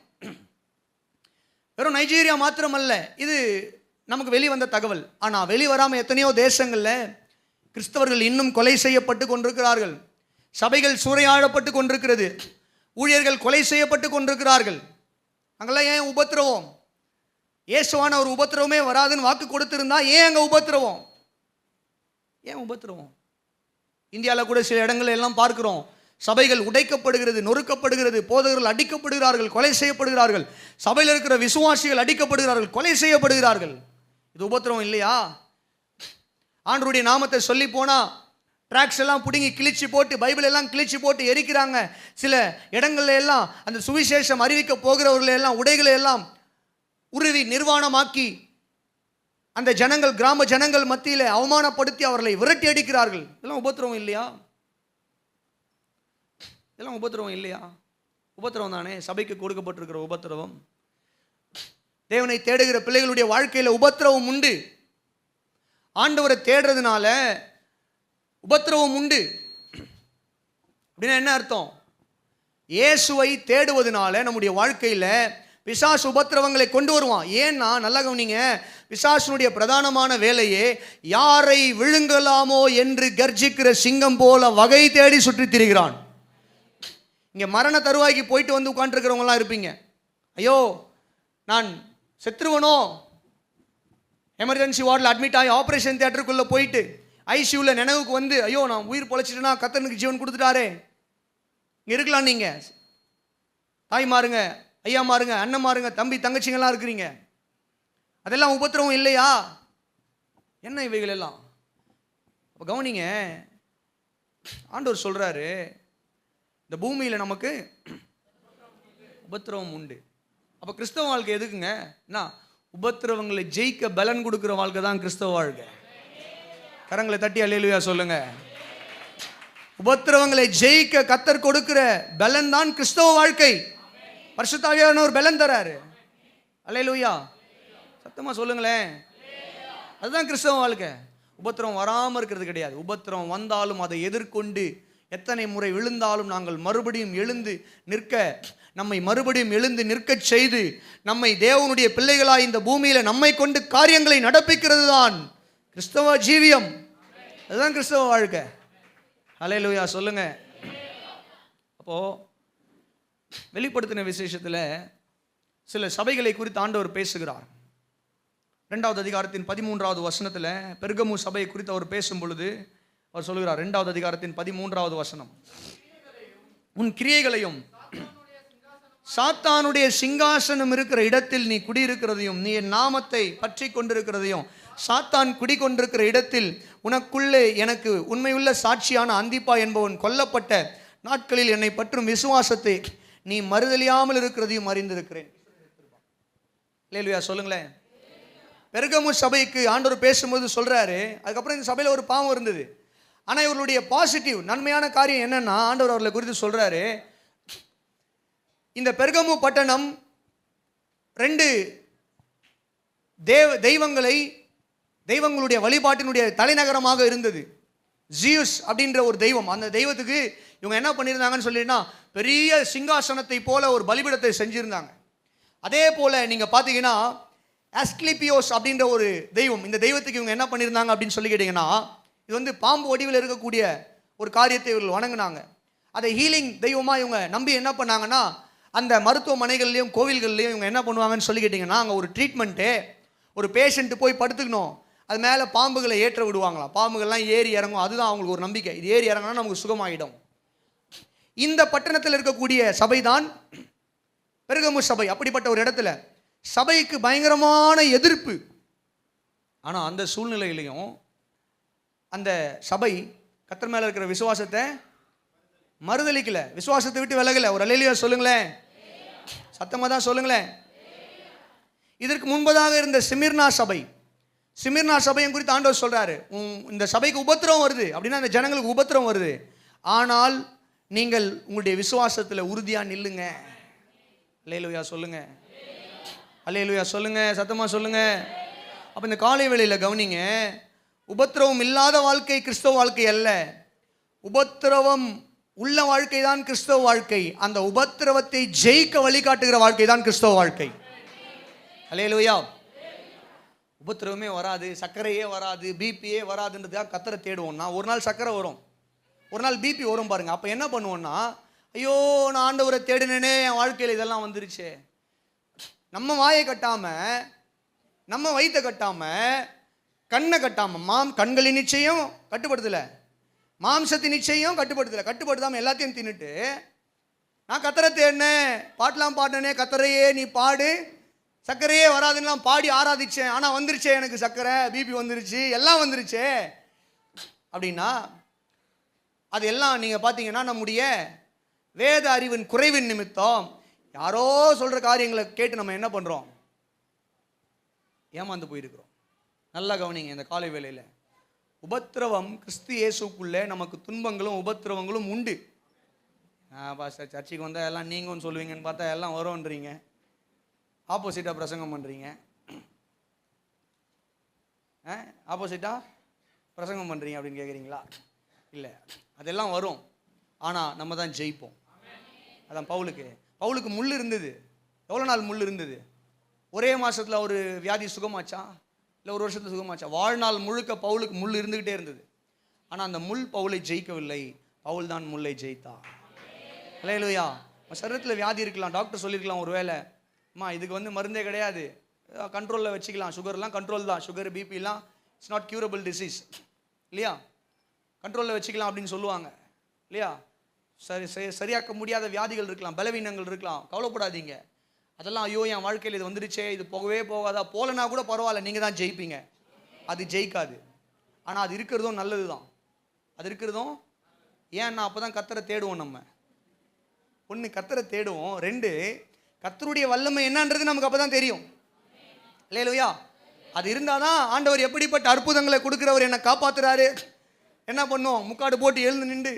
வெறும் நைஜீரியா மாத்திரமல்ல, இது நமக்கு வெளிவந்த தகவல். ஆனால் வெளிவராமல் எத்தனையோ தேசங்களில் கிறிஸ்தவர்கள் இன்னும் கொலை செய்யப்பட்டு கொண்டிருக்கிறார்கள். சபைகள் சூறையாடப்பட்டு கொண்டிருக்கிறது. ஊழியர்கள் கொலை செய்யப்பட்டு கொண்டிருக்கிறார்கள். அங்கெல்லாம் ஏன் உபத்திரவம்? இயேசுவான ஒரு உபத்திரவமே வராதுன்னு வாக்கு கொடுத்திருந்தா ஏன் அங்கே உபத்திரவம்? ஏன் உபத்திரவம்? இந்தியாவில் கூட சில இடங்கள் எல்லாம் பார்க்கிறோம், சபைகள் உடைக்கப்படுகிறது, நொறுக்கப்படுகிறது, போதகர்கள் அடிக்கப்படுகிறார்கள், கொலை செய்யப்படுகிறார்கள், சபையில் இருக்கிற விசுவாசிகள் அடிக்கப்படுகிறார்கள், கொலை செய்யப்படுகிறார்கள். இது உபத்திரவம் இல்லையா? ஆண்டவருடைய நாமத்தை சொல்லி போனால் ட்ராக்ஸ் எல்லாம் பிடுங்கி கிழிச்சு போட்டு, பைபிள் எல்லாம் கிழிச்சு போட்டு எரிக்கிறாங்க. சில இடங்கள்ல எல்லாம் அந்த சுவிசேஷம் அறிவிக்க போகிறவர்கள் எல்லாம் உடைகளை எல்லாம் உருவி நிர்வாணமாக்கி அந்த ஜனங்கள், கிராம ஜனங்கள் மத்தியில் அவமானப்படுத்தி அவர்களை விரட்டி அடிக்கிறார்கள். இதெல்லாம் உபத்திரவம் இல்லையா? இதெல்லாம் உபத்திரவம் இல்லையா? உபத்திரவம் தானே சபைக்கு கொடுக்கப்பட்டிருக்கிற உபத்திரவம். தேவனை தேடுகிற பிள்ளைகளுடைய வாழ்க்கையில் உபத்திரவம் உண்டு. ஆண்டவரை தேடுறதுனால உபத்திரவம் உண்டு. அப்படின்னா என்ன அர்த்தம்? இயேசுவை தேடுவதனால நம்முடைய வாழ்க்கையில் பிசாசு உபத்திரவங்களை கொண்டு வருவான். ஏன்னா நல்லா கவனிங்க, பிசாசுனுடைய பிரதானமான வேலையே யாரை விழுங்கலாமோ என்று கர்ஜிக்கிற சிங்கம் போல வகை தேடி சுற்றி திரிகிறான். இங்கே மரண தருவாய்க்கு போயிட்டு வந்து உட்காந்துருக்கிறவங்களாம் இருப்பீங்க. ஐயோ நான் செத்துருவனோ, எமர்ஜென்சி வார்டில் அட்மிட் ஆகி ஆப்ரேஷன் தியேட்டருக்குள்ளே போயிட்டு ஐசியூவில் நினைவுக்கு வந்து ஐயோ நான் உயிர் பொழைச்சிட்டேன்னா கர்த்தனுக்கு ஜீவன் கொடுத்துட்டாரே. இங்கே இருக்கலாம் நீங்கள், தாய் மாறுங்க, ஐயா மாறுங்க, அண்ணன் மாறுங்க, தம்பி தங்கச்சிங்கெல்லாம் இருக்கிறீங்க. அதெல்லாம் உபத்திரவம் இல்லையா? என்ன இவைகள் எல்லாம்? அப்போ கவனிங்க, ஆண்டவர் சொல்கிறாரு இந்த பூமியில் நமக்கு உபத்திரவம் உண்டு. அப்போ கிறிஸ்தவ வாழ்க்கை எதுக்குங்க? என்ன உபத்திரவங்களை ஜெயிக்க பலன் கொடுக்குற வாழ்க்கை தான் கிறிஸ்தவ வாழ்க்கை. கரங்களை தட்டி அல்லேலூயா சொல்லுங்க. உபத்திரவங்களை ஜெயிக்க கர்த்தர் கொடுக்கிற பலன் தான் கிறிஸ்தவ வாழ்க்கை. பரிசுத்த ஆவியானவர் பலன் தராரு. அல்லேலூயா சத்தமா சொல்லுங்களேன். அதுதான் கிறிஸ்தவ வாழ்க்கை. உபத்திரவம் வராமல் இருக்கிறது கிடையாது. உபத்திரவம் வந்தாலும் அதை எதிர்கொண்டு எத்தனை முறை விழுந்தாலும் நாங்கள் மறுபடியும் எழுந்து நிற்க, நம்மை மறுபடியும் எழுந்து நிற்கச் செய்து நம்மை தேவனுடைய பிள்ளைகளாய் இந்த பூமியில் நம்மை கொண்டு காரியங்களை நடப்பிக்கிறது தான் கிறிஸ்தவ ஜீவியம். அதுதான் கிறிஸ்தவ வாழ்க்கை. அல்லேலூயா சொல்லுங்க. அப்போது வெளிப்படுத்தின விசேஷத்தில் சில சபைகளை குறித்து ஆண்டவர் பேசுகிறார். 2வது அதிகாரத்தின் 13வது வசனத்தில் பெர்கமு சபையை குறித்து அவர் பேசும் பொழுது அவர் சொல்கிறார். 2வது அதிகாரத்தின் 13வது வசனம், உன் கிரியைகளையும் சாத்தானுடைய சிங்காசனம் இருக்கிற இடத்தில் நீ குடியிருக்கிறதையும், நீ என் நாமத்தை பற்றி கொண்டிருக்கிறதையும், சாத்தான் குடிகொண்டிருக்கிற இடத்தில் உனக்குள்ளே எனக்கு உண்மையுள்ள சாட்சியான அந்திப்பா என்பவன் கொல்லப்பட்ட நாட்களில் என்னை பற்றும் விசுவாசத்தை நீ மறுதலியாமல் இருக்கிறதையும் அறிந்திருக்கிறேன். அல்லேலூயா சொல்லுங்களேன். பெர்கமு சபைக்கு ஆண்டவர் பேசும்போது சொல்றாரு. அதுக்கப்புறம் இந்த சபையில் ஒரு பாவம் இருந்தது. ஆனால் இவர்களுடைய பாசிட்டிவ் நன்மையான காரியம் என்னன்னா, ஆண்டவர் அவர்களை குறித்து சொல்றாரு, இந்த பெர்கமு பட்டணம் 2 தெய்வங்களுடைய வழிபாட்டினுடைய தலைநகரமாக இருந்தது. ஜியூஸ் அப்படின்ற ஒரு தெய்வம். அந்த தெய்வத்துக்கு இவங்க என்ன பண்ணியிருந்தாங்கன்னு சொல்லினா, பெரிய சிங்காசனத்தை போல ஒரு பலிபீடத்தை செஞ்சிருந்தாங்க. அதே போல நீங்க பார்த்தீங்கன்னா ஆஸ்கிலிபியோஸ் அப்படின்ற ஒரு தெய்வம், இந்த தெய்வத்துக்கு இவங்க என்ன பண்ணியிருந்தாங்க அப்படின்னு சொல்லி கேட்டிங்கன்னா, இது வந்து பாம்பு வடிவில் இருக்கக்கூடிய ஒரு காரியத்தை இவர்கள் வணங்கினாங்க. அதை ஹீலிங் தெய்வமாக இவங்க நம்பி என்ன பண்ணாங்கன்னா, அந்த மருத்துவமனைகள்லையும் கோவில்கள்லையும் இவங்க என்ன பண்ணுவாங்கன்னு சொல்லி கேட்டிங்கன்னா, அங்கே ஒரு ட்ரீட்மெண்ட்டு, ஒரு பேஷண்ட்டு போய் படுத்துக்கணும், அது மேலே பாம்புகளை ஏற்ற விடுவாங்களாம். பாம்புகள்லாம் ஏறி இறங்கும். அதுதான் அவங்களுக்கு ஒரு நம்பிக்கை. இது ஏறி இறங்கினா நமக்கு சுகமாயிடும். இந்த பட்டணத்தில் இருக்கக்கூடிய சபை தான் பெர்கமு சபை. அப்படிப்பட்ட ஒரு இடத்துல சபைக்கு பயங்கரமான எதிர்ப்பு. ஆனால் அந்த சூழ்நிலையிலையும் அந்த சபை கர்த்தர் மேலே இருக்கிற விசுவாசத்தை மறுதலிக்கல, விசுவாசத்தை விட்டு விலகல. ஒரு அல்லேலூயா சொல்லுங்களேன், சத்தமாக தான் சொல்லுங்களேன். இதற்கு முன்பதாக இருந்த சிமிர்னா சபையும் குறித்து ஆண்டவர் சொல்றாரு, இந்த சபைக்கு உபத்திரவம் வருது அப்படின்னா இந்த ஜனங்களுக்கு உபத்திரவம் வருது, ஆனால் நீங்கள் உங்களுடைய விசுவாசத்தில் உறுதியாக நில்லுங்க. அல்லேலூயா சொல்லுங்க, அல்லேலூயா சொல்லுங்க, சத்தமாக சொல்லுங்க. அப்போ இந்த காலை வேளையில் கவனிங்க, உபத்திரவம் இல்லாத வாழ்க்கை கிறிஸ்தவ வாழ்க்கை அல்ல, உபத்திரவம் உள்ள வாழ்க்கை தான் கிறிஸ்தவ வாழ்க்கை. அந்த உபத்திரவத்தை ஜெயிக்க வழிகாட்டுகிற வாழ்க்கை தான் கிறிஸ்தவ வாழ்க்கை. அல்லேலூயா. உபத்திரவமே வராது, சர்க்கரையே வராது, பிபியே வராதுன்றதுக்காக கர்த்தரை தேடுவோம்னா ஒரு நாள் சர்க்கரை வரும், ஒரு நாள் பிபி வரும் பாருங்க. அப்போ என்ன பண்ணுவோம்னா, ஐயோ நான் ஆண்டவரை தேடினேனே, என் வாழ்க்கையில் இதெல்லாம் வந்துருச்சு. நம்ம வாயை கட்டாம, நம்ம வயிற்றை கட்டாம, கண்ணை கட்டாம, கண்களின் நிச்சயம் கட்டுப்படுத்தலை, மாம்சத்தின் நிச்சயம் கட்டுப்படுத்தாமல் எல்லாத்தையும் தின்னுட்டு நான் கர்த்தரை தேடினேன், பாட்டெலாம் பாடினே, கர்த்தரையே நீ பாடு, சர்க்கரையே வராதுன்னெலாம் பாடி ஆராதிச்சேன், ஆனால் வந்துருச்சே எனக்கு சர்க்கரை, பிபி வந்துருச்சு, எல்லாம் வந்துருச்சே அப்படின்னா, அது எல்லாம் நீங்கள் பார்த்தீங்கன்னா நம்முடைய வேத அறிவின் குறைவின் நிமித்தம் யாரோ சொல்கிற காரியங்களை கேட்டு நம்ம என்ன பண்ணுறோம், ஏமாந்து போயிருக்கிறோம். நல்லா கவனிங்க. இந்த காலை வேளையில் உபத்திரவம் கிறிஸ்து இயேசுக்குள்ளே நமக்கு துன்பங்களும் உபத்திரவங்களும் உண்டு. பாஸ்டர் சர்ச்சைக்கு வந்தால் எல்லாம் நீங்கன்னு சொல்லுவீங்கன்னு பார்த்தா எல்லாம் வரும்ன்றீங்க, ஆப்போசிட்டாக பிரசங்கம் பண்ணுறீங்க, ஆப்போசிட்டாக பிரசங்கம் பண்ணுறீங்க அப்படின்னு கேட்குறீங்களா? இல்லை, அதெல்லாம் வரும், ஆனால் நம்ம தான் ஜெயிப்போம். அதான் பவுலுக்கு முள் இருந்தது. எவ்வளோ நாள் முள் இருந்தது? ஒரே மாதத்தில் ஒரு வியாதி சுகமாச்சா, இல்லை ஒரு வருஷத்தில் சுகமாச்சா? வாழ்நாள் முழுக்க பவுலுக்கு முள் இருந்துக்கிட்டே இருந்தது. ஆனால் அந்த முள் பவுலை ஜெயிக்கவில்லை, பவுல் தான் முல்லை ஜெயித்தா. அல்லேலூயா. சரீரத்தில் வியாதி இருக்கலாம், டாக்டர் சொல்லியிருக்கலாம் ஒரு வேளை, அம்மா இதுக்கு வந்து மருந்தே கிடையாது, கண்ட்ரோலில் வச்சுக்கலாம், சுகர்லாம் கண்ட்ரோல் தான், சுகர் பிபிலாம் இட்ஸ் நாட் க்யூரபிள் டிசீஸ் இல்லையா, கண்ட்ரோலில் வச்சுக்கலாம் அப்படின்னு சொல்லுவாங்க இல்லையா. சரியாக்க முடியாத வியாதிகள் இருக்கலாம், பலவீனங்கள் இருக்கலாம், கவலைப்படாதீங்க. அதெல்லாம் ஐயோ என் வாழ்க்கையில் இது வந்துருச்சே, இது போகவே போகாதா, போலனா கூட பரவாயில்ல, நீங்கள் தான் ஜெயிப்பீங்க. அது ஜெயிக்காது. ஆனால் அது இருக்கிறதும் நல்லது தான், அது இருக்கிறதும். ஏன்னா அப்போ தான் கர்த்தரை தேடுவோம். நம்ம ஒன்று கர்த்தரை தேடுவோம், 2 கர்த்தருடைய வல்லமை என்னன்றது நமக்கு அப்போ தான் தெரியும். அல்லேலூயா. அது இருந்தால் தான் ஆண்டவர் எப்படிப்பட்ட அற்புதங்களை கொடுக்குறவர், என்னை காப்பாற்றுறாரு, என்ன பண்ணுவோம், முக்காடு போட்டு எழுந்து நின்று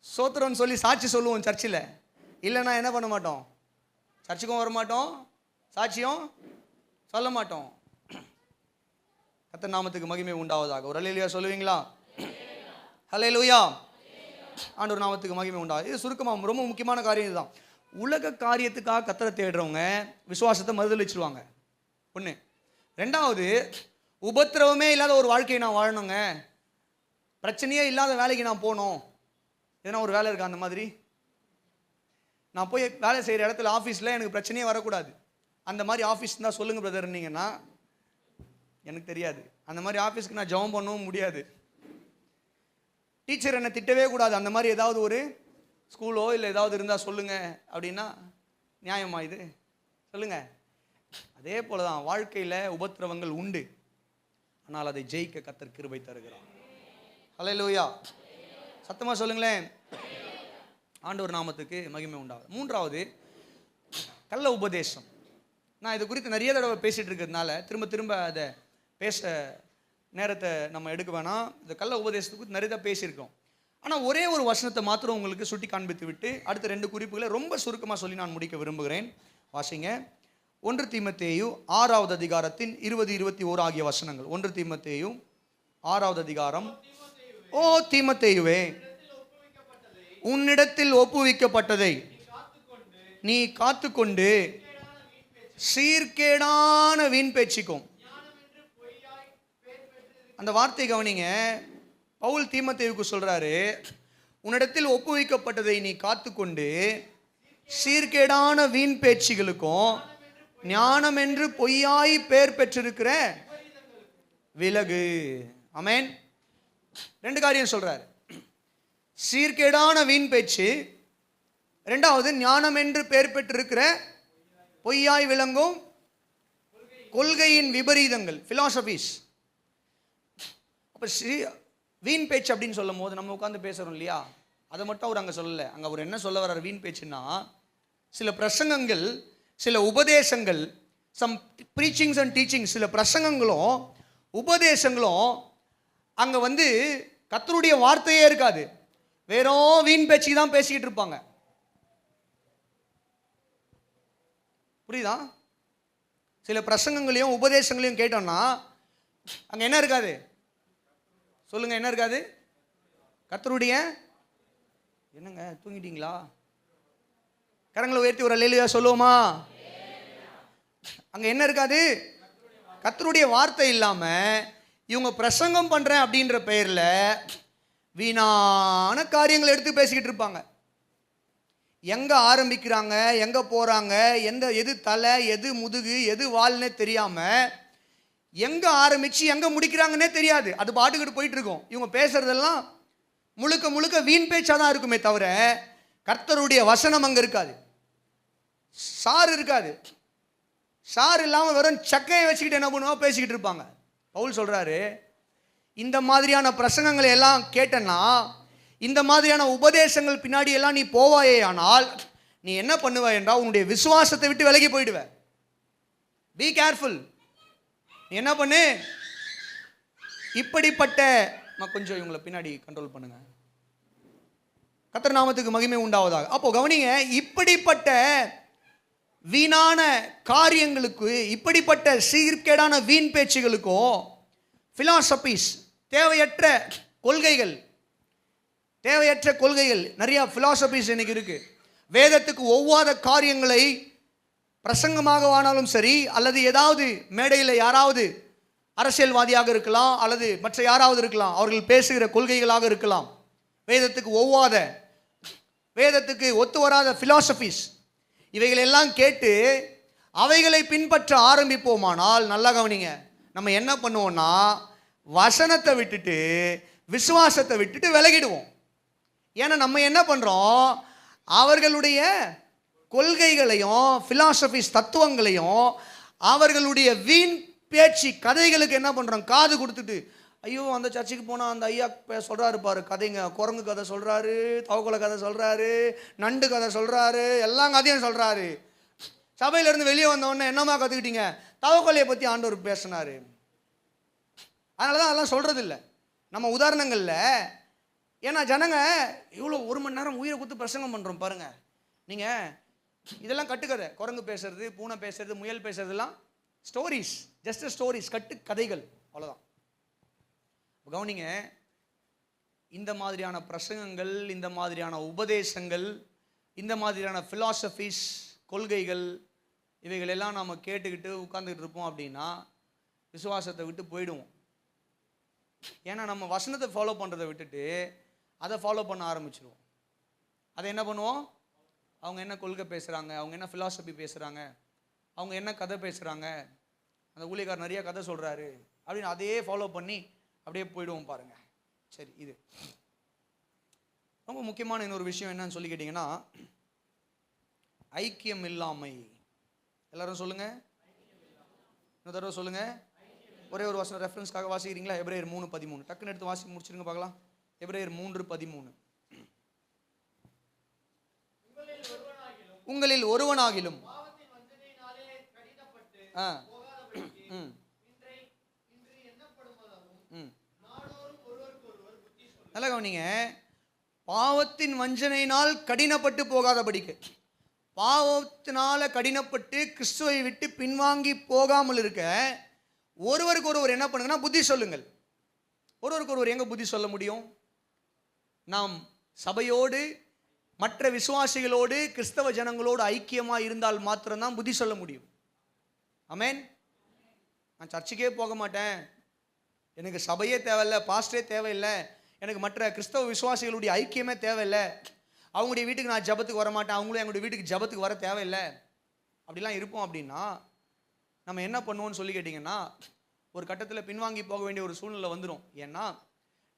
சோத்திரம்னு சொல்லி சாட்சி சொல்லுவோம் சர்ச்சில். இல்லைன்னா என்ன பண்ண மாட்டோம், சர்ச்சுக்கும் வர மாட்டோம், சாட்சியும் சொல்ல மாட்டோம். கர்த்தர் நாமத்துக்கு மகிமை உண்டாவதாக. ஒரு அல்லேலூயா சொல்லுவீங்களா? அல்லேலூயா. ஆண்டவர் நாமத்துக்கு மகிமை உண்டாவது. இது சுருக்கமாக ரொம்ப முக்கியமான காரியம் இதுதான். உலக காரியத்துக்காக கர்த்தரை தேடுறவங்க விசுவாசத்தை மறுதலிச்சிருவாங்க. 1. 2வது, உபத்திரவமே இல்லாத ஒரு வாழ்க்கையை நான் வாழணுங்க, பிரச்சனையே இல்லாத வேலைக்கு நான் போகணும், எதனா ஒரு வேலை இருக்கா அந்த மாதிரி? நான் போய் வேலை செய்கிற இடத்துல ஆஃபீஸில் எனக்கு பிரச்சனையே வரக்கூடாது. அந்த மாதிரி ஆஃபீஸ் தான் சொல்லுங்கள் பிரதர்னீங்கன்னா எனக்கு தெரியாது. அந்த மாதிரி ஆஃபீஸ்க்கு நான் ஜெபம் பண்ணவும் முடியாது. டீச்சர் என்னை திட்டவே கூடாது. அந்த மாதிரி ஏதாவது ஒரு ஸ்கூலோ இல்லை ஏதாவது இருந்தால் சொல்லுங்கள் அப்படின்னா நியாயமா இது? சொல்லுங்கள். அதே போல தான் வாழ்க்கையில் உபத்திரவங்கள் உண்டு. ஆனால் அதை ஜெயிக்க கர்த்தர் கிருபை தருகிறார். ஹல்லேலூயா. சத்தமாக சொல்லுங்களேன். ஆண்டவர் நாமத்துக்கு மகிமை உண்டாகும். மூன்றாவது, கள்ள உபதேசம். நான் இது குறித்து நிறைய தடவை பேசிகிட்டு இருக்கிறதுனால திரும்ப திரும்ப அதை பேச நேரத்தை நம்ம எடுக்க வேணாம். இந்த கள்ள உபதேசத்துக்கு நிறைய தான் பேசியிருக்கோம். ஆனால் ஒரே ஒரு வசனத்தை மாத்திரம் உங்களுக்கு சுட்டி காண்பித்து விட்டு அடுத்த 2 குறிப்புகளை ரொம்ப சுருக்கமாக சொல்லி நான் முடிக்க விரும்புகிறேன். வாசிங்க. 1 தீமோத்தேயு 6வது அதிகாரத்தின் 20, 21 ஆகிய வசனங்கள். 1 தீமோத்தேயு 6வது அதிகாரம். ஓ தீமோத்தேயுவே, உன்னிடத்தில் ஒப்புவிக்கப்பட்டதை நீ காத்துக்கொண்டு சீர்கேடான வீண் பேச்சுக்கும். அந்த வார்த்தை கவனிங்க. பவுல் தீமோத்தேயுவுக்கு சொல்றாரு, உன்னிடத்தில் ஒப்புவிக்கப்பட்டதை நீ காத்துக்கொண்டு சீர்கேடான வீண் பேச்சுகளுக்கும் ஞானம் என்று பொய்யாய் பேர் பெற்றிருக்கிற விலகு. ஆமென். 2 காரியம் சொல்றாரு. சீர்கேடான வீண் பேச்சு, 2வது ஞானம் என்று பெயர் பெற்றிருக்கிற பொய்யாய் விளங்கும் கொள்கையின் விபரீதங்கள், பிலாசபிஸ். அப்போ வீண் பேச்சு அப்படின்னு சொல்லும் போது நம்ம உட்காந்து பேசுகிறோம் இல்லையா, அதை மட்டும் அவர் அங்கே சொல்லலை. அங்கே அவர் என்ன சொல்ல வர்றார்? வீண் பேச்சுன்னா சில பிரசங்கங்கள், சில உபதேசங்கள், சம் ப்ரீச்சிங்ஸ் அண்ட் டீச்சிங்ஸ், சில பிரசங்கங்களும் உபதேசங்களும் அங்கே வந்து கர்த்தருடைய வார்த்தையே இருக்காது. வெறும் வீண் பேச்சு தான் பேசிக்கிட்டு இருப்பாங்க. புரியுதா? சில பிரசங்கங்களையும் உபதேசங்களையும் கேட்டோம்னா அங்கே என்ன இருக்காது? சொல்லுங்க, என்ன இருக்காது? கர்த்தருடைய, என்னங்க தூங்கிட்டீங்களா? கரங்களை உயர்த்தி ஒரு அல்லேலூயா சொல்லுவோமா? அங்கே என்ன இருக்காது? கர்த்தருடைய வார்த்தை இல்லாமல் இவங்க பிரசங்கம் பண்ணுறேன் அப்படின்ற பெயரில் வீணான காரியங்களை எடுத்து பேசிக்கிட்டு இருப்பாங்க. எங்கே ஆரம்பிக்கிறாங்க, எங்கே போகிறாங்க, எது தலை, எது முதுகு, எது வால்னே தெரியாமல் எங்கே ஆரம்பித்து எங்கே முடிக்கிறாங்கன்னே தெரியாது. அது பாட்டுக்கிட்டு போயிட்டு இருக்கும். இவங்க பேசுகிறதெல்லாம் முழுக்க முழுக்க வீண் பேச்சாக தான் இருக்குமே தவிர கர்த்தருடைய வசனம் அங்கே இருக்காது. சார் இருக்காது. சார் இல்லாமல் வெறும் சக்கையை வச்சுக்கிட்டு என்ன பண்ணுவோம், பேசிக்கிட்டு இருப்பாங்க. பவுல் சொல்கிறாரு, இந்த மாதிரியான பிரசங்கங்களை எல்லாம் கேட்டனா, இந்த மாதிரியான உபதேசங்கள் பின்னாடி எல்லாம் நீ போவாயே, ஆனால் நீ என்ன பண்ணுவ என்றால் உன்னுடைய விசுவாசத்தை விட்டு விலகி போயிடுவ. Be careful. நீ என்ன பண்ணு, இப்படிப்பட்ட கொஞ்சம் இவங்களை பின்னாடி கண்ட்ரோல் பண்ணுங்க. கர்த்தர் நாமத்துக்கு மகிமை உண்டாவதாக. அப்போ கவனிங்க, இப்படிப்பட்ட வீணான காரியங்களுக்கு, இப்படிப்பட்ட சீர்கேடான வீண் பேச்சுகளுக்கும், பிலாசபிஸ், தேவையற்ற கொள்கைகள், தேவையற்ற கொள்கைகள் நிறைய பிலாசபிஸ் இன்னைக்கு இருக்கு. வேதத்துக்கு ஒவ்வாத காரியங்களை பிரசங்கமாக ஆனாலும் சரி, அல்லது ஏதாவது மேடையில் யாராவது அரசியல்வாதியாக இருக்கலாம், அல்லது மற்ற யாராவது இருக்கலாம், அவர்கள் பேசுகிற கொள்கைகளாக இருக்கலாம், வேதத்துக்கு ஒவ்வாத, வேதத்துக்கு ஒத்து வராத பிலாசபிஸ், இவைகளெல்லாம் கேட்டு அவைகளை பின்பற்ற ஆரம்பிப்போமானால், நல்லா கவனிங்க, நம்ம என்ன பண்ணுவோம்னா வசனத்தை விட்டுட்டு விசுவாசத்தை விட்டுட்டு விலகிடுவோம். ஏன்னா நம்ம என்ன பண்ணுறோம், அவர்களுடைய கொள்கைகளையும் பிலாசபிஸ் தத்துவங்களையும் அவர்களுடைய வீண் பேச்சு கதைகளுக்கு என்ன பண்ணுறோம், காது கொடுத்துட்டு, ஐயோ அந்த சர்ச்சுக்கு போனால் அந்த ஐயா சொல்கிறாரு பாரு கதைங்க, குரங்கு கதை சொல்கிறாரு, தவக்கலை கதை சொல்கிறாரு, நண்டு கதை சொல்கிறாரு, எல்லா கதையும் சொல்கிறாரு. சபையிலேருந்து வெளியே வந்தவொடனே என்னமா கற்றுக்கிட்டீங்க, தவக்கலையை பற்றி ஆண்டவர் பேசினார். அதனால தான் அதெல்லாம் சொல்கிறதில்ல நம்ம உதாரணங்களில். ஏன்னா ஜனங்க இவ்வளோ 1 மணி நேரம் உயிரை கொடுத்து பிரசங்கம் பண்ணுறோம் பாருங்கள். நீங்கள் இதெல்லாம் கட்டுக்கதை, குரங்கு பேசுறது, பூனை பேசுறது, முயல் பேசுறதுலாம் ஸ்டோரிஸ், ஜஸ்ட் ஸ்டோரிஸ், கட்டு கதைகள், அவ்வளோதான். கவனிங்க, இந்த மாதிரியான பிரசங்கங்கள், இந்த மாதிரியான உபதேசங்கள், இந்த மாதிரியான பிலாசபிஸ், கொள்கைகள், இவைகளெல்லாம் நாம் கேட்டுக்கிட்டு உட்கார்ந்துக்கிட்டு இருப்போம் அப்படின்னா விசுவாசத்தை விட்டு போயிடுவோம். ஏன்னா நம்ம வசனத்தை ஃபாலோ பண்ணுறதை விட்டுட்டு அதை ஃபாலோ பண்ண ஆரம்பிச்சிடுவோம். அதை என்ன பண்ணுவோம், அவங்க என்ன கொள்கை பேசுகிறாங்க, அவங்க என்ன ஃபிலாசபி பேசுகிறாங்க, அவங்க என்ன கதை பேசுகிறாங்க, அந்த ஊழியக்காரர் நிறைய கதை சொல்கிறாரு அப்படின்னு அதையே ஃபாலோ பண்ணி அப்படியே போயிடுவோம் பாருங்க. சரி, இது ரொம்ப முக்கியமான இன்னொரு விஷயம் என்னன்னு சொல்லி கேட்டிங்கன்னா, ஐக்கியம் இல்லாமை. எல்லாரும் சொல்லுங்க, இன்னொரு தடவை சொல்லுங்க. ஒரே ஒரு வசனம் ரெஃபரன்ஸ்க்காக வாசிக்கிறீங்களா? எபிரேயர் 3:13 டக்குன்னு எடுத்து வாசி முடிச்சிருங்க பார்க்கலாம். எபிரேயர் 3:13 உங்களில் ஒருவனாகிலும் நல்ல கவனிங்க, பாவத்தின் வஞ்சனையினால் கடினப்பட்டு போகாதபடிக்கு. பாவத்தினால கடினப்பட்டு கிறிஸ்துவை விட்டு பின்வாங்கி போகாமல் இருக்க ஒருவருக்கு ஒருவர் என்ன பண்ணுங்கன்னா புத்தி சொல்லுங்கள். ஒருவருக்கு ஒருவர் எங்க புத்தி சொல்ல முடியும்? நாம் சபையோடு மற்ற விசுவாசிகளோடு கிறிஸ்தவ ஜனங்களோடு ஐக்கியமாக இருந்தால் மாத்திரம்தான் புத்தி சொல்ல முடியும். ஆமென். நான் சர்ச்சுக்கே போக மாட்டேன், எனக்கு சபையே தேவையில்லை, பாஸ்டரே தேவையில்லை, எனக்கு மற்ற கிறிஸ்தவ விசுவாசிகளுடைய ஐக்கியமே தேவையில்லை, அவங்களுடைய வீட்டுக்கு நான் ஜபத்துக்கு வர மாட்டேன், அவங்களும் எங்களுடைய வீட்டுக்கு ஜபத்துக்கு வர தேவையில்லை, அப்படிலாம் இருப்போம் அப்படின்னா நம்ம என்ன பண்ணுவோம்னு சொல்லி கேட்டிங்கன்னா, ஒரு கட்டத்தில் பின்வாங்கி போக வேண்டிய ஒரு சூழ்நிலை வந்துடும். ஏன்னா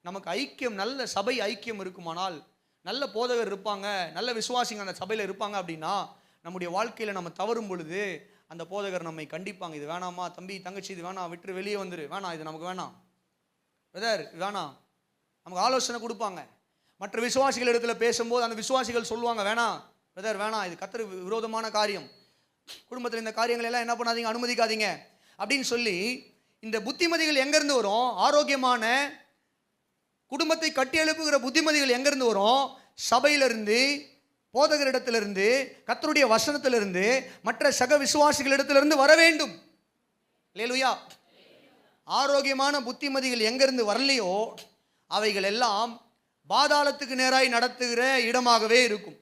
நமக்கு ஐக்கியம், நல்ல சபை ஐக்கியம் இருக்குமானால், நல்ல போதகர் இருப்பாங்க, நல்ல விசுவாசிங்க அந்த சபையில் இருப்பாங்க அப்படின்னா, நம்முடைய வாழ்க்கையில் நம்ம தவறும் பொழுது அந்த போதகர் நம்மை கண்டிப்பாங்க. இது வேணாமா தம்பி, தங்கச்சி, இது வேணாம், விட்டு வெளியே வந்துரு, வேணாம், இது நமக்கு வேணாம், பிரதர் வேணாம், நமக்கு ஆலோசனை கொடுப்பாங்க. மற்ற விசுவாசிகள் இடத்துல பேசும்போது அந்த விசுவாசிகள் சொல்லுவாங்க, வேணாம் பிரதர், வேணாம், இது கர்த்தருக்கு விரோதமான காரியம், குடும்பத்தில் இந்த காரியங்கள் எல்லாம் என்ன பண்ணாதீங்க, அனுமதிக்காதீங்க அப்படின்னு சொல்லி இந்த புத்திமதிகள் எங்கேருந்து வரும்? ஆரோக்கியமான குடும்பத்தை கட்டி எழுப்புகிற புத்திமதிகள் எங்கேருந்து வரும்? சபையிலிருந்து, போதகரிடத்திலிருந்து, கர்த்தருடைய வசனத்திலிருந்து, மற்ற சக விசுவாசிகளிடத்திலிருந்து வர வேண்டும். அல்லேலூயா. ஆரோக்கியமான புத்திமதிகள் எங்கேருந்து வரலையோ அவைகள் எல்லாம் பாதாளத்துக்கு நேராய் நடத்துகிற இடமாகவே இருக்கும்.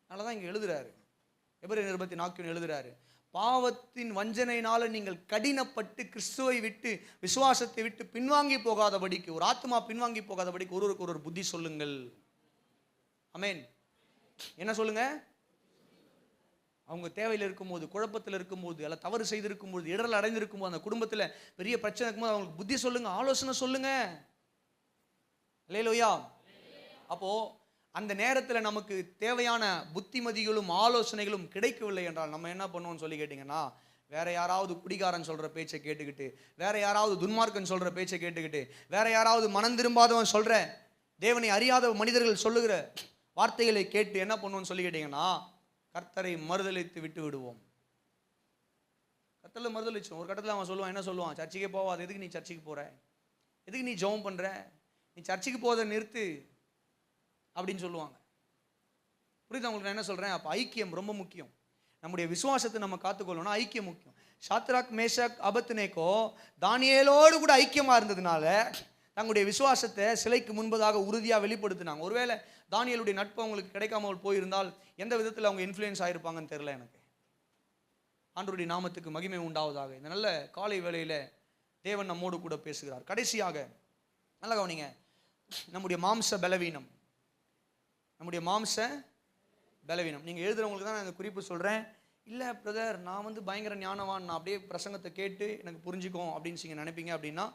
அதனால தான் இங்கே எழுதுறாரு, எபிரேயர் 4 எழுதுறாரு, பாவத்தின் வஞ்சனையினால நீங்கள் கடினப்பட்டு கிறிஸ்துவை விட்டு, விசுவாசத்தை விட்டு பின்வாங்கி போகாதபடிக்கு, ஒரு ஆத்மா பின்வாங்கி போகாதபடிக்கு ஒருவருக்கு ஒரு புத்தி சொல்லுங்கள். ஆமென். என்ன சொல்லுங்க? அவங்க தேவையில் இருக்கும்போது, குழப்பத்தில் இருக்கும்போது, அல்ல தவறு செய்திருக்கும்போது, இடரல் அடைந்திருக்கும்போது, அந்த குடும்பத்தில் பெரிய பிரச்சனை இருக்கும்போது அவங்களுக்கு புத்தி சொல்லுங்க, ஆலோசனை சொல்லுங்க. அல்லேலூயா. அப்போ அந்த நேரத்தில் நமக்கு தேவையான புத்திமதிகளும் ஆலோசனைகளும் கிடைக்கவில்லை என்றால் நம்ம என்ன பண்ணுவோம்னு சொல்லி கேட்டிங்கன்னா, வேற யாராவது குடிகாரன் சொல்கிற பேச்சை கேட்டுக்கிட்டு, வேற யாராவது துன்மார்க்கன் சொல்கிற பேச்சை கேட்டுக்கிட்டு, வேற யாராவது மனம் திரும்பாதவன் சொல்கிற, தேவனை அறியாத மனிதர்கள் சொல்லுகிற வார்த்தைகளை கேட்டு என்ன பண்ணுவோம்னு சொல்லி கேட்டிங்கன்னா, கர்த்தரை மறுதலித்து விட்டு விடுவோம். கர்த்தரை மறுதலிச்சோம். ஒரு கட்டத்தில் அவன் சொல்லுவான், என்ன சொல்லுவான்? சர்ச்சுக்கே போவாது, எதுக்கு நீ சர்ச்சுக்கு போகிற, எதுக்கு நீ ஜெபம் பண்ணுற, நீ சர்ச்சுக்கு போவதை நிறுத்து அப்படின்னு சொல்லுவாங்க. புரியுது உங்களுக்கு நான் என்ன சொல்கிறேன்? அப்போ ஐக்கியம் ரொம்ப முக்கியம். நம்முடைய விசுவாசத்தை நம்ம காத்துக்கொள்ளணும்னா ஐக்கியம் முக்கியம். சாத்ராக், மேஷாக், அபத்நேகோ தானியேலோடு கூட ஐக்கியமாக இருந்ததுனால தங்களுடைய விசுவாசத்தை சிலைக்கு முன்பதாக உறுதியாக வெளிப்படுத்தினாங்க. ஒருவேளை தானியேலுடைய நட்பு அவங்களுக்கு கிடைக்காமல் போயிருந்தால் எந்த விதத்தில் அவங்க இன்ஃப்ளூயன்ஸ் ஆகிருப்பாங்கன்னு தெரியல எனக்கு. ஆண்டவருடைய நாமத்துக்கு மகிமை உண்டாவதாக. இந்த நல்ல காலை வேளையில் தேவன் நம்மோடு கூட பேசுகிறார். கடைசியாக நல்லா கவனிங்க, நம்முடைய மாம்ச பலவீனம். நம்முடைய மாம்ச பலவீனம். நீங்கள் எழுதுறவங்களுக்கு தான் நான் இந்த குறிப்பு சொல்கிறேன். இல்லை பிரதர், நான் பயங்கர ஞானவான், நான் அப்படியே பிரசங்கத்தை கேட்டு எனக்கு புரிஞ்சுக்கும் அப்படின்னு நீங்கள் நினைப்பீங்க அப்படின்னா,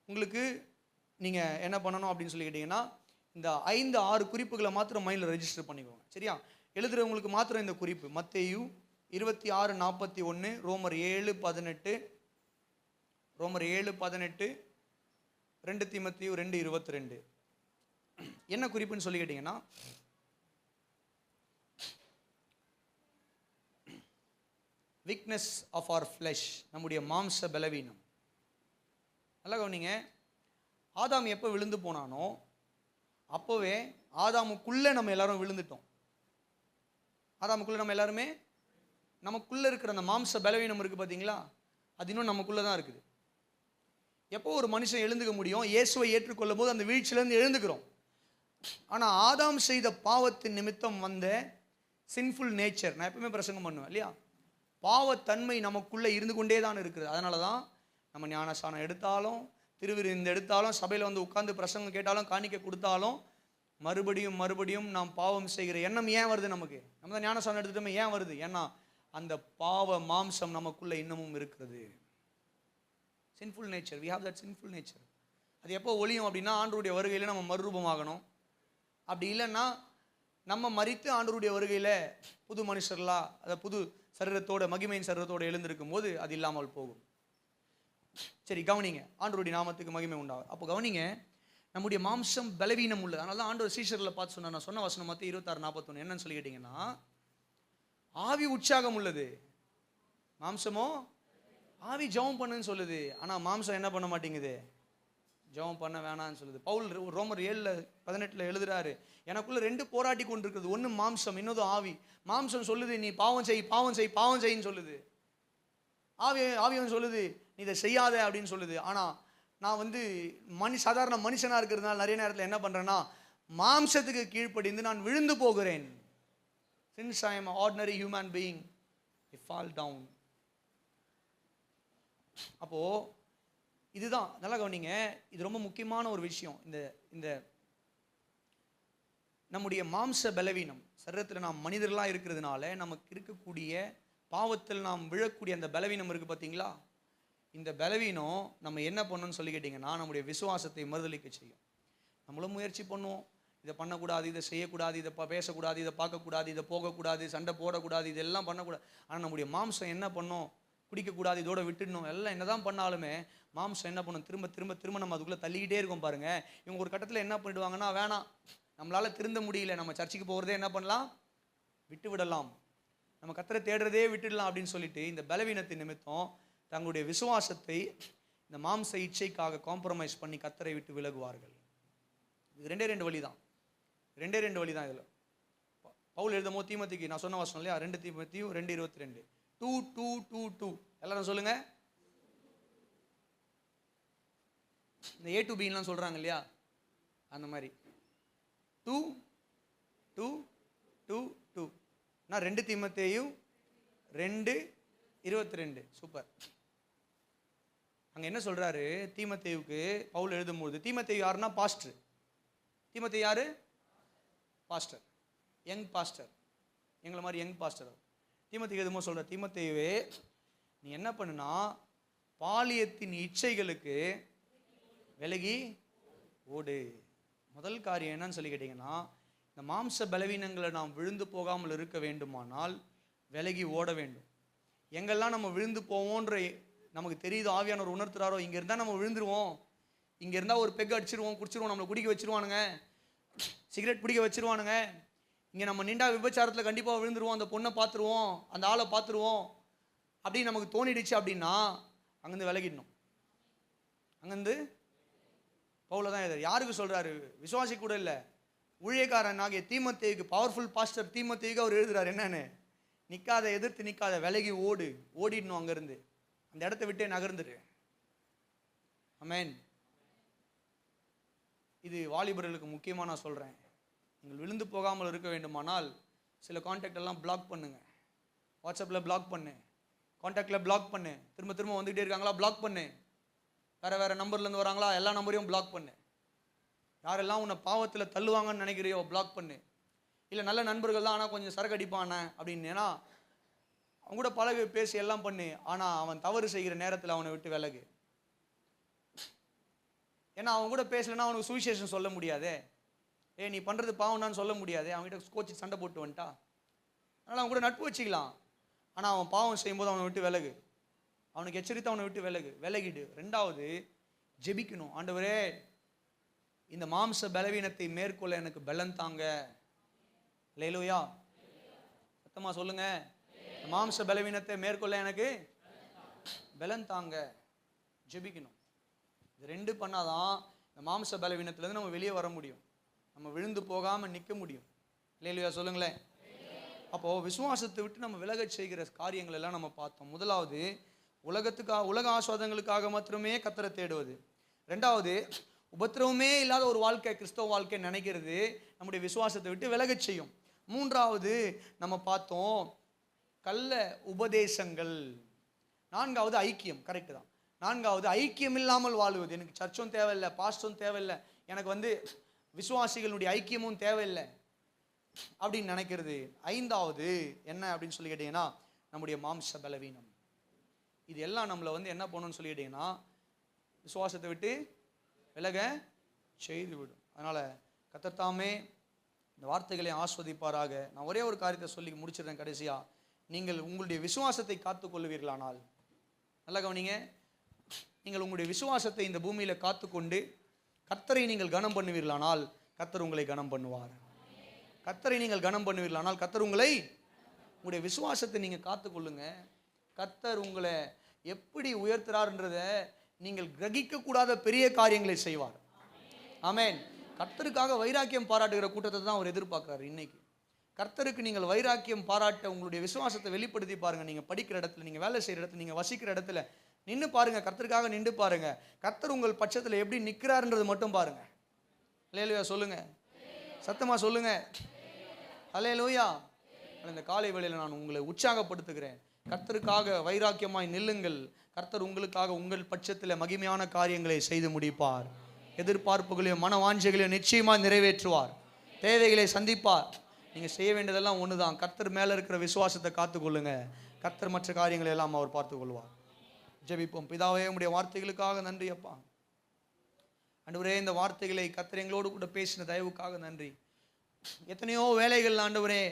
உங்களுக்கு நீங்கள் என்ன பண்ணணும் அப்படின்னு சொல்லி கேட்டிங்கன்னா, இந்த 5-6 குறிப்புகளை மாத்திரம் மைண்டில் ரெஜிஸ்டர் பண்ணிக்கோங்க. சரியா? எழுதுறவங்களுக்கு மாத்திரம் இந்த குறிப்பு. மத்தேயு 26:41, ரோமர் 7:18, ரோமர் 7:18, 2 தீமோத்தேயு 2:22. என்ன குறிப்புன்னு சொல்லி கேட்டிங்கன்னா, weakness of our flesh, நம்முடைய மாம்ச பலவீனம். நல்லா கவனிங்க, ஆதாம் எப்போ விழுந்து போனானோ அப்போவே ஆதாமுக்குள்ளே நம்ம எல்லாரும் விழுந்துட்டோம். ஆதாமுக்குள்ளே நம்ம எல்லாருமே, நமக்குள்ளே இருக்கிற அந்த மாம்ச பலவீனம் இருக்குது பார்த்தீங்களா, அது இன்னும் நமக்குள்ளே தான் இருக்குது. எப்போ ஒரு மனுஷன் எழுந்துக்க முடியும்? இயேசுவை ஏற்றுக்கொள்ளும் போது அந்த வீழ்ச்சியிலேருந்து எழுந்துக்கிறோம். ஆனால் ஆதாம் செய்த பாவத்தின் நிமித்தம் வந்த சின்ஃபுல் நேச்சர், நான் எப்பவுமே பிரசங்கம் பண்ணுவேன் இல்லையா, பாவத்தன்மை நமக்குள்ளே இருந்து கொண்டே தான் இருக்குது. அதனால தான் நம்ம ஞானஸ்நானம் எடுத்தாலும், திருவிருந்து எடுத்தாலும், சபையில் உட்கார்ந்து பிரசங்கம் கேட்டாலும், காணிக்கை கொடுத்தாலும், மறுபடியும் மறுபடியும் நாம் பாவம் செய்கிற எண்ணம் ஏன் வருது நமக்கு? நம்ம தான் ஞானஸ்நானம் எடுத்துட்டோமே, ஏன் வருது? ஏன்னா அந்த பாவ மாம்சம் நமக்குள்ள இன்னமும் இருக்கிறது. Sinful nature, we have that sinful nature. அது எப்போ ஒழியும் அப்படின்னா ஆண்டவருடைய வருகையில் நம்ம மறுரூபமாகணும். அப்படி இல்லைன்னா நம்ம மரித்து ஆண்டவருடைய வருகையில் புது மனுஷர்களா, அதை புது சரீரத்தோட, மகிமையின் சரீரத்தோடு எழுந்திருக்கும் போது அது இல்லாமல் போகும். சரி, கவனிங்க, ஆண்டவருடைய நாமத்துக்கு மகிமை உண்டாகும். அப்போ கவனிங்க, நம்முடைய மாம்சம் பலவீனம் உள்ளது. அதனால தான் ஆண்டவர் சீஷர்களை பார்த்து சொன்னார். நான் சொன்ன வசனம் மத்திய 26:41 என்னன்னு சொல்லி கேட்டிங்கன்னா, ஆவி உற்சாகம் உள்ளது, மாம்சமோ ஆவி ஜெபம் பண்ணுன்னு சொல்லுது. ஆனால் மாம்சம் என்ன பண்ண மாட்டேங்குது? ஜெபம் பண்ண வேணான்னு சொல்லுது. பவுல் ரோமர் 7:18 எழுதுறாரு, எனக்குள்ள 2 போராட்டி கொண்டு இருக்குது, ஒன்று மாம்சம், இன்னொரு ஆவி. மாம்சம் சொல்லுது நீ பாவம் செய் பாவம் செய் பாவம் செய்ன்னு சொல்லுது. ஆவியவன் சொல்லுது நீ இதை செய்யாத அப்படின்னு சொல்லுது. ஆனால் நான் சாதாரண மனுஷனாக இருக்கிறதுனால நிறைய நேரத்தில் என்ன பண்ணுறேன்னா, மாம்சத்துக்கு கீழ்ப்படிந்து நான் விழுந்து போகிறேன். Since I am an ordinary human being, I fall down. அப்போ இதுதான், நல்லா கவனிங்க, இது ரொம்ப முக்கியமான ஒரு விஷயம். இந்த நம்முடைய மாம்ச பலவீனம், சரீரத்தில் நாம் மனிதர்களாக இருக்கிறதுனால நமக்கு இருக்கக்கூடிய பாவத்தில் நாம் விழக்கூடிய அந்த பலவீனம் இருக்குது பார்த்தீங்களா? இந்த பலவீனம் நம்ம என்ன பண்ணணும்னு சொல்லி கேட்டிங்கன்னா, நம்முடைய விசுவாசத்தை மறுதலிக்க செய்யும். நம்மளும் முயற்சி பண்ணுவோம், இதை பண்ணக்கூடாது, இதை செய்யக்கூடாது, இதை பேசக்கூடாது, இதை பார்க்கக்கூடாது, இதை போகக்கூடாது, சண்டை போடக்கூடாது, இதெல்லாம் பண்ணக்கூடாது. ஆனால் நம்முடைய மாம்சம் என்ன பண்ணும்? பிடிக்கக்கூடாது, இதோட விட்டுடணும். எல்லாம் என்ன தான் பண்ணாலுமே மாம்சம் என்ன பண்ணும்? திரும்ப திரும்ப திரும்ப நம்ம அதுக்குள்ளே தள்ளிக்கிட்டே இருக்கும் பாருங்கள். இவங்க ஒரு கட்டத்தில் என்ன பண்ணிடுவாங்கன்னா, வேணாம், நம்மளால் திருந்த முடியல, நம்ம சர்ச்சுக்கு போகிறதே என்ன பண்ணலாம்? விட்டு விடலாம், நம்ம கர்த்தரை தேடுறதே விட்டுடலாம் அப்படின்னு சொல்லிட்டு இந்த பலவீனத்தின் நிமித்தம் தங்களுடைய விசுவாசத்தை இந்த மாம்ச இச்சைக்காக காம்ப்ரமைஸ் பண்ணி கர்த்தரை விட்டு விலகுவார்கள். இது ரெண்டே வழி தான், இதில் பவுல் எழுதும் தீமோத்தேயுக்கு நான் சொன்ன வசனம் இல்லையா, 2 தீமோத்தேயு 2:22 2 எல்லாரும் சொல்லுங்க. இந்த A to B லாம் சொல்றாங்க இல்லையா, அந்த மாதிரி 2 நான் 2 தீமோத்தேயு 2:22 சூப்பர். அங்க என்ன சொல்றாரு தீமோத்தேயுக்கு பவுல் எழுதும்போது? தீமோத்தேயு யாருன்னா பாஸ்டர். தீமோத்தேயு யாரு? பாஸ்டர், யங் பாஸ்டர், எங்களை மாதிரி யங் பாஸ்டர். தீமோத்தேயு எதுமோ சொல்ற, தீமோத்தேயுவே நீ என்ன பண்ணுனா, பாலியத்தின் இச்சைகளுக்கு விலகி ஓடு. முதல் காரியம் என்னன்னு சொல்லி கேட்டிங்கன்னா, இந்த மாம்ச பலவீனங்களை நாம் விழுந்து போகாமல் இருக்க வேண்டுமானால் விலகி ஓட வேண்டும். எங்கெல்லாம் நம்ம விழுந்து போவோன்ற நமக்கு தெரியுது, ஆவியானவர் உணர்த்துறாரோ, இங்கே இருந்தால் நம்ம விழுந்துருவோம், இங்கே இருந்தால் ஒரு பெக் அடிச்சிருவோம், குடிச்சிருவோம், நம்மளை குடிக்க வச்சிருவானுங்க, சிகரெட் பிடிக்க வச்சிருவானுங்க, இங்கே நம்ம நின்றா விபச்சாரத்தில் கண்டிப்பாக விழுந்துருவோம், அந்த பொண்ணை பார்த்துருவோம், அந்த ஆளை பார்த்துருவோம் அப்படின்னு நமக்கு தோணிடுச்சு அப்படின்னா அங்கேருந்து விலகிடணும். அங்கேருந்து பவுல தான் எழுதுறாரு. யாருக்கு சொல்கிறாரு? விசுவாசி கூட இல்லை, ஊழியக்காரன் ஆகிய தீமோத்தேயுக்கு, பவர்ஃபுல் பாஸ்டர் தீமோத்தேயுக்கு அவர் எழுதுறாரு என்னன்னு, நிற்காத, எதிர்த்து நிற்காத, விலகி ஓடிடணும், அங்கேருந்து அந்த இடத்த விட்டே நகர்ந்துரு. ஆமென். இது வாலிபர்களுக்கு முக்கியமாக நான் சொல்கிறேன். நீங்கள் விழுந்து போகாமல் இருக்க வேண்டுமானால் சில கான்டாக்ட் எல்லாம் பிளாக் பண்ணுங்க. வாட்ஸ்அப்பில் பிளாக் பண்ணு, கான்டாக்டில் பிளாக் பண்ணு, திரும்ப திரும்ப வந்துகிட்டே இருக்காங்களா பிளாக் பண்ணு, வேறு நம்பர்லேருந்து வராங்களா எல்லா நம்பரையும் பிளாக் பண்ணு. யாரெல்லாம் உன்னை பாவத்தில் தள்ளுவாங்கன்னு நினைக்கிறியோ பிளாக் பண்ணு. இல்லை நல்ல நண்பர்கள் தான், ஆனால் கொஞ்சம் சரக்கு அடிப்பானே அப்படின்னா அவன் கூட பழகு, பேசி எல்லாம் பண்ணு. ஆனால் அவன் தவறு செய்கிற நேரத்தில் அவனை விட்டு விலகு. ஏன்னா அவன் கூட பேசலைன்னா அவனுக்கு சுவிசேஷம் சொல்ல முடியாதே, நீ பண்ணுறது பாவம்னான்னு சொல்ல முடியாதே, அவன்கிட்ட கோச்சி சண்டை போட்டு வந்துட்டா. அதனால் அவன் கூட நட்பு வச்சுக்கலாம், ஆனால் அவன் பாவம் செய்யும்போது அவனை விட்டு விலகு, அவனுக்கு எச்சரித்து அவனை விட்டு விலகிடு. ரெண்டாவது, ஜெபிக்கணும். ஆண்டவரே, இந்த மாம்ச பலவீனத்தை மேற்கொள்ள எனக்கு பலன் தாங்க. அல்லேலூயா, சத்தமா சொல்லுங்க. மாம்ச பலவீனத்தை மேற்கொள்ள எனக்கு பலன் தாங்க. ஜெபிக்கணும். இது 2 பண்ணாதான் இந்த மாம்ச பலவீனத்திலேருந்து நம்ம வெளியே வர முடியும், நம்ம விழுந்து போகாமல் நிற்க முடியும். அல்லேலூயா சொல்லுங்களேன். அப்போது விசுவாசத்தை விட்டு நம்ம விலகச் செய்கிற காரியங்கள் எல்லாம் நம்ம பார்த்தோம். முதலாவது, உலக ஆஸ்வாதங்களுக்காக மட்டுமே கர்த்தரை தேடுவது. ரெண்டாவது, உபத்திரவமே இல்லாத ஒரு வாழ்க்கை, கிறிஸ்தவ வாழ்க்கை நினைக்கிறது நம்முடைய விசுவாசத்தை விட்டு விலகச் செய்யும். மூன்றாவது நம்ம பார்த்தோம், கள்ள உபதேசங்கள். நான்காவது ஐக்கியம். கரெக்டு தான். நான்காவது ஐக்கியம் இல்லாமல் வாழுவது. எனக்கு சர்ச்சும் தேவையில்லை, பாஸ்டரும் தேவையில்லை, எனக்கு விசுவாசிகளுடைய ஐக்கியமும் தேவையில்லை அப்படின்னு நினைக்கிறது. ஐந்தாவது என்ன அப்படின்னு சொல்லி கேட்டீங்கன்னா, நம்முடைய மாம்ச பலவீனம். இது எல்லாம் நம்மளை என்ன பண்ணணும்னு சொல்லி கேட்டீங்கன்னா, விசுவாசத்தை விட்டு விலக செய்து விடும். அதனால கர்த்தர் தாமே இந்த வார்த்தைகளை ஆஸ்வதிப்பாராக. நான் ஒரே ஒரு காரியத்தை சொல்லி முடிச்சிடுறேன் கடைசியா. நீங்கள் உங்களுடைய விசுவாசத்தை காத்துக்கொள்வீர்களானால், நல்லா கவனிங்க, நீங்கள் உங்களுடைய விசுவாசத்தை இந்த பூமியில காத்துக்கொண்டு கர்த்தரை நீங்கள் கனம் பண்ணுவீர்களானால் கர்த்தர் உங்களை கனம் பண்ணுவார். கர்த்தரை நீங்கள் கனம் பண்ணுவீர்களானால் கர்த்தர் உங்களுடைய விசுவாசத்தை நீங்க காத்துக்கொள்ளுங்க. கர்த்தர் உங்களை எப்படி உயர்த்துறார்ன்றத நீங்கள் கிரகிக்க கூடாத பெரிய காரியங்களை செய்வார். ஆமென். கர்த்தருக்காக வைராக்கியம் பாராட்டுகிற கூட்டத்தை தான் அவர் எதிர்பார்க்கிறார். இன்னைக்கு கர்த்தருக்கு நீங்கள் வைராக்கியம் பாராட்ட உங்களுடைய விசுவாசத்தை வெளிப்படுத்தி பாருங்க. நீங்க படிக்கிற இடத்துல, நீங்க வேலை செய்யற இடத்துல, நீங்க வசிக்கிற இடத்துல நின்று பாருங்க. கர்த்தருக்காக நின்று பாருங்க. கர்த்தர் உங்கள் பட்சத்தில் எப்படி நிற்கிறாருன்றது மட்டும் பாருங்க. அல்லேலூயா சொல்லுங்க, சத்தமா சொல்லுங்க. அல்லேலூயா. இந்த காலை வேளையில் நான் உங்களை உற்சாகப்படுத்துகிறேன். கர்த்தருக்காக வைராக்கியமாய் நில்லுங்கள். கர்த்தர் உங்களுக்காக உங்கள் பட்சத்தில் மகிமையான காரியங்களை செய்து முடிப்பார். எதிர்பார்ப்புகளையும் மனவாஞ்சைகளையும் நிச்சயமாக நிறைவேற்றுவார். தேவைகளை சந்திப்பார். நீங்கள் செய்ய வேண்டியதெல்லாம் ஒன்று தான், கர்த்தர் மேலே இருக்கிற விசுவாசத்தை காத்துக்கொள்ளுங்க. கர்த்தர் மற்ற காரியங்களை எல்லாம் அவர் பார்த்துக்கொள்வார். ஜெபிப்போம். பிதாவே, உம்முடைய வார்த்தைகளுக்காக நன்றி அப்பா. ஆண்டவரே, இந்த வார்த்தைகளை கர்த்தர் எங்களோடு கூட பேசின தயவுக்காக நன்றி. எத்தனையோ வேலைகள் ஆண்டவரே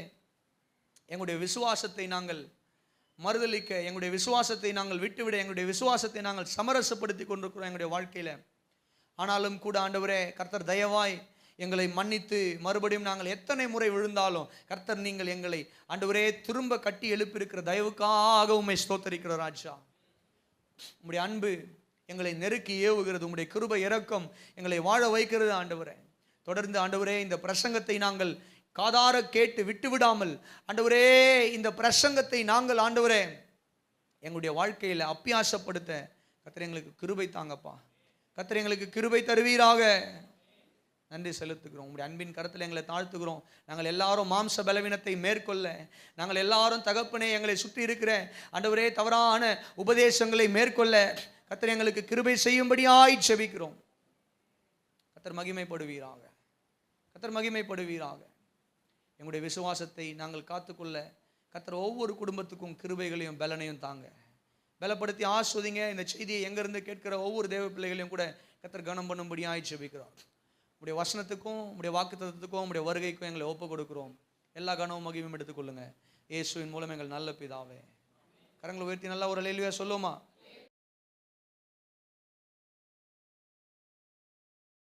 எங்களுடைய விசுவாசத்தை நாங்கள் மறுதலிக்க, எங்களுடைய விசுவாசத்தை நாங்கள் விட்டுவிட, எங்களுடைய விசுவாசத்தை நாங்கள் சமரசப்படுத்தி கொண்டிருக்கிறோம் எங்களுடைய வாழ்க்கையில். ஆனாலும் கூட ஆண்டவரே, கர்த்தர் தயவாய் எங்களை மன்னித்து மறுபடியும் நாங்கள் எத்தனை முறை விழுந்தாலும் கர்த்தர் நீங்கள் எங்களை ஆண்டவரே திரும்ப கட்டி எழுப்பியிருக்கிற தயவுக்காக உம்மை ஸ்தோத்தரிக்கிற ராஜா. உம்முடைய அன்பு எங்களை நெருக்கி ஏவுகிறது. உம்முடைய கிருபை இரக்கம் எங்களை வாழ வைக்கிறது ஆண்டவரே. தொடர்ந்து ஆண்டவரே இந்த பிரசங்கத்தை நாங்கள் காதார கேட்டு விட்டு விடாமல் ஆண்டவரே இந்த பிரசங்கத்தை நாங்கள் ஆண்டவரே எங்களுடைய வாழ்க்கையில் அப்பியாசப்படுத்த கர்த்தர் எங்களுக்கு கிருபை தாங்கப்பா. கர்த்தர் எங்களுக்கு கிருபை தருவீராக. நன்றி செலுத்துகிறோம். உங்களுடைய அன்பின் கருத்தில் எங்களை தாழ்த்துகிறோம். நாங்கள் எல்லாரும் மாம்ச பலவீனத்தை மேற்கொள்ள, நாங்கள் எல்லாரும் தகப்பனே எங்களை சுற்றி இருக்கிற ஆண்டவரே தவறான உபதேசங்களை மேற்கொள்ள கர்த்தர் எங்களுக்கு கிருபை செய்யும்படியாய் ஜெபிக்கிறோம். கர்த்தர் மகிமைப்படுவீராக. கர்த்தர் மகிமைப்படுவீராக. எங்களுடைய விசுவாசத்தை நாங்கள் காத்துக்கொள்ள கர்த்தர் ஒவ்வொரு குடும்பத்துக்கும் கிருபைகளையும் பலனையும் தாங்க. பலப்படுத்தி ஆஸ்வதிங்க. இந்த செய்தியை எங்கிருந்து கேட்கிற ஒவ்வொரு தேவ பிள்ளைகளையும் கூட கர்த்தர் கனம் பண்ணும்படியாய் ஜெபிக்கிறோம். உடைய வசனத்துக்கும் உடைய வாக்குத்தத்தத்துக்கும் உடைய வருகைக்கும் எங்களை ஒப்பு கொடுக்கிறோம். எல்லா கனவும் மகிமையும் எடுத்துக்கொள்ளுங்க. இயேசுவின் மூலம் எங்கள் நல்ல பிதாவே. கரங்களை உயர்த்தி நல்லா ஒரு அல்லேலூயா சொல்லுமா?